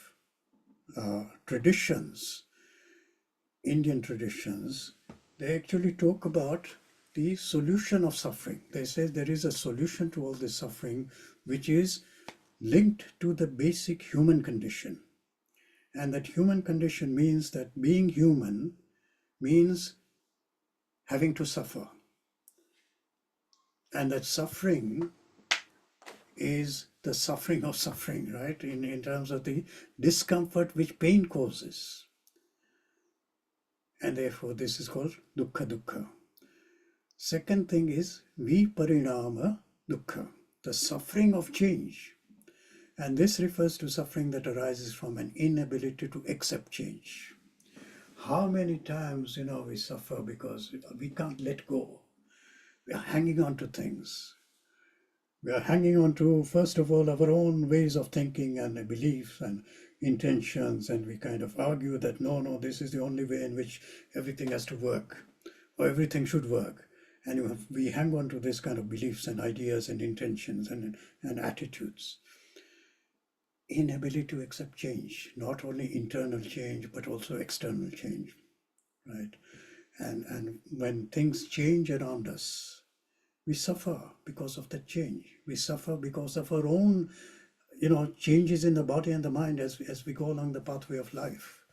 traditions, Indian traditions, they actually talk about the solution of suffering. They say there is a solution to all this suffering, which is linked to the basic human condition. And that human condition means that being human means having to suffer. And that suffering is the suffering of suffering, right? In terms of the discomfort which pain causes. And therefore, this is called dukkha dukkha. Second thing is viparinama dukkha, the suffering of change. And this refers to suffering that arises from an inability to accept change. How many times, we suffer because we can't let go. We are hanging on to things. We are hanging on to, first of all, our own ways of thinking and beliefs and intentions, and we kind of argue that no, this is the only way in which everything has to work, or everything should work. And we hang on to this kind of beliefs and ideas and intentions and attitudes. Inability to accept change, not only internal change, but also external change, right? And when things change around us, we suffer because of that change. We suffer because of our own, changes in the body and the mind as we go along the pathway of life.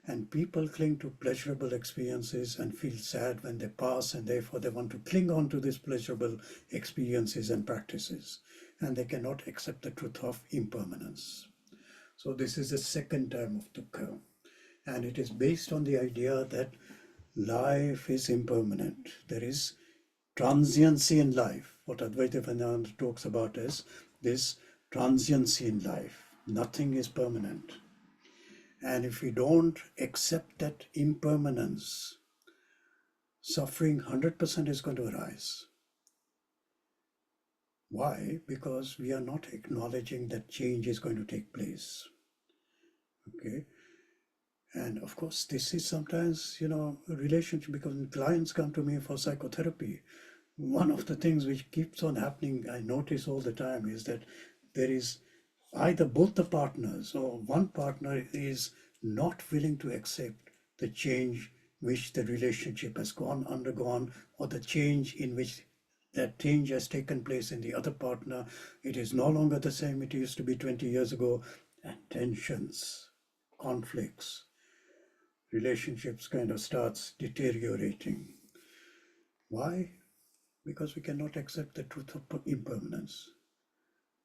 And people cling to pleasurable experiences and feel sad when they pass, and therefore they want to cling on to these pleasurable experiences and practices. And they cannot accept the truth of impermanence. So this is the second term of dukkha. And it is based on the idea that life is impermanent. There is transiency in life. What Advaita Vedanta talks about is this transiency in life. Nothing is permanent. And if we don't accept that impermanence, suffering 100% is going to arise. Why? Because we are not acknowledging that change is going to take place. Okay? And of course, this is sometimes, a relationship, because when clients come to me for psychotherapy, one of the things which keeps on happening, I notice all the time, is that there is either both the partners or one partner is not willing to accept the change which the relationship has undergone, or the change in which that change has taken place in the other partner. It is no longer the same it used to be 20 years ago. And tensions, conflicts, relationships kind of starts deteriorating. Why? Because we cannot accept the truth of impermanence.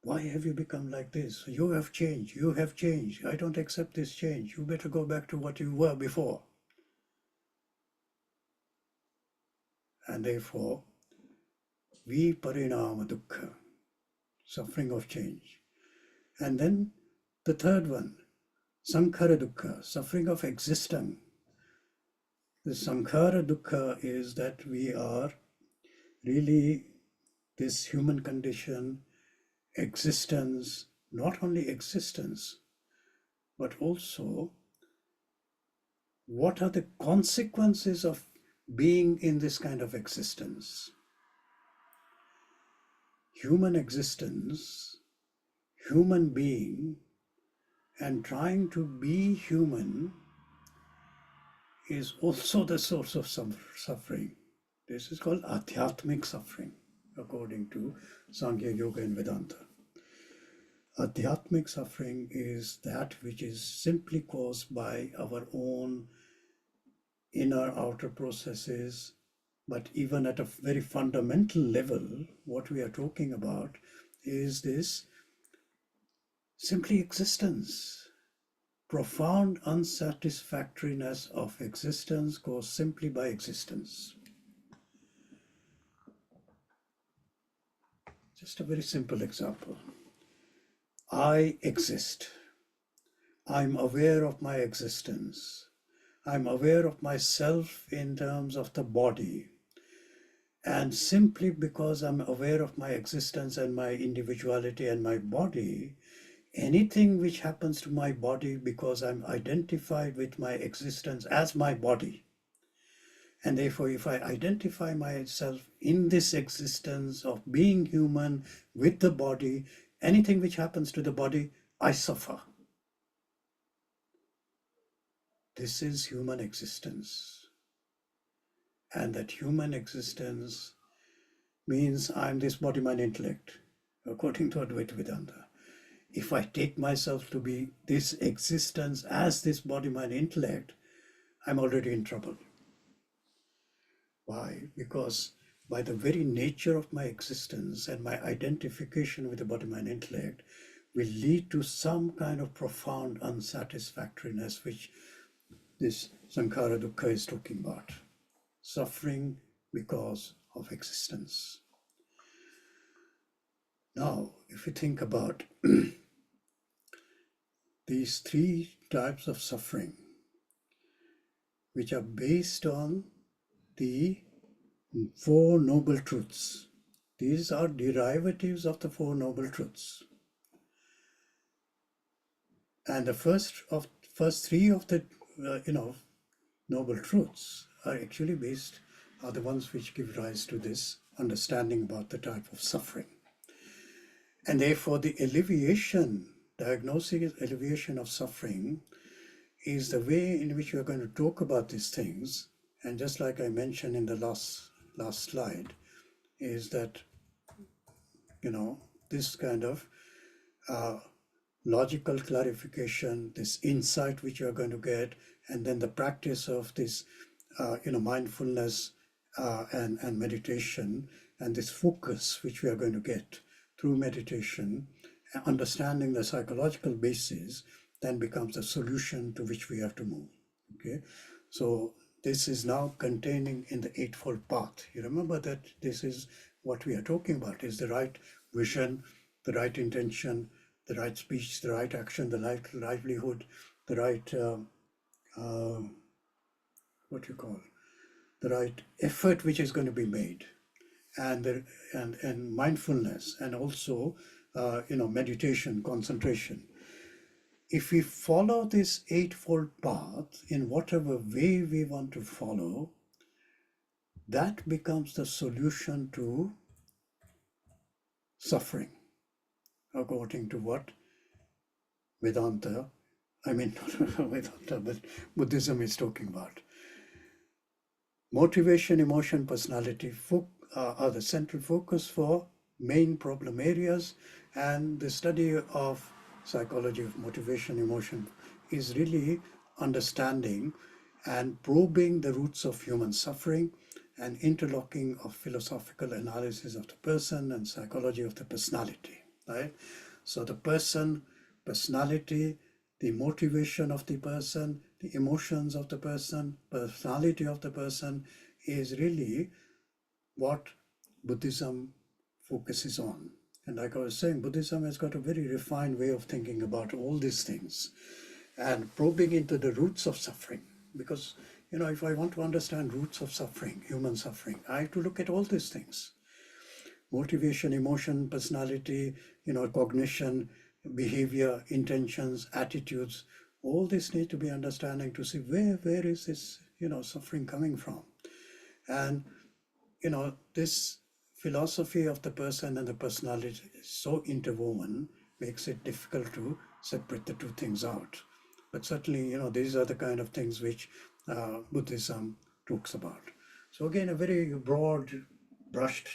Why have you become like this? You have changed. You have changed. I don't accept this change. You better go back to what you were before. And therefore, viparinama dukkha, suffering of change. And then the third one, sankhara dukkha, suffering of existence. The sankhara dukkha is that we are really this human condition, existence, not only existence, but also what are the consequences of being in this kind of existence. Human existence, human being, and trying to be human is also the source of suffering. This is called adhyatmic suffering, according to Sankhya, Yoga, and Vedanta. Adhyatmic suffering is that which is simply caused by our own inner outer processes, but even at a very fundamental level, what we are talking about is this simply existence. Profound unsatisfactoriness of existence goes simply by existence. Just a very simple example. I exist. I'm aware of my existence. I'm aware of myself in terms of the body. And simply because I'm aware of my existence and my individuality and my body, anything which happens to my body because I'm identified with my existence as my body. And therefore, if I identify myself in this existence of being human with the body, anything which happens to the body, I suffer. This is human existence. And that human existence means I'm this body, mind, intellect, according to Advaita Vedanta. If I take myself to be this existence as this body, mind, intellect, I'm already in trouble. Why? Because by the very nature of my existence and my identification with the body, mind, intellect will lead to some kind of profound unsatisfactoriness, which this Sankhara Dukkha is talking about. Suffering because of existence. Now, if you think about these three types of suffering, which are based on the Four Noble Truths. These are derivatives of the Four Noble Truths. And the first three of the Noble Truths are actually are the ones which give rise to this understanding about the type of suffering. And therefore the diagnostic alleviation of suffering is the way in which we are going to talk about these things. And just like I mentioned in the last slide, is that, this kind of logical clarification, this insight which you are going to get, and then the practice of this, mindfulness and meditation, and this focus which we are going to get through meditation, understanding the psychological basis, then becomes the solution to which we have to move. Okay, so this is now containing in the Eightfold Path. You remember that this is what we are talking about, is the right vision, the right intention, the right speech, the right action, the right livelihood, the right, the right effort which is going to be made, and mindfulness, and also, meditation, concentration. If we follow this Eightfold Path in whatever way we want to follow, that becomes the solution to suffering, according to what Vedanta, Vedanta, but Buddhism is talking about. Motivation, emotion, personality are the central focus for main problem areas, and the study of psychology of motivation, emotion is really understanding and probing the roots of human suffering and interlocking of philosophical analysis of the person and psychology of the personality, right? So the person, personality, the motivation of the person, the emotions of the person, personality of the person is really what Buddhism focuses on. And like I was saying, Buddhism has got a very refined way of thinking about all these things and probing into the roots of suffering. Because, if I want to understand roots of suffering, human suffering, I have to look at all these things. Motivation, emotion, personality, cognition, behavior, intentions, attitudes, all this need to be understanding to see where is this, suffering coming from. And, this philosophy of the person and the personality is so interwoven, makes it difficult to separate the two things out. But certainly, these are the kind of things which Buddhism talks about. So again, a very broad brushed,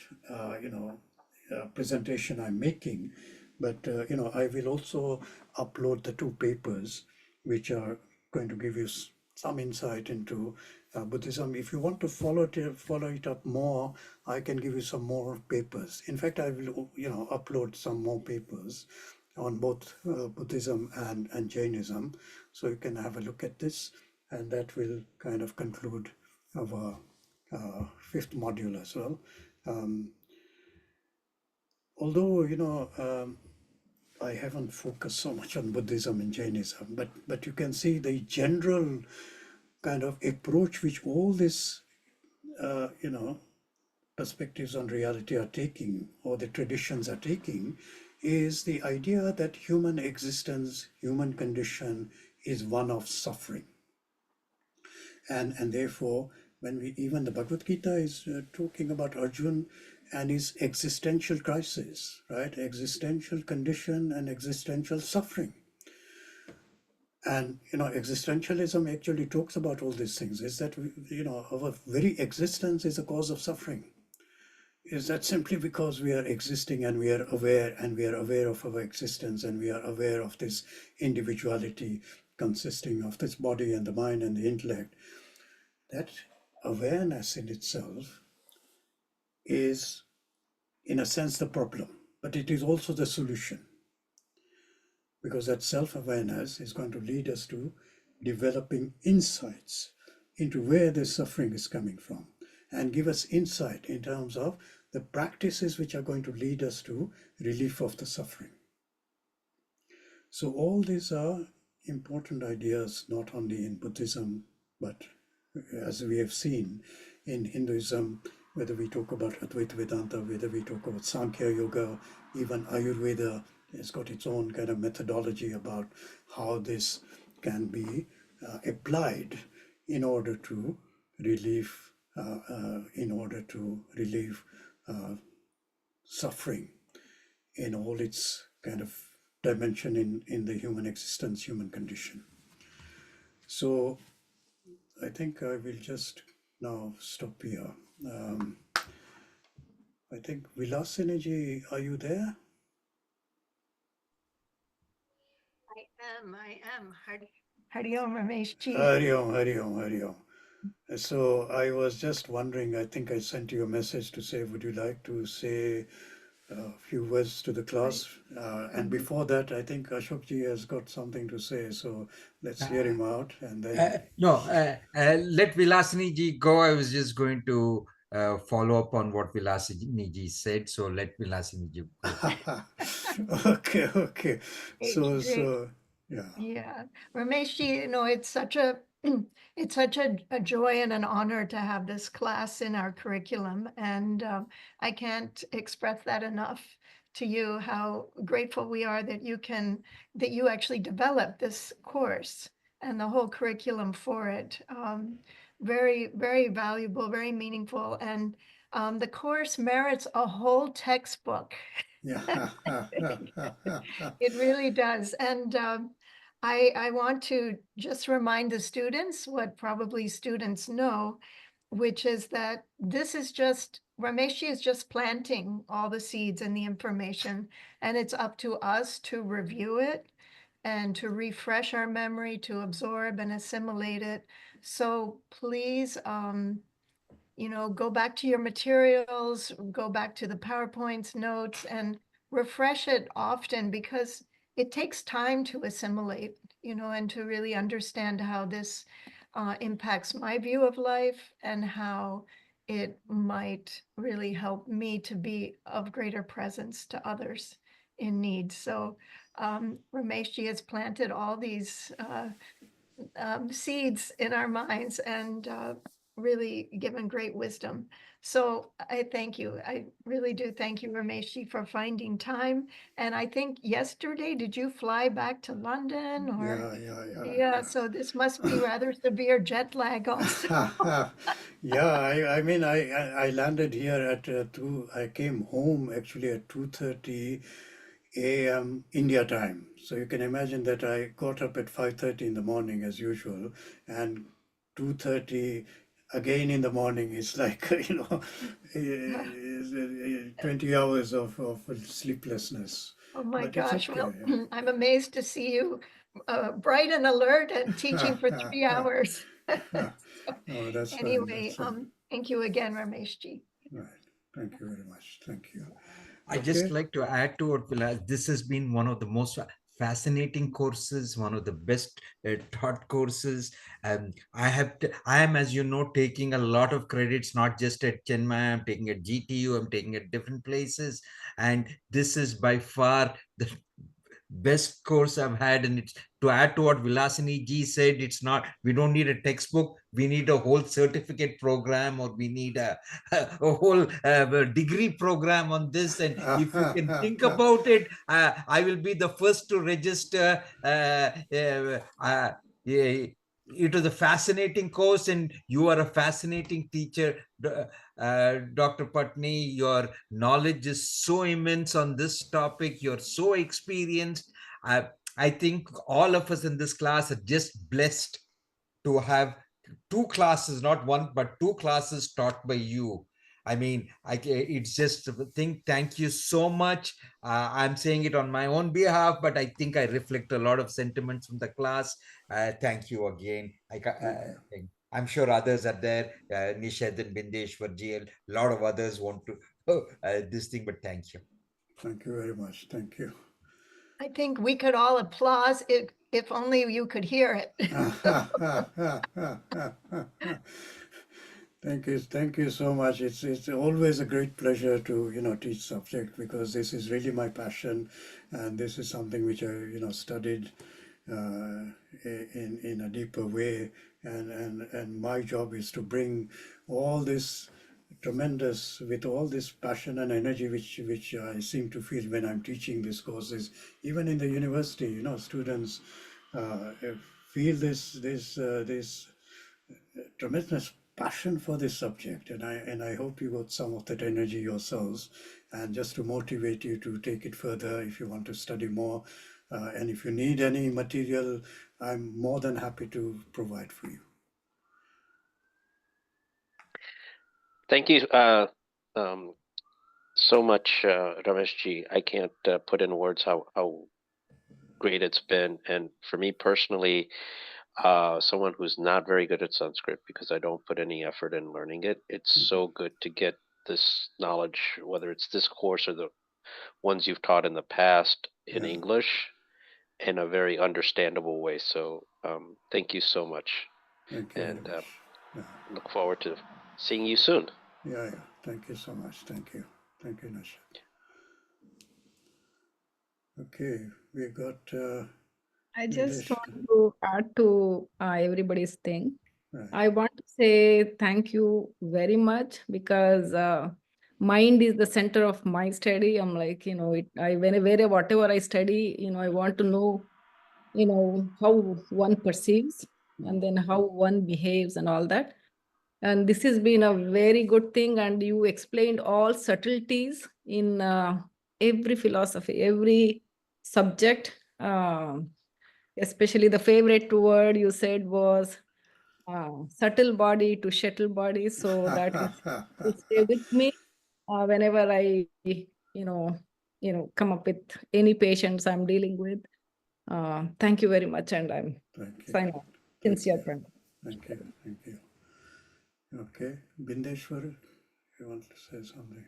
presentation I'm making, but, I will also upload the two papers which are going to give you some insight into Buddhism. If you want to follow it up more, I can give you some more papers. In fact, I will, upload some more papers on both Buddhism and Jainism, so you can have a look at this, and that will kind of conclude our fifth module as well. Although I haven't focused so much on Buddhism and Jainism, but you can see the general kind of approach which all this perspectives on reality are taking, or the traditions are taking, is the idea that human existence, human condition is one of suffering. And therefore, when even the Bhagavad Gita is talking about Arjun and his existential crisis, right? Existential condition and existential suffering. And, existentialism actually talks about all these things, is that, our very existence is a cause of suffering. Is that simply because we are existing and we are aware of our existence, and we are aware of this individuality consisting of this body and the mind and the intellect. That awareness in itself is, in a sense, the problem, but it is also the solution. Because that self-awareness is going to lead us to developing insights into where the suffering is coming from, and give us insight in terms of the practices which are going to lead us to relief of the suffering. So all these are important ideas, not only in Buddhism, but as we have seen in Hinduism, whether we talk about Advaita Vedanta, whether we talk about Sankhya Yoga, even Ayurveda has got its own kind of methodology about how this can be applied in order to relieve suffering in all its kind of dimension in the human existence, human condition. So I think I will just now stop here. I think Vilasini, are you there? I am. Hari Om, Ramesh ji. Hari Om. So I was just wondering, I think I sent you a message to say, would you like to say a few words to the class? And before that, I think Ashok ji has got something to say, so let's hear him out. And then let Vilasini ji go. I was just going to follow up on what Vilasini ji said, so let Vilasini ji go. Okay. So yeah. Yeah, Ramesh ji, it's such a it's such a joy and an honor to have this class in our curriculum, and I can't express that enough to you, how grateful we are that you actually developed this course and the whole curriculum for it. Very, very valuable, very meaningful, and the course merits a whole textbook. Yeah. It really does. And I want to just remind the students what probably students know, which is that this is just, Ramesh is just planting all the seeds and the information, and it's up to us to review it and to refresh our memory, to absorb and assimilate it. So please, go back to your materials, go back to the PowerPoints, notes, and refresh it often, because it takes time to assimilate, and to really understand how this impacts my view of life and how it might really help me to be of greater presence to others in need. So Ramesh ji has planted all these seeds in our minds and really given great wisdom. So I thank you. I really do thank you, Ramesh ji, for finding time. And I think yesterday, did you fly back to London? Or yeah, so this must be rather severe jet lag also. Yeah, I mean, I landed here at I came home actually at 2:30 a.m. India time. So you can imagine that I got up at 5:30 in the morning as usual, and 2:30 again in the morning is like 20 hours of sleeplessness. Oh my But it's gosh, okay, well, yeah. I'm amazed to see you bright and alert and teaching for 3 hours. Oh, that's fine. Anyway, That's fine. thank you again, Rameshji. Right. Thank you very much. Thank you. I just Okay. like to add to what Vilas. This has been one of the most fascinating courses, one of the best taught courses. I am, as you know, taking a lot of credits, not just at Chenmai. I'm taking at GTU. I'm taking at different places, and this is by far the best course I've had. And it's, to add to what Vilasini ji said, it's not, we don't need a textbook, we need a whole certificate program, or we need a whole degree program on this. And if you can think about it, I will be the first to register. It was a fascinating course, and you are a fascinating teacher, Dr. Patni. Your knowledge is so immense on this topic. You're so experienced. I think all of us in this class are just blessed to have 2 classes, not 1, but 2 classes taught by you. I mean, it's just thank you so much. I'm saying it on my own behalf, but I think I reflect a lot of sentiments from the class. Thank you again. I'm sure others are there, Nishad and Bindeshwar ji, a lot of others want to this thing, but thank you. Thank you very much. Thank you. I think we could all applause if only you could hear it. Thank you so much. It's always a great pleasure to teach subject, because this is really my passion, and this is something which I studied in a deeper way, and my job is to bring all this tremendous, with all this passion and energy which I seem to feel when I'm teaching these courses, even in the university. Students feel this tremendous passion for this subject, and I hope you got some of that energy yourselves, and just to motivate you to take it further if you want to study more, and if you need any material, I'm more than happy to provide for you. Thank you so much, Rameshji. I can't put in words how great it's been. And for me personally, someone who's not very good at Sanskrit, because I don't put any effort in learning it, it's so good to get this knowledge, whether it's this course or the ones you've taught in the past in English, in a very understandable way. So thank you so much. Thank you. And look forward to seeing you soon. Yeah. Thank you so much. Thank you, Nasha. Okay, we got. I just want to add to everybody's thing. Right. I want to say thank you very much, because mind is the center of my study. I'm like, whatever I study, I want to know, how one perceives, and then how one behaves and all that. And this has been a very good thing. And you explained all subtleties in every philosophy, every subject. Especially the favorite word you said was subtle body to shuttle body. So that will stay with me whenever I, come up with any patients I'm dealing with. Thank you very much, and I'm signing off. Sincere friend. Thank you. Okay, Bindeshwar, you want to say something?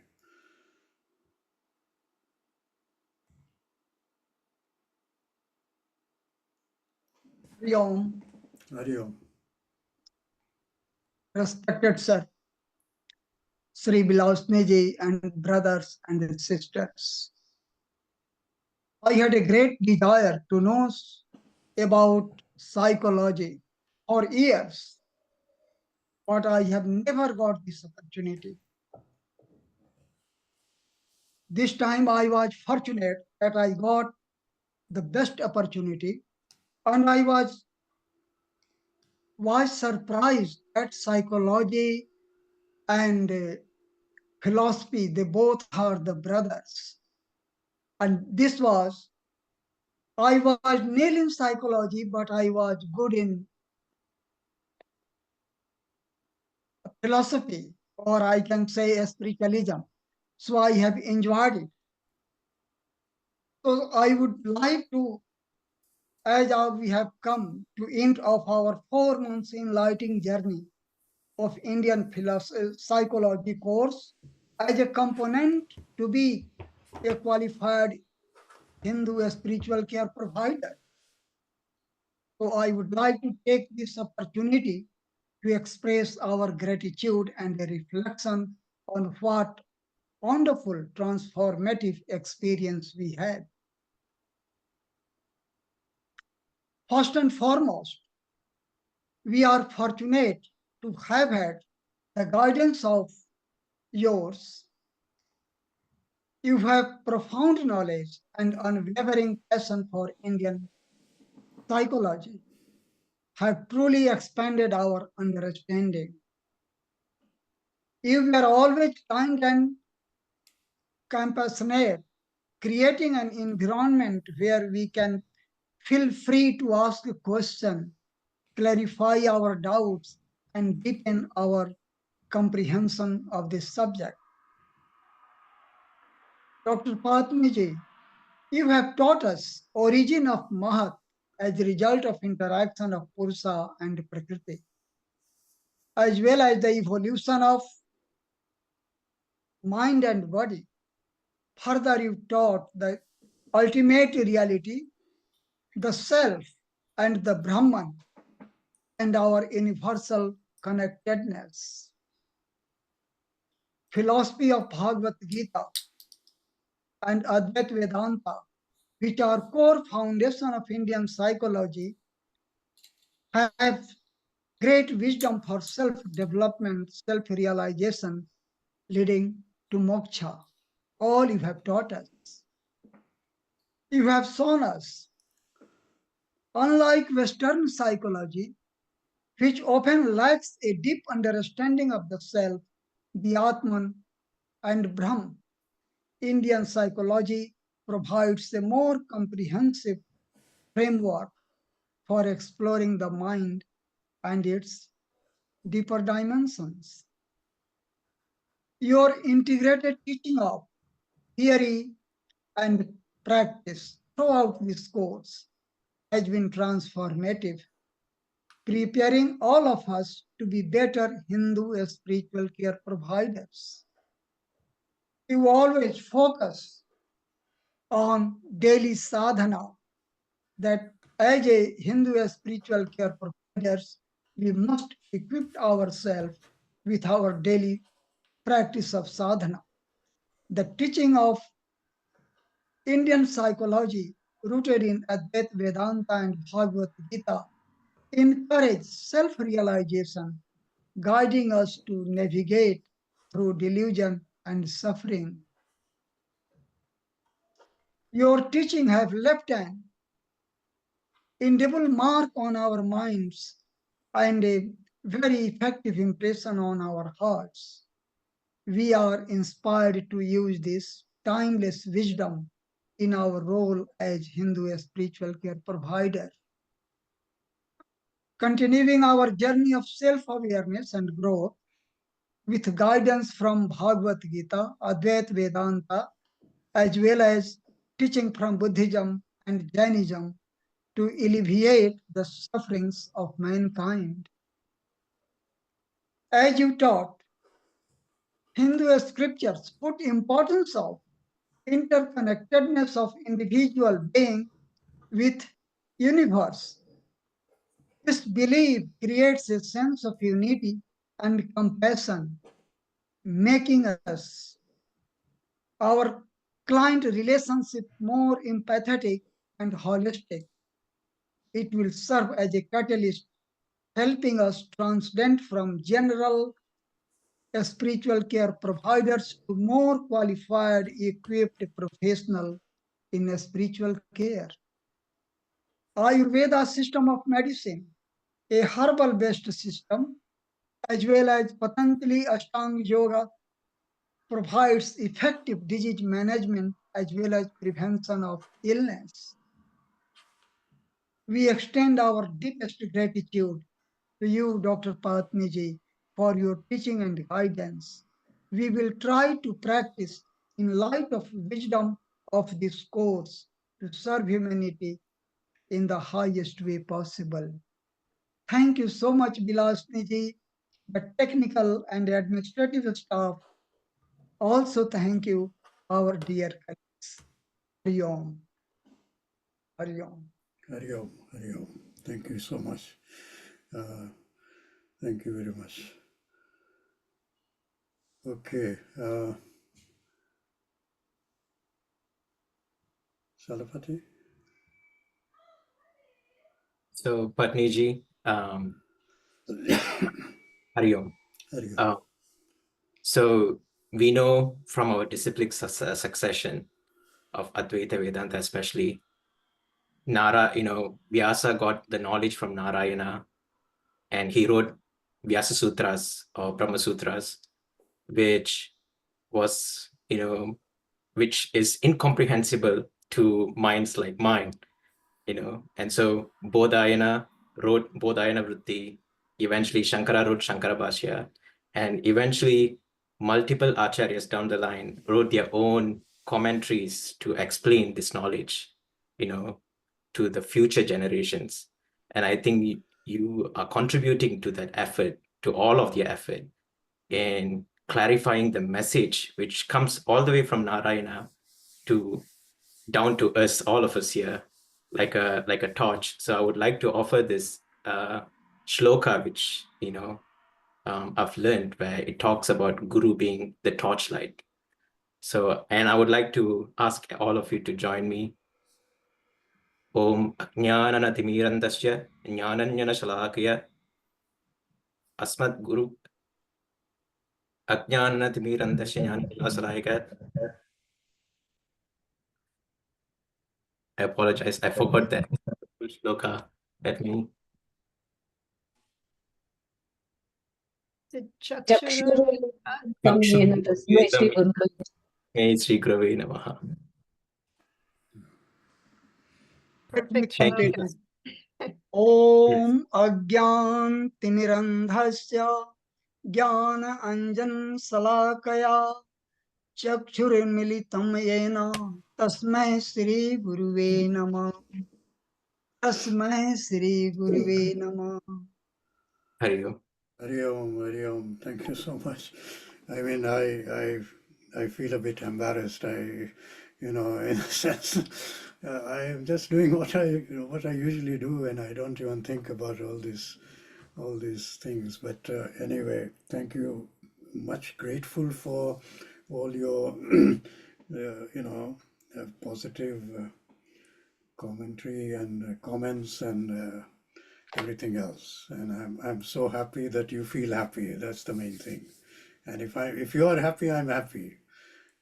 Hari Om. Hari Om. Respected sir, Sri Vilasini ji, and brothers and sisters. I had a great desire to know about psychology for years, but I have never got this opportunity. This time I was fortunate that I got the best opportunity, and I was surprised that psychology and philosophy, they both are the brothers. And this was, I was nil in psychology, but I was good in philosophy, or I can say spiritualism. So I have enjoyed it. So I would like to as we have come to end of our 4 months enlightening journey of Indian philosophy, psychology course as a component to be a qualified Hindu spiritual care provider. So I would like to take this opportunity to express our gratitude and a reflection on what wonderful transformative experience we had. First and foremost, we are fortunate to have had the guidance of yours. You have profound knowledge and unwavering passion for Indian psychology, have truly expanded our understanding. You were always kind and compassionate, creating an environment where we can feel free to ask a question, clarify our doubts, and deepen our comprehension of this subject. Dr. Patniji, you have taught us origin of Mahat as a result of interaction of Purusha and Prakriti, as well as the evolution of mind and body. Further, you taught the ultimate reality, the self and the Brahman, and our universal connectedness. Philosophy of Bhagavad Gita and Advaita Vedanta, which are core foundation of Indian psychology, have great wisdom for self-development, self-realization, leading to moksha. All you have taught us. You have shown us, unlike Western psychology, which often lacks a deep understanding of the self, the Atman, and Brahm, Indian psychology provides a more comprehensive framework for exploring the mind and its deeper dimensions. Your integrated teaching of theory and practice throughout this course has been transformative, preparing all of us to be better Hindu spiritual care providers. You always focus on daily sadhana, that as a Hindu spiritual care providers, we must equip ourselves with our daily practice of sadhana. The teaching of Indian psychology rooted in Advaita Vedanta and Bhagavad Gita encourage self-realization, guiding us to navigate through delusion and suffering. Your teaching have left an indelible mark on our minds and a very effective impression on our hearts. We are inspired to use this timeless wisdom in our role as Hindu spiritual care provider. Continuing our journey of self-awareness and growth with guidance from Bhagavad Gita, Advaita Vedanta, as well as teaching from Buddhism and Jainism to alleviate the sufferings of mankind. As you taught, Hindu scriptures put importance of interconnectedness of individual being with universe. This belief creates a sense of unity and compassion, making us our client relationship more empathetic and holistic. It will serve as a catalyst, helping us transcend from general spiritual care providers to more qualified, equipped professional in spiritual care. Ayurveda system of medicine, a herbal-based system, as well as Patanjali Ashtanga Yoga, provides effective disease management as well as prevention of illness. We extend our deepest gratitude to you, Dr. Patniji, for your teaching and guidance. We will try to practice in light of wisdom of this course to serve humanity in the highest way possible. Thank you so much, Bilasniji, the technical and administrative staff. Also, thank you, our dear colleagues. Hari Om. Hari Om. Hari Om, Hari Om. Thank you so much. Thank you very much. Okay. Salapati? So, Patniji, Hari Om. Hari Om. So, we know from our disciplic succession of Advaita Vedanta, especially, Vyasa got the knowledge from Narayana, and he wrote Vyasa Sutras or Brahma Sutras, which was, which is incomprehensible to minds like mine, and so Bodhayana wrote Bodhayana Vritti, eventually Shankara wrote Shankara Bhashya, and eventually multiple acharyas down the line wrote their own commentaries to explain this knowledge, to the future generations. And I think you are contributing to that effort, to all of the effort in clarifying the message, which comes all the way from Narayana to down to us, all of us here, like a torch. So I would like to offer this shloka, which I've learned, where it talks about Guru being the torchlight. So, and I would like to ask all of you to join me. Om Ajnanatimirandasya Jnananjana Shalakaya Asmat Guru Ajnanatimirandasya Jnananjana Shalakaya. I apologize, I forgot that shloka. Let me. The Chakshuru Chakshuru Tamyena Tasmai Shri Guru. Shri Gurave Namaha. Perfect Thank you. shloka. Om Agyan Timirandhasya Jnana Anjan Salakaya Chakshurmilitam Yena Tasmai Shri Guruve Namah. Tasmai Shri Guruve Namah. Hari Om. Hari Om, Hari Om. Thank you so much. I mean, I feel a bit embarrassed. In a sense, I am just doing what I usually do, and I don't even think about all these things. But anyway, thank you. Much grateful for all your, positive commentary and comments and everything else. And I'm so happy that you feel happy. That's the main thing. And if you are happy, I'm happy.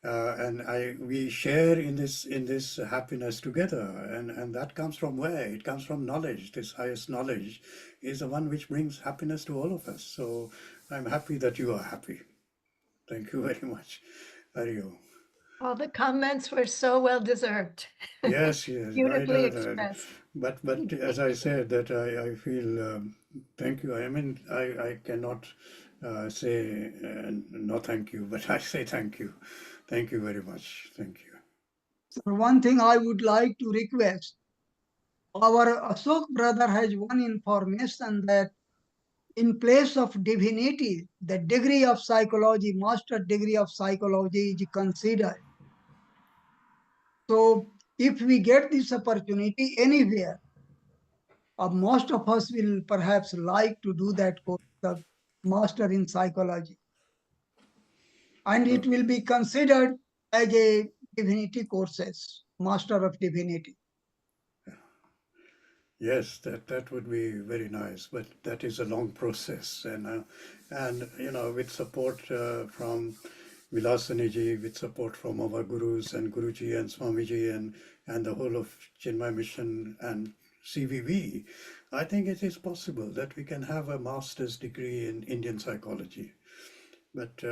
And we share in this happiness together, and that comes from where? It comes from knowledge. This highest knowledge is the one which brings happiness to all of us. So I'm happy that you are happy. Thank you very much. Hari Om. All the comments were so well deserved. Yes, Beautifully expressed. But as I said, that I feel thank you. I mean, I cannot say no thank you, but I say thank you. Thank you very much. Thank you. So one thing I would like to request, our Ashok brother has one information that in place of divinity, the degree of psychology, master degree of psychology is considered. So if we get this opportunity anywhere, most of us will perhaps like to do that course, the master in psychology. And it will be considered as a divinity courses, master of divinity. Yes, that would be very nice, but that is a long process, and with support from Vilasaniji, with support from our gurus and Guruji and Swamiji and the whole of Chinmay Mission and CVV, I think it is possible that we can have a master's degree in Indian psychology. But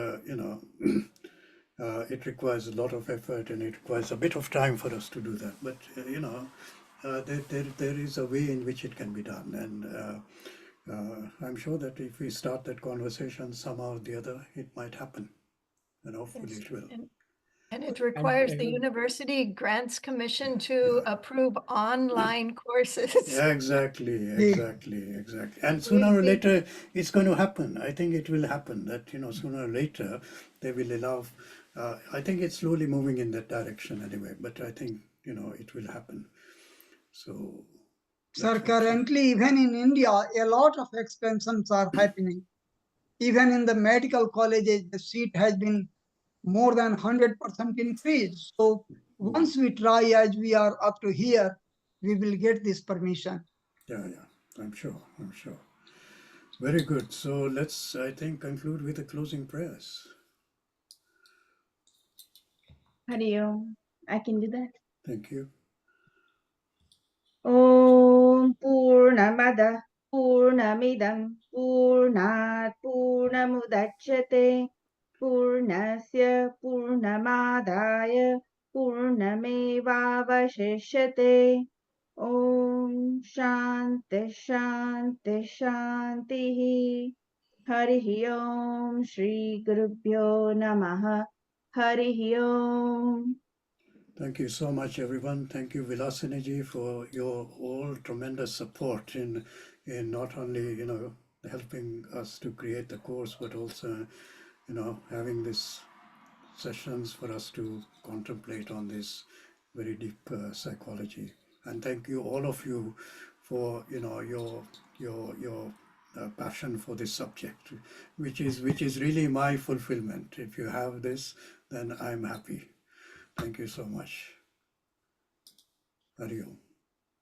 it requires a lot of effort, and it requires a bit of time for us to do that. But there is a way in which it can be done, and I'm sure that if we start that conversation somehow or the other, it might happen, and hopefully it will. And it requires the uh, University Grants Commission to approve online courses. Yeah, exactly. And sooner or later, it's going to happen. I think it will happen that, sooner or later, they will allow, I think it's slowly moving in that direction anyway, but I think, it will happen. So, Sir, currently, even in India, a lot of expansions are happening. Even in the medical colleges, the seat has been more than 100% increase. So once we try as we are up to here, we will get this permission. yeah, I'm sure. Very good. So let's, I think, conclude with the closing prayers. Hari Om. I can do that. Thank you. Om Purnamada Purnamidam Purnat Purnamudachyate Purnasya Purnamadaya Purnamevavashishyate. Om Shanti Shanti Shanti. Hari Om Shri Gurubhyo Namaha. Hari Om. Thank you so much, everyone. Thank you, Vilasini, for your all tremendous support in not only helping us to create the course, but also having these sessions for us to contemplate on this very deep psychology. And thank you, all of you, for your passion for this subject, which is really my fulfillment. If you have this, then I'm happy. Thank you so much. Hari Om.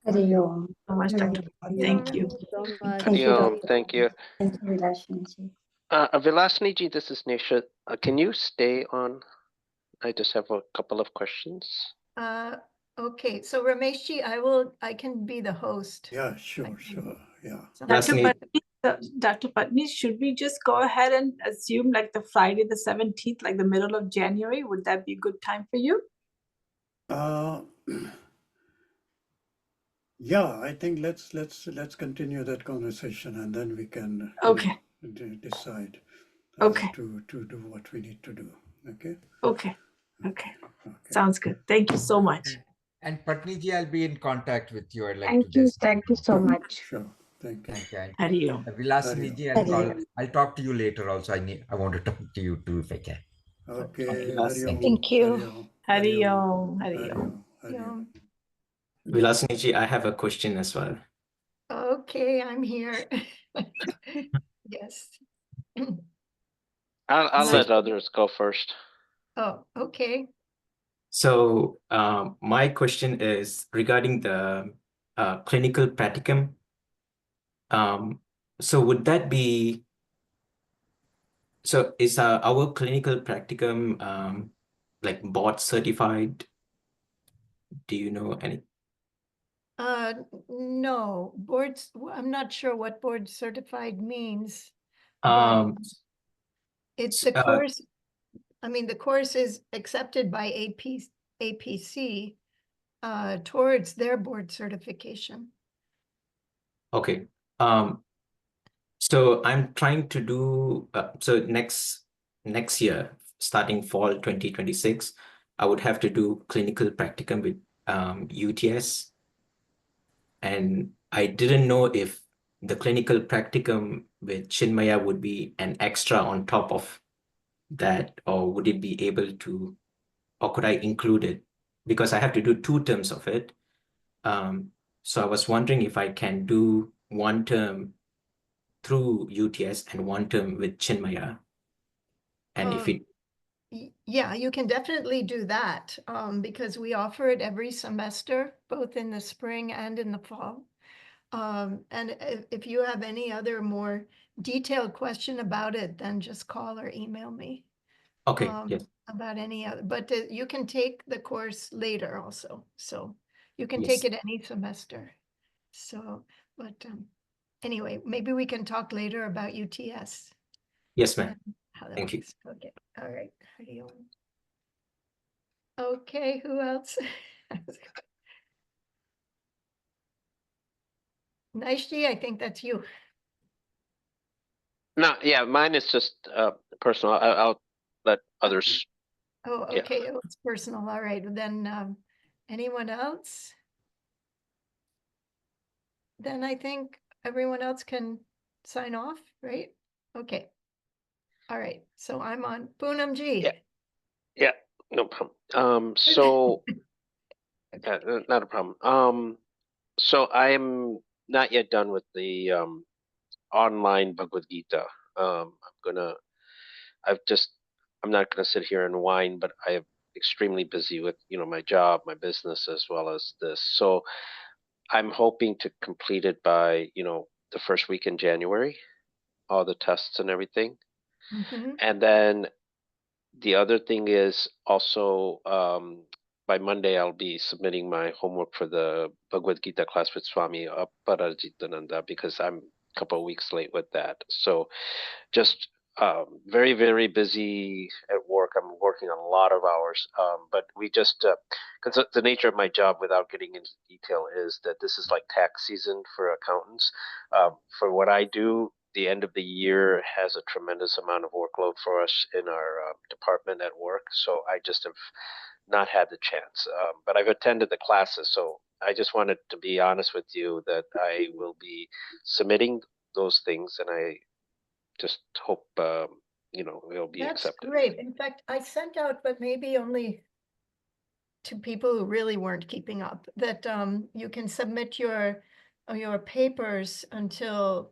Hari Om. So much, Dr. Thank you. So much. Thank you, Om, Dr. thank you. Thank you, Vilasini. Vilasini, this is Nisha. Can you stay on? I just have a couple of questions. Okay, so Rameshji, I can be the host. Yeah, sure. Yeah. Dr. Patni, should we just go ahead and assume like the Friday the 17th, like the middle of January? Would that be a good time for you? Yeah, I think let's continue that conversation, and then we can decide to do what we need to do. Okay. Sounds good. Thank you so much. And Patniji, I'll be in contact with you. I'd like Thank to you. just Thank you so much. Sure. Thank you. Hari Om. Vilasini, I'll talk to you later also. I want to talk to you too if I can. Okay. Thank you. Hari Om. Hari Om. Vilasini, I have a question as well. Okay, I'm here. Yes. I'll let others go first. Oh, okay. So my question is regarding the clinical practicum. So would that be, so is our clinical practicum like board certified? Do you know any? No, boards, I'm not sure what board certified means. It's the course, I mean, the course is accepted by APC towards their board certification. Okay. So I'm trying to do, so next year, starting fall 2026, I would have to do clinical practicum with UTS. And I didn't know if the clinical practicum with Chinmaya would be an extra on top of that, or would it be able to, or could I include it? Because I have to do 2 terms of it. So I was wondering if I can do 1 term through UTS and 1 term with Chinmaya. And if it... Yeah, you can definitely do that because we offer it every semester, both in the spring and in the fall. And if you have any other more detailed question about it, then just call or email me. Okay, yes. About any other, but you can take the course later also. So you can Yes. take it any semester. So, but anyway, maybe we can talk later about UTS. Yes, ma'am. How that Thank you. works. Okay, all right. Okay, who else? Naishji, I think that's you. No, yeah, mine is just personal. I'll let others Oh, Yeah. okay, it was personal, all right, then, anyone else? Then I think everyone else can sign off, right? Okay. All right, so I'm on Poonamji. Yeah. Yeah, no problem. So not a problem. So I'm not yet done with the online Bhagavad Gita. I'm not gonna sit here and whine, but I am extremely busy with, my job, my business, as well as this. So I'm hoping to complete it by, the first week in January, all the tests and everything. Mhm. And then the other thing is also by Monday I'll be submitting my homework for the Bhagavad Gita class with Swami Aparajitananda because I'm a couple of weeks late with that. So just very, very busy at work. I'm working on a lot of hours, but we just because the nature of my job, without getting into detail, is that this is like tax season for accountants. For what I do, the end of the year has a tremendous amount of workload for us in our department at work. So I just have not had the chance, but I've attended the classes. So I just wanted to be honest with you that I will be submitting those things, and I just hope it'll be That's accepted. great. In fact, I sent out, but maybe only to people who really weren't keeping up, that you can submit your papers until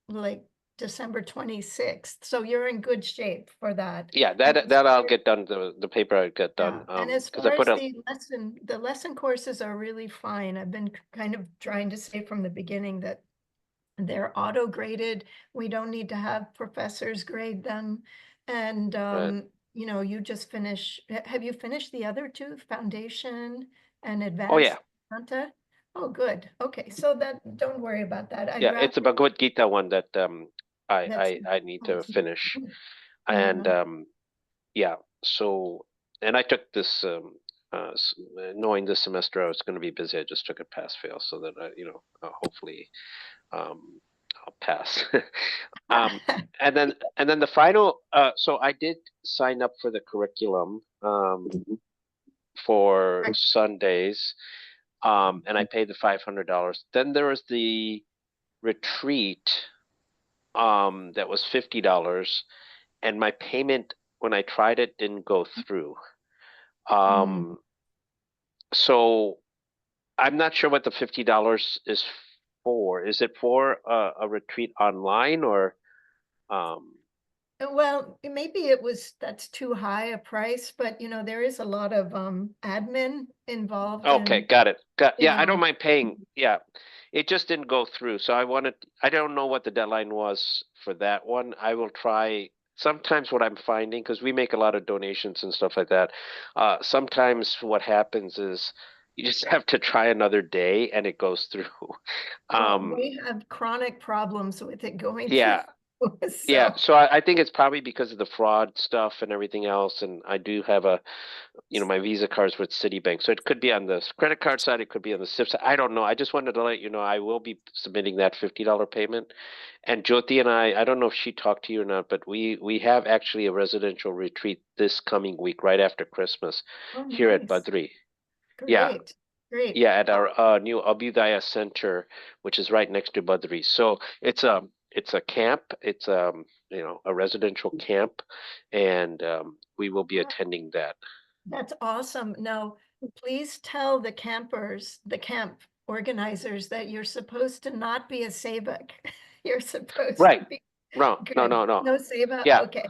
like December 26th. So you're in good shape for that. Yeah, And that as that I'll far- get done. The paper I'll get done. yeah, and as Because I far put as a the lesson courses are really fine. I've been kind of trying to say from the beginning that they're auto graded. We don't need to have professors grade them. And, Right. you just finish, have you finished the other two, foundation and Oh advanced yeah, Vedanta? Oh, good. Okay, so don't worry about that. I'd yeah. rather It's a Bhagavad Gita one that that's. I need to finish, and Yeah. yeah. So, and I took this knowing this semester I was going to be busy. I just took a pass fail so that hopefully um, I'll pass. And then the final. So I did sign up for the curriculum for Sundays, and I paid the $500. Then there was the retreat that was $50, and my payment when I tried it didn't go through. So I'm not sure what the $50 is for. Is it for a retreat online or? Well, maybe that's too high a price, but there is a lot of admin involved Okay, in, got it. you Yeah, I don't know, mind paying. Yeah, it just didn't go through. So I don't know what the deadline was for that one. I will try. Sometimes what I'm finding, because we make a lot of donations and stuff like that, sometimes what happens is you just have to try another day and it goes through. well, we have chronic problems with it going Yeah, through. yeah. So, So I think it's probably because of the fraud stuff and everything else. And I do have my Visa cards with Citibank. So it could be on the credit card side, it could be on the SIP side. I don't know. I just wanted to let you know I will be submitting that $50 payment. And Jyoti and I don't know if she talked to you or not, but we have actually a residential retreat this coming week, right after Christmas, oh, here at nice. Badri. Yeah. Great. Yeah, at our new Abhyudaya Center, which is right next to Badri. So it's a camp. It's a residential camp, and we will be attending that. That's awesome. Now, please tell the camp organizers that you're supposed to not be a Sevak. You're supposed to Right. be. No, Good. no. No Seva? Yeah, Okay.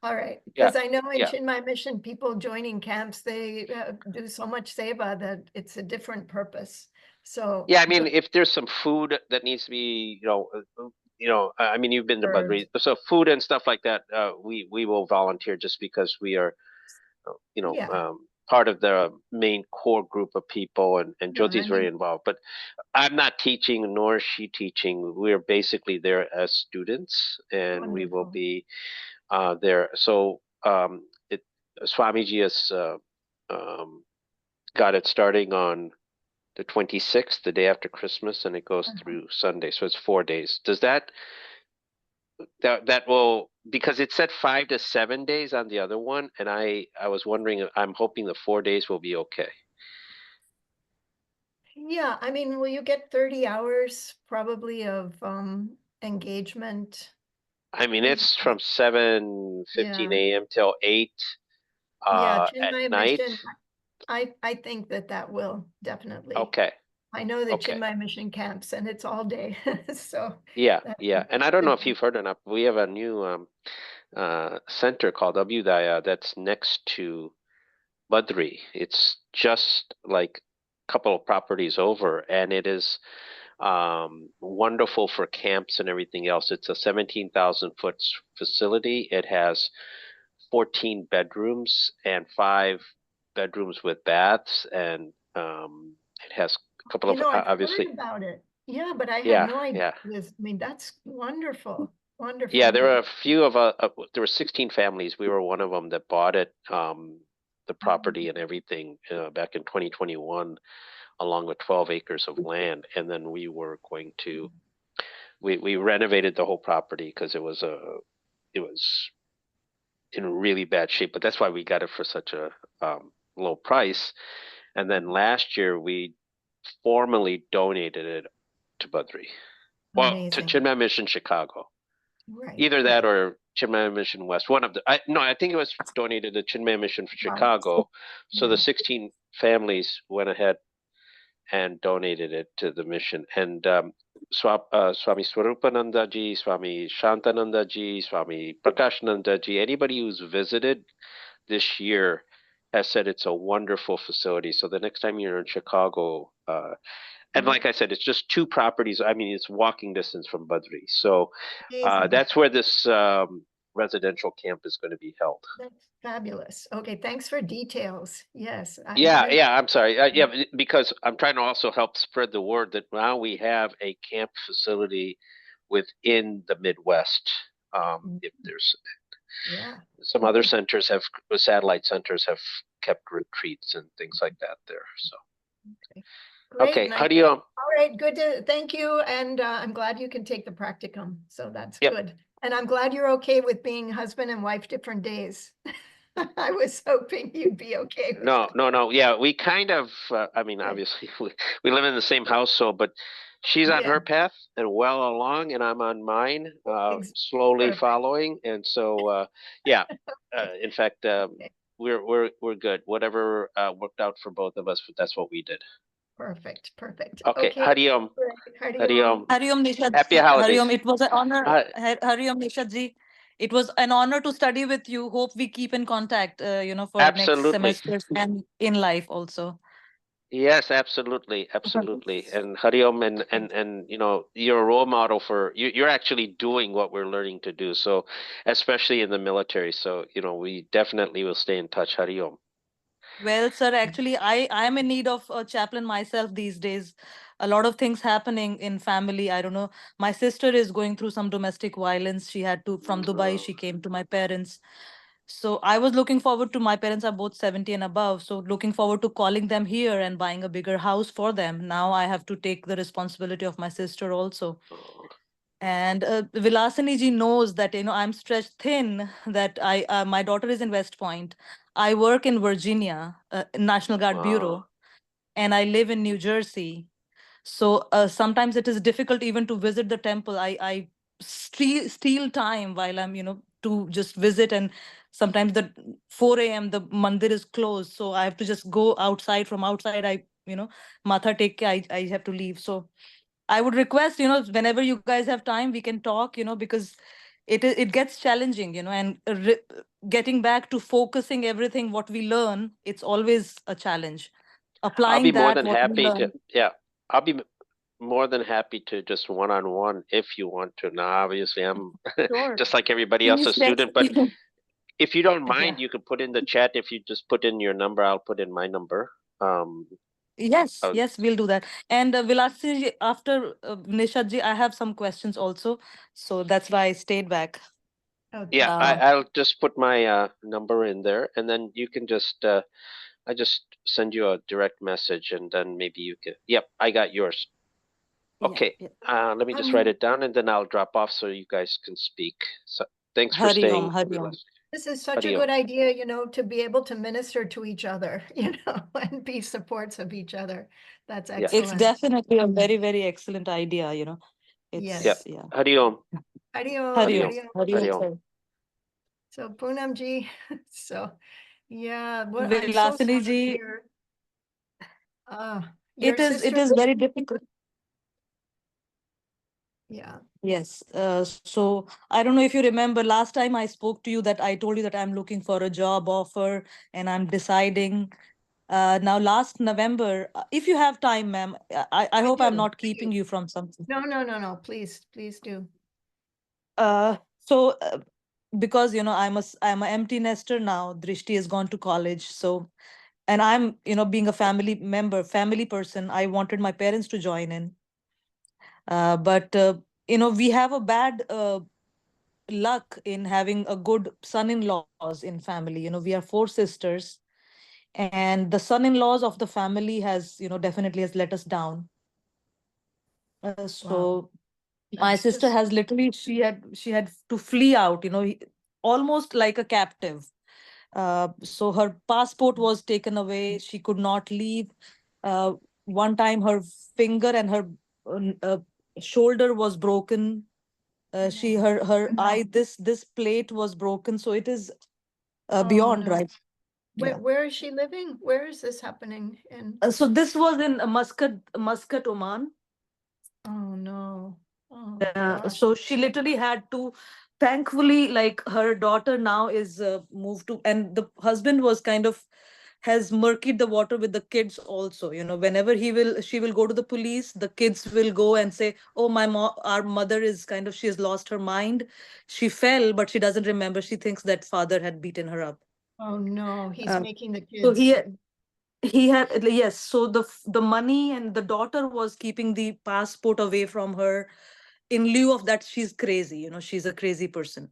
All right. yeah, Because I know in yeah. Chinmay Mission, people joining camps, they do so much Seva that it's a different purpose. So. Yeah, I mean, if there's some food that needs to be, I mean, you've been to Served. Badri, so food and stuff like that, we will volunteer just because we are, Yeah. part of the main core group of people, and No, Jyoti's I very mean, involved. But I'm not teaching, nor is she teaching. We're basically there as students, and we will wonderful. be there. So Swamiji has got it starting on the 26th, the day after Christmas, and it goes through Sunday. So it's 4 days. Does that that will, because it said 5 to 7 days on the other one, and I was wondering, I'm hoping the 4 days will be okay. Yeah, I mean, will you get 30 hours probably of engagement? I mean, it's from 7:15 Yeah. a.m. till 8 Yeah, at Chinmaya night. Mission, I think that will definitely. Okay. I know the Okay. Chinmaya Mission camps and it's all day, so. Yeah, that yeah. would- And I don't know would if be- you've heard or not, but we have a new center called Abhyudaya that's next to Badri. It's just like a couple of properties over, and it is wonderful for camps and everything else. It's a 17,000 foot facility. It has 14 bedrooms and 5 bedrooms with baths, and it has a couple of I've obviously. heard about it. Yeah, but I Yeah, had no idea. yeah. I mean, that's wonderful, wonderful. Yeah, there were a few of there were 16 families. We were one of them that bought it, the property and everything back in 2021, along with 12 acres of land. And then we were going to, we renovated the whole property because it was in really bad shape. But that's why we got it for such a low price. And then last year we formally donated it to Badri. Well, to Amazing. Chinmaya Mission Chicago. Right. Either that or Chinmaya Mission West. One of the, I think it was donated to Chinmaya Mission for Chicago. So the 16 families went ahead and donated it to the mission. And Swami Swarupananda Ji, Swami Shantananda Ji, Swami Prakashananda Ji, anybody who's visited this year has said it's a wonderful facility. So the next time you're in Chicago, and like I said, it's just 2 properties. I mean, it's walking distance from Badri. So Amazing. that's where this residential camp is going to be held. That's fabulous. Okay, thanks for details. Yes. Yeah, I'm sorry. Because I'm trying to also help spread the word that now we have a camp facility within the Midwest. If there's some other centers satellite centers have kept retreats and things like that there. So. Great, Okay, nice. how do you? All right, good to thank you, and I'm glad you can take the practicum. So that's good, and I'm glad you're okay with being husband and wife different days. I was hoping you'd be okay. With No. Yeah, we kind of. I mean, obviously, we live in the same house, so but she's on her path and well along, and I'm on mine, slowly following, and so yeah. In fact, we're good. Whatever worked out for both of us, that's what we did. Perfect. Okay, Hariom. Hariom Nishad. Happy holidays. Hariom, it was an honor. Hariom Nishadji, it was an honor to study with you. Hope we keep in contact, for Absolutely. next semesters and in life also. Yes, absolutely. And Hariom, and you're a role model for you're actually doing what we're learning to do. So, especially in the military. So, we definitely will stay in touch, Hariom. Well, sir, actually, I'm in need of a chaplain myself these days. A lot of things happening in family. I don't know. My sister is going through some domestic violence. She had to, from Dubai, she came to my parents. So I was looking forward to, my parents are both 70 and above. So looking forward to calling them here and buying a bigger house for them. Now I have to take the responsibility of my sister also. And Vilasini ji knows that, I'm stretched thin, that my daughter is in West Point. I work in Virginia, National Guard Bureau, and I live in New Jersey. So sometimes it is difficult even to visit the temple. I steal time while I'm, to just visit. And sometimes the 4 a.m. the mandir is closed. So I have to just go outside. From outside, matha take, I have to leave. So I would request, whenever you guys have time, we can talk, because it gets challenging, and getting back to focusing everything what we learn, it's always a challenge. Applying I'll be more that than what we happy to. learn. Yeah, I'll be more than happy to just one-on-one if you want to. Now, obviously, I'm just like everybody else, a student. But if you don't mind, you could put in the chat. If you just put in your number, I'll put in my number. Yes, we'll do that. And Vilasji, after Nishadji, I have some questions also. So that's why I stayed back. Yeah, I'll just put my number in there, and then you can just I just send you a direct message, and then maybe you can. Yep, I got yours. Okay, let me just write it down and then I'll drop off so you guys can speak. So thanks for Hari Om, staying. Hari Om. This is such a Hari good Om. idea, you know, to be able to minister to each other, you know, and be supports of each other. That's Yeah. It's excellent. definitely a very, very excellent idea, you know. Yes. Yeah. It's, yeah. Hari Om. Hari Om, Hari Om, Hari Om. Hari Hari Om, Om. sir. So Poonamji, so yeah, well, I'm so Vilasini sorry to ji, hear. Your it is sister, very difficult. yeah. Yes. So I don't know if you remember last time I spoke to you that I told you that I'm looking for a job offer and I'm deciding. Now last November, if you have time, ma'am, I hope I'm do, not I keeping do. you from something. No, please do. So because you know I'm a empty nester now. Drishti has gone to college, so and I'm being a family person. I wanted my parents to join in, but we have a bad luck in having a good son-in-laws in family. We are 4 sisters, and the son-in-laws of the family has definitely has let us down. So my That's sister just, has literally she had to flee out, almost like a captive. So her passport was taken away. She could not leave. One time her finger and her uh, shoulder was broken. Her eye, this plate was broken. So it is oh beyond, no. right? Yeah. Where is she living? Where is this happening in? So this was in Muscat, Oman. Oh no. Oh gosh. So she literally had to, thankfully, like her daughter now is moved to, and the husband was kind of has murkied the water with the kids also. Whenever she will go to the police, the kids will go and say, oh, our mother is kind of, she has lost her mind. She fell, but she doesn't remember. She thinks that father had beaten her up. Oh no, he's Um, making the so kids. he had, yes, so the money, and the daughter was keeping the passport away from her. In lieu of that, she's crazy, she's a crazy person.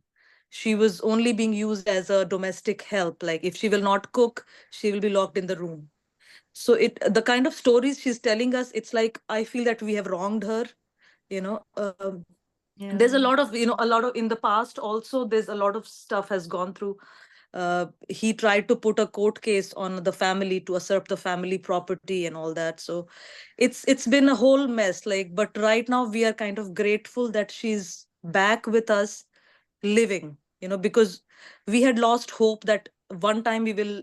She was only being used as a domestic help. Like if she will not cook, she will be locked in the room. So the kind of stories she's telling us, it's like I feel that we have wronged her. There's a Yeah. lot of, in the past also, there's a lot of stuff has gone through. He tried to put a court case on the family to usurp the family property and all that. So it's been a whole mess. Like, but right now we are kind of grateful that she's back with us, living. Because we had lost hope that one time we will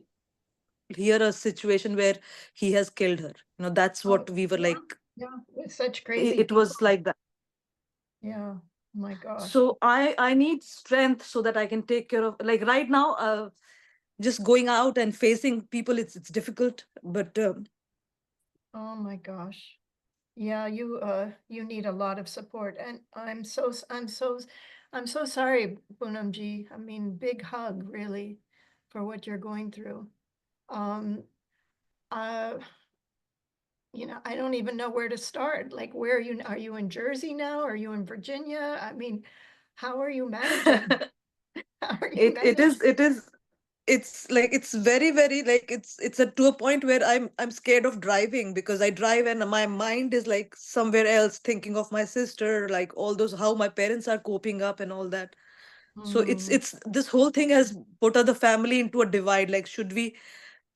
hear a situation where he has killed her. That's what we were like. Yeah, with such crazy It was people. like that. Yeah. Oh my gosh. So I need strength so that I can take care of, like right now, just going out and facing people, it's difficult, but Oh my gosh. Yeah, you need a lot of support, and I'm so sorry, Poonamji. I mean, big hug really for what you're going through. Um, uh, I don't even know where to start. Like, where are you in Jersey now? Are you in Virginia? I mean, how are you managing? How are you managing? it's like it's very, very, like it's to a point where I'm scared of driving, because I drive and my mind is like somewhere else, thinking of my sister, like all those, how my parents are coping up and all that. So it's this whole thing has put the family into a divide. Like, should we,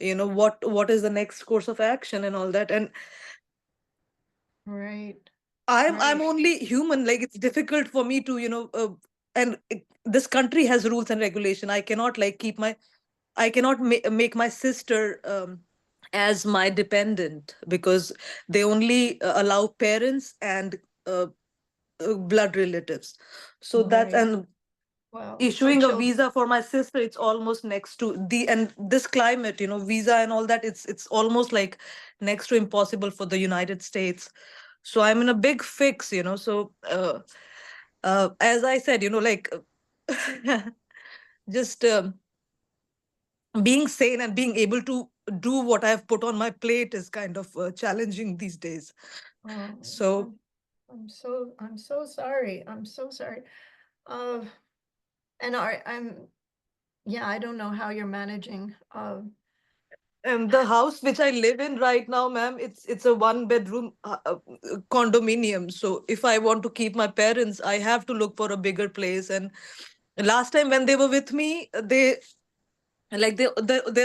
what is the next course of action and all that. And Right. I'm only human. Like, it's difficult for me to, and this country has rules and regulation. I cannot like I cannot make my sister as my dependent, because they only allow parents and blood relatives. So that's, Right. and Well, for issuing a children. visa for my sister, it's almost next to and this climate, visa and all that, it's almost like next to impossible for the United States. So I'm in a big fix. So as I said, like just being sane and being able to do what I've put on my plate is kind of challenging these days. Oh, So I'm so sorry. I'm so sorry. And yeah, I don't know how you're managing. And the house which I live in right now, ma'am, it's a 1 bedroom condominium. So if I want to keep my parents, I have to look for a bigger place. And last time when they were with me, their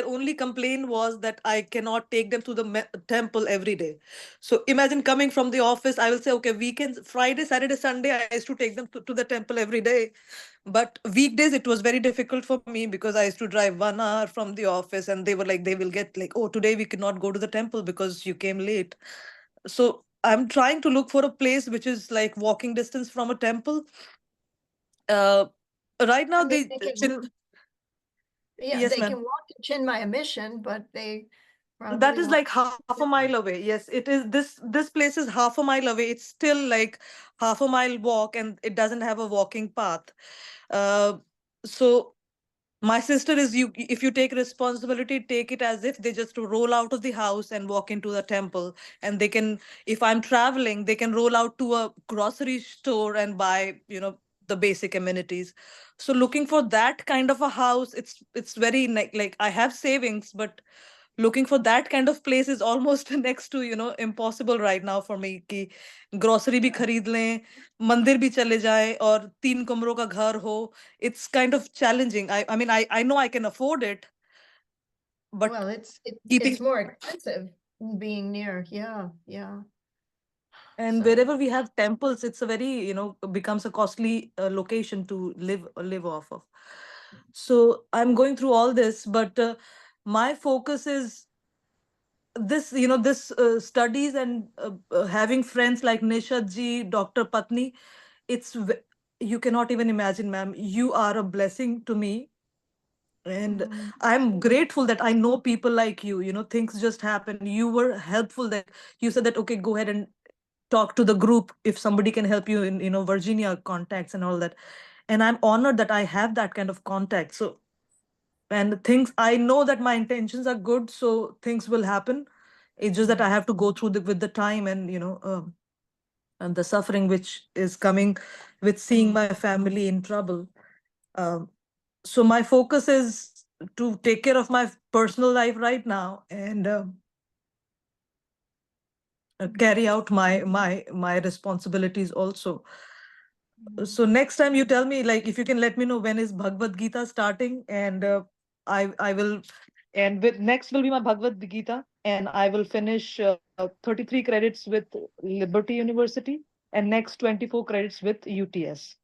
only complaint was that I cannot take them to the temple every day. So imagine coming from the office, I will say, okay, weekends, Friday, Saturday, Sunday, I used to take them to the temple every day. But weekdays, it was very difficult for me because I used to drive 1 hour from the office, and they were like, they will get like, oh, today we cannot go to the temple because you came late. So I'm trying to look for a place which is like walking distance from a temple. Right now, I mean, they can, yeah, yes, they ma'am. can walk to Chinmaya Mission, but they That probably is won't. like half a mile away. Yes, it is. This place is half a mile away. It's still like half a mile walk, and it doesn't have a walking path. So my sister is, you if you take responsibility, take it as if they just roll out of the house and walk into the temple. And they can, if I'm traveling, they can roll out to a grocery store and buy, the basic amenities. So looking for that kind of a house, it's very like I have savings, but looking for that kind of place is almost next to impossible right now for me कि grocery भी खरीद लें, मंदिर भी चले जाएं और 3 कमरों का घर हो. It's kind of challenging. I mean, I know I can afford it, but Well, it's keeping more expensive being near. Yeah, yeah. and So- wherever we have temples, it's a very becomes a costly location to live off of. So I'm going through all this, but my focus is this studies and having friends like Nishad ji, Dr. Patni. You cannot even imagine, ma'am. You are a blessing to me. And I'm grateful that I know people like you. Things just happen. You were helpful, that you said that, okay, go ahead and talk to the group if somebody can help you in Virginia contacts and all that. And I'm honored that I have that kind of contact. So, and things, I know that my intentions are good, so things will happen. It's just that I have to go through with the time and and the suffering which is coming with seeing my family in trouble. So my focus is to take care of my personal life right now and carry out my responsibilities also. So next time you tell me, like, if you can let me know when is Bhagavad Gita starting, and I will, and with next will be my Bhagavad Gita, and I will finish 33 credits with Liberty University, and next 24 credits with UTS.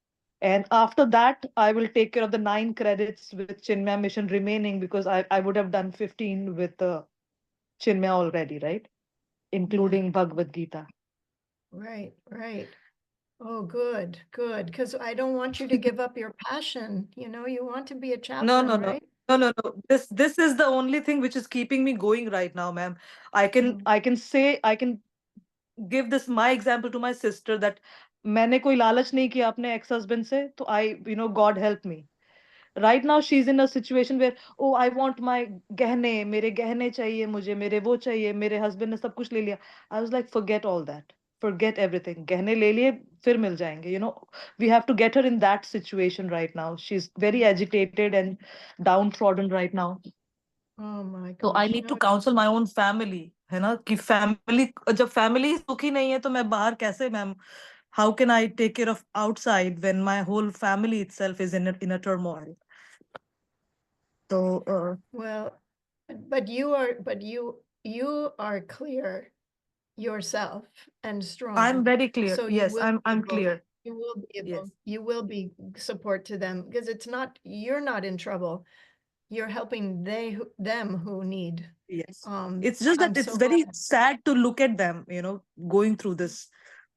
And after that, I will take care of the 9 credits with Chinmaya Mission remaining, because I would have done 15 with Chinmaya already, right? Including Bhagavad Gita. Right, right. Oh, good, good. Because I don't want you to give up your passion. You want to be a chaplain, No. right? No. This is the only thing which is keeping me going right now, ma'am. I can give this my example to my sister that मैंने कोई लालच नहीं किया अपने ex-husband से, तो God help me. Right now she's in a situation where, oh, I want my गहने, मेरे गहने चाहिए मुझे, मेरे वो चाहिए, मेरे husband ने सब कुछ ले लिया. I was like, forget all that. Forget everything. गहने ले लिए, फिर मिल जाएंगे. We have to get her in that situation right now. She's very agitated and downtrodden right now. Oh my So I gosh. need to counsel my own family, है ना, कि family, जब family सुखी नहीं है तो मैं बाहर कैसे, ma'am? How can I take care of outside when my whole family itself is in a turmoil? So Well, but you are clear yourself and strong. I'm very clear. So you Yes, will I'm be able- clear. You will be able, Yes. you will be support to them, because you're not in trouble. You're helping them who need. Yes. It's just that I'm it's so very glad. sad to look at them, going through this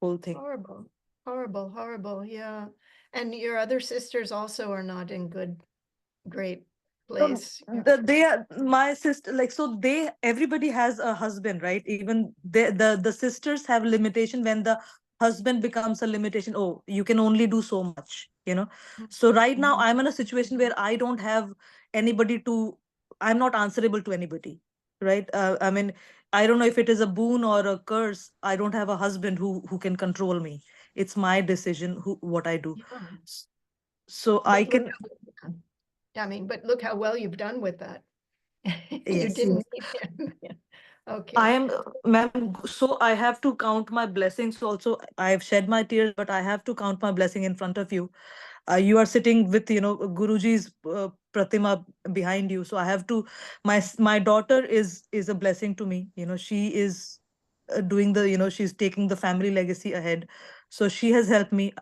whole thing. Horrible, horrible, horrible. Yeah. And your other sisters also are not in great place. They are my sister, like, so everybody has a husband, right? Even the sisters have limitation when the husband becomes a limitation. Oh, you can only do so much. So right now I'm in a situation where I don't have anybody I'm not answerable to anybody, right? I mean, I don't know if it is a boon or a curse. I don't have a husband who can control me. It's my decision what I do. So I can. I mean, but look how well you've done with that. You Yes. didn't need him. Yeah. Okay. I am, ma'am, so I have to count my blessings also. I have shed my tears, but I have to count my blessing in front of you. You are sitting with, Guruji's pratima behind you. So I have to, my daughter is a blessing to me. She is doing she's taking the family legacy ahead. So she has helped me.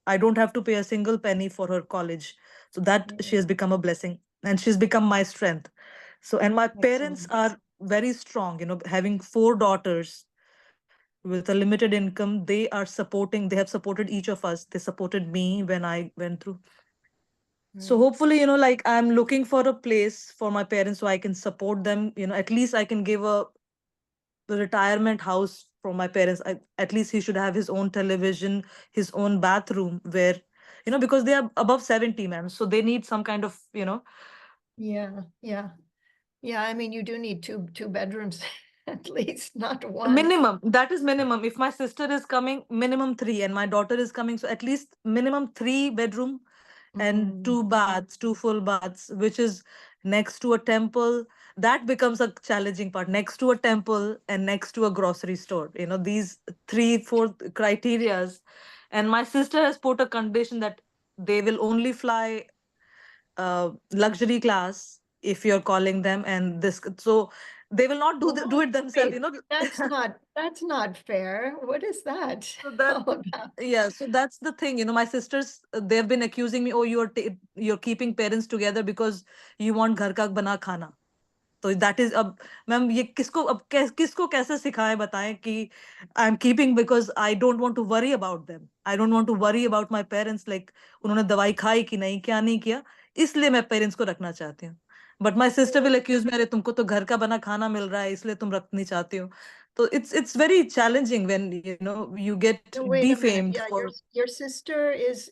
I don't have to pay a single penny for her college. So that she has become a blessing, and she's become my strength. So, and my parents are very strong, having 4 daughters with a limited income. They have supported each of us. They supported me when I went through. So hopefully, like I'm looking for a place for my parents so I can support them. At least I can give a retirement house for my parents. At least he should have his own television, his own bathroom where, because they are above 70, ma'am. So they need some kind of, Yeah, yeah. Yeah, I mean, you do need two bedrooms at least, not one. minimum. That is minimum. If my sister is coming, minimum 3, and my daughter is coming, so at least minimum 3 bedroom and 2 baths, 2 full baths, which is next to a temple. That becomes a challenging part. Next to a temple and next to a grocery store. These 3, 4 criterias. And my sister has put a condition that they will only fly luxury class if you're calling them, and this, so they will not do it themselves. Wait, that's not fair. What is that? So that, all about? yeah, so that's the thing. My sisters, they've been accusing me, oh, you're keeping parents together because you want घर का बना खाना. तो that is, अब ma'am ये किसको कैसे सिखाएं, बताएं कि I'm keeping because I don't want to worry about them. I don't want to worry about my parents, like उन्होंने दवाई खाई कि नहीं, क्या नहीं किया, इसलिए मैं पेरेंट्स को रखना चाहती हूँ. But my sister will accuse me, अरे तुमको तो घर का बना खाना मिल रहा है इसलिए तुम रखनी चाहती हो. So it's very challenging when you get No, wait a minute. defamed Yeah, for. your sister is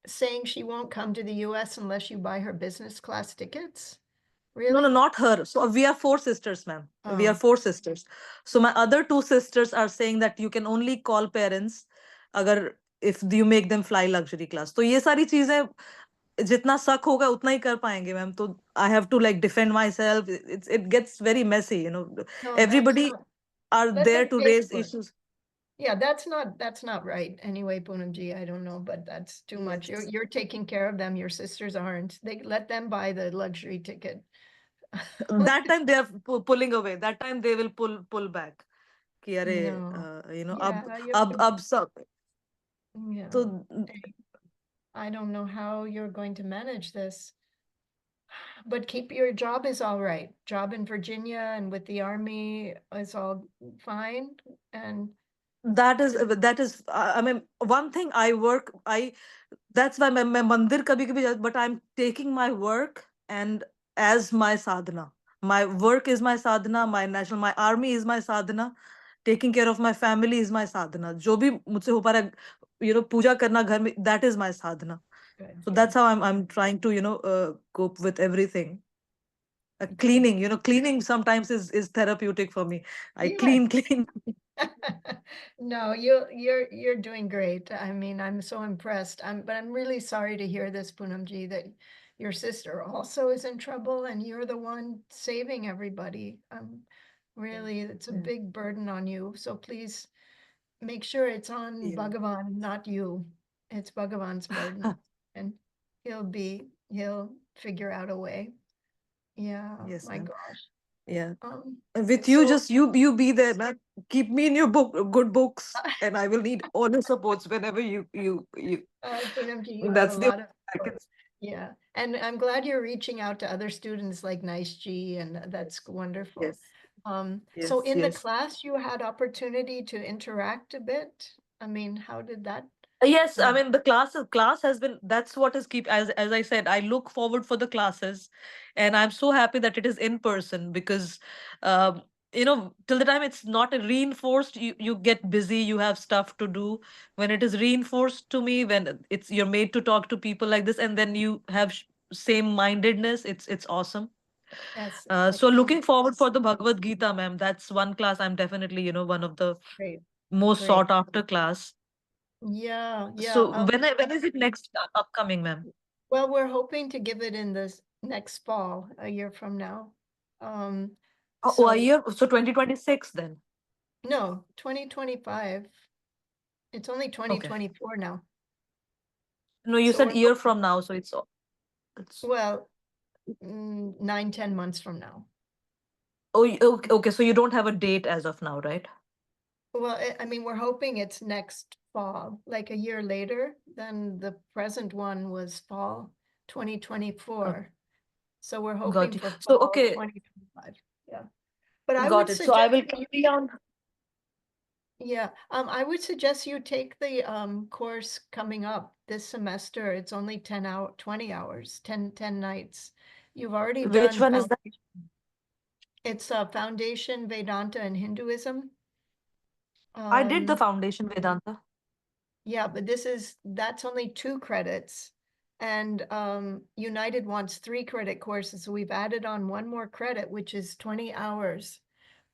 saying she won't come to the US unless you buy her business class tickets? Really? No, not her. So we are 4 sisters, ma'am. We are Oh. 4 sisters. So my other 2 sisters are saying that you can only call parents agar if you make them fly luxury class. तो ये सारी चीजें जितना शक होगा उतना ही कर पाएंगे, मैम. तो I have to like defend myself. It gets very messy. No, Everybody are let there them to pay raise for it. issues. Yeah, that's not right. Anyway, Poonamji, I don't know, but that's too much. You're taking care of them. Your sisters aren't. They let them buy the luxury ticket. That time they are pulling away. That time they will pull back. कि अरे No. अब सब. Yeah. So I don't know how you're going to manage this. But keep your job is all right. Job in Virginia and with the army is all fine. And that is I mean, one thing that's why मैं मंदिर कभी but I'm taking my work and as my sadhana. My work is my sadhana, my army is my sadhana, taking care of my family is my sadhana. जो भी मुझसे हो पा रहा है, पूजा करना घर में, that is my sadhana. So that's how I'm trying to cope with everything. Cleaning, cleaning sometimes is therapeutic for me. I clean. No, you're doing great. I mean, I'm so impressed. But I'm really sorry to hear this, Poonamji, that your sister also is in trouble and you're the one saving everybody. Really, it's a big burden on you. So please make sure it's on Bhagavan, not you. It's Bhagavan's burden. And he'll figure out a way. Yeah, Yes, my ma'am. gosh. Yeah. With you, so- just you be there, man. Keep me in your good books, and I will need all the supports whenever you. Poonamji, you have That's a the lot of support. Yeah, and I'm glad you're reaching out to other students like Nice G, and that's wonderful. Yes. So in the Yes. class, you had opportunity to interact a bit. I mean, how did that? Yes, I mean the class has been, that's what is keep, as I said, I look forward for the classes, and I'm so happy that it is in person because till the time it's not reinforced, you get busy, you have stuff to do. When it is reinforced to me, when you're made to talk to people like this, and then you have same mindedness, it's awesome. Yes. So looking forward for the Bhagavad Gita, ma'am. That's one class I'm definitely one of the Great. most Great. sought after class. Yeah. So when is it next upcoming, ma'am? Well, we're hoping to give it in this next fall, a year from now. A So, year, so 2026 then. no, 2025. It's only Okay. 2024 now. No, you So said we're year from now, so it's Well, 9-10 months from now. okay, so you don't have a date as of now, right? Well, I mean, we're hoping it's next fall, like a year later than the present one was fall 2024. So we're Got hoping you. for So, fall okay, 2025. Yeah. But I got would it. So I suggest will you, carry on. yeah, I would suggest you take the course coming up this semester. It's only 20 hours, 10 nights. You've already Which done one is that? It's Foundation Vedanta and Hinduism. I did the Um, Foundation Vedanta. yeah, but that's only 2 credits. And United wants 3 credit courses. So we've added on 1 more credit, which is 20 hours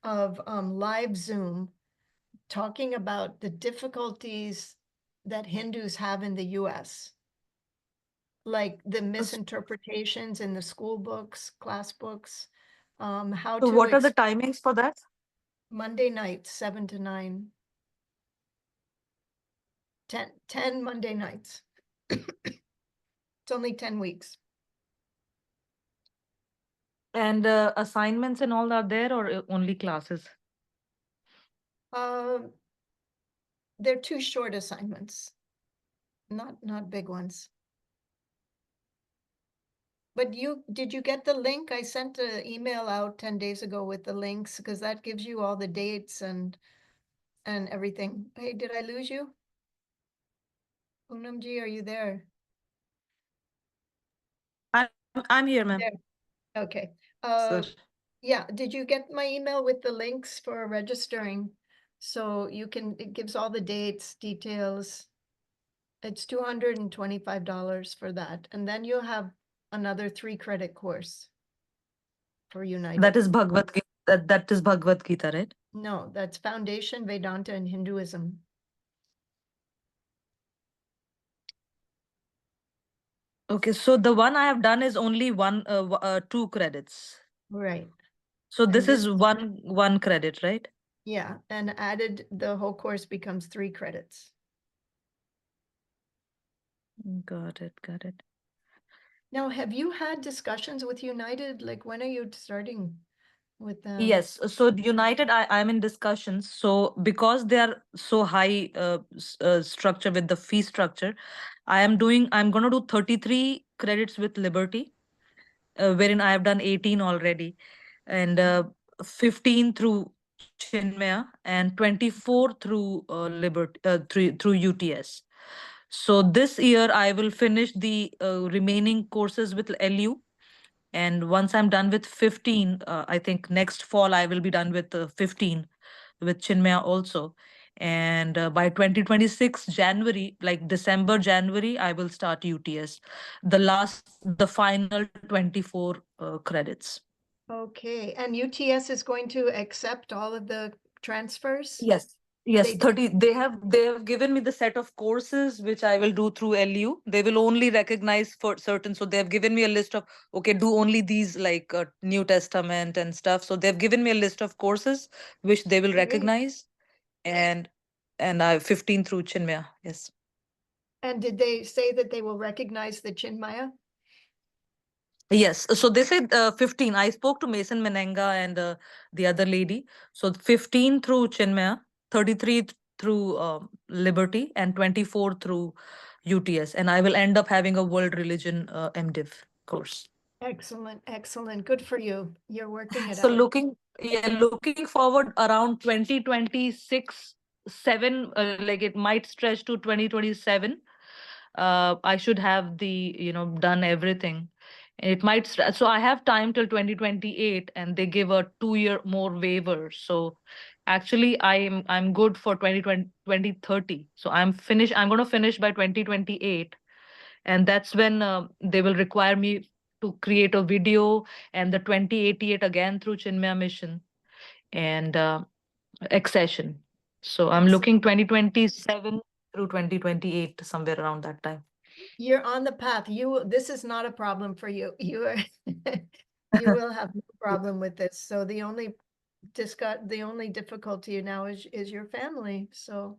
of live Zoom talking about the difficulties that Hindus have in the US. Like the misinterpretations in the school books, class books, how So to what are the timings for that? Monday nights, 7 to 9. 10 Monday nights. It's only 10 weeks. And assignments and all are there, or only classes? They're 2 short assignments, not big ones. But did you get the link? I sent an email out 10 days ago with the links because that gives you all the dates and everything. Hey, did I lose you? Poonamji, are you there? I'm here, ma'am. There. Okay. Sir. Yeah, did you get my email with the links for registering? So it gives all the dates, details. It's $225 for that. And then you'll have another 3 credit course for United. That is Bhagavad Gita. That is Bhagavad Gita, right? No, that's Foundation Vedanta and Hinduism. Okay, so the one I have done is only 2 credits. Right. So And this is one credit, right? Yeah, and added, the whole course becomes 3 credits. Got it, got it. Now, have you had discussions with United? Like, when are you starting with them? Yes, so United, I'm in discussions. So because they are so high structure with the fee structure, I'm going to do 33 credits with Liberty, wherein I have done 18 already, and 15 through Chinmaya and 24 through Liberty, through UTS. So this year I will finish the remaining courses with LU. And once I'm done with 15, I think next fall I will be done with 15 with Chinmaya also. And by 2026 January, like December, January, I will start UTS, the final 24 credits. Okay, and UTS is going to accept all of the transfers? Yes. Yes, They do. 30. They have given me the set of courses which I will do through LU. They will only recognize for certain. So they have given me a list of, okay, do only these like New Testament and stuff. So they've given me a list of courses which they will Great. recognize, and I 15 through Chinmaya. Yes. And did they say that they will recognize the Chinmaya? Yes. So they said 15. I spoke to Mason Menenga and the other lady. So 15 through Chinmaya, 33 through Liberty, and 24 through UTS. And I will end up having a world religion MDiv course. Excellent, excellent. Good for you. You're working it So out. looking forward around 2026, 7, like it might stretch to 2027. I should have done everything. And it might, so I have time till 2028, and they give a 2-year more waiver. So actually I'm good for 2030. So I'm going to finish by 2028. And that's when they will require me to create a video, and the 2088 again through Chinmaya Mission and accession. So I'm looking 2027 through 2028, somewhere around that time. You're on the path. This is not a problem for you. You are, you will have no problem with this. So the only difficulty now is your family. So,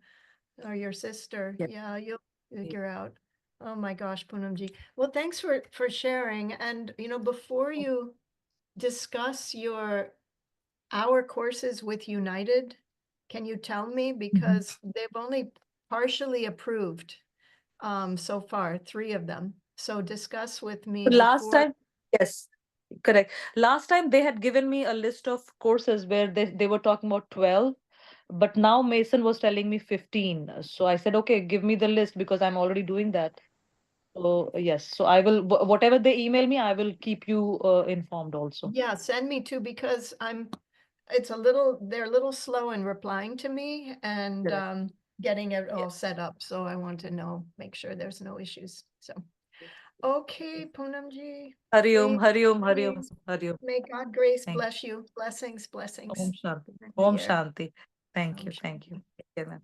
or your sister. Yes. Yeah, you'll figure out. Oh my gosh, Poonamji. Well, thanks for sharing. And before you discuss our courses with United, can you tell me, because they've only partially approved so far, 3 of them. So discuss with me Last before. time, yes, correct. Last time they had given me a list of courses where they were talking about 12, but now Mason was telling me 15. So I said, okay, give me the list because I'm already doing that. So yes, so I will, whatever they email me, I will keep you informed also. Yeah, send me too, because they're a little slow in replying to me and Correct. getting it all set up. So I want to make sure there's no issues. So, okay, Poonamji. Hari Om, Great. Hari Om, Hari Om, Hari Om. May God grace Thank you. bless you. Blessings, blessings. Om Shanti. in the Om air. Shanti. Thank Om you. Shanti. Thank you. Take care, ma'am.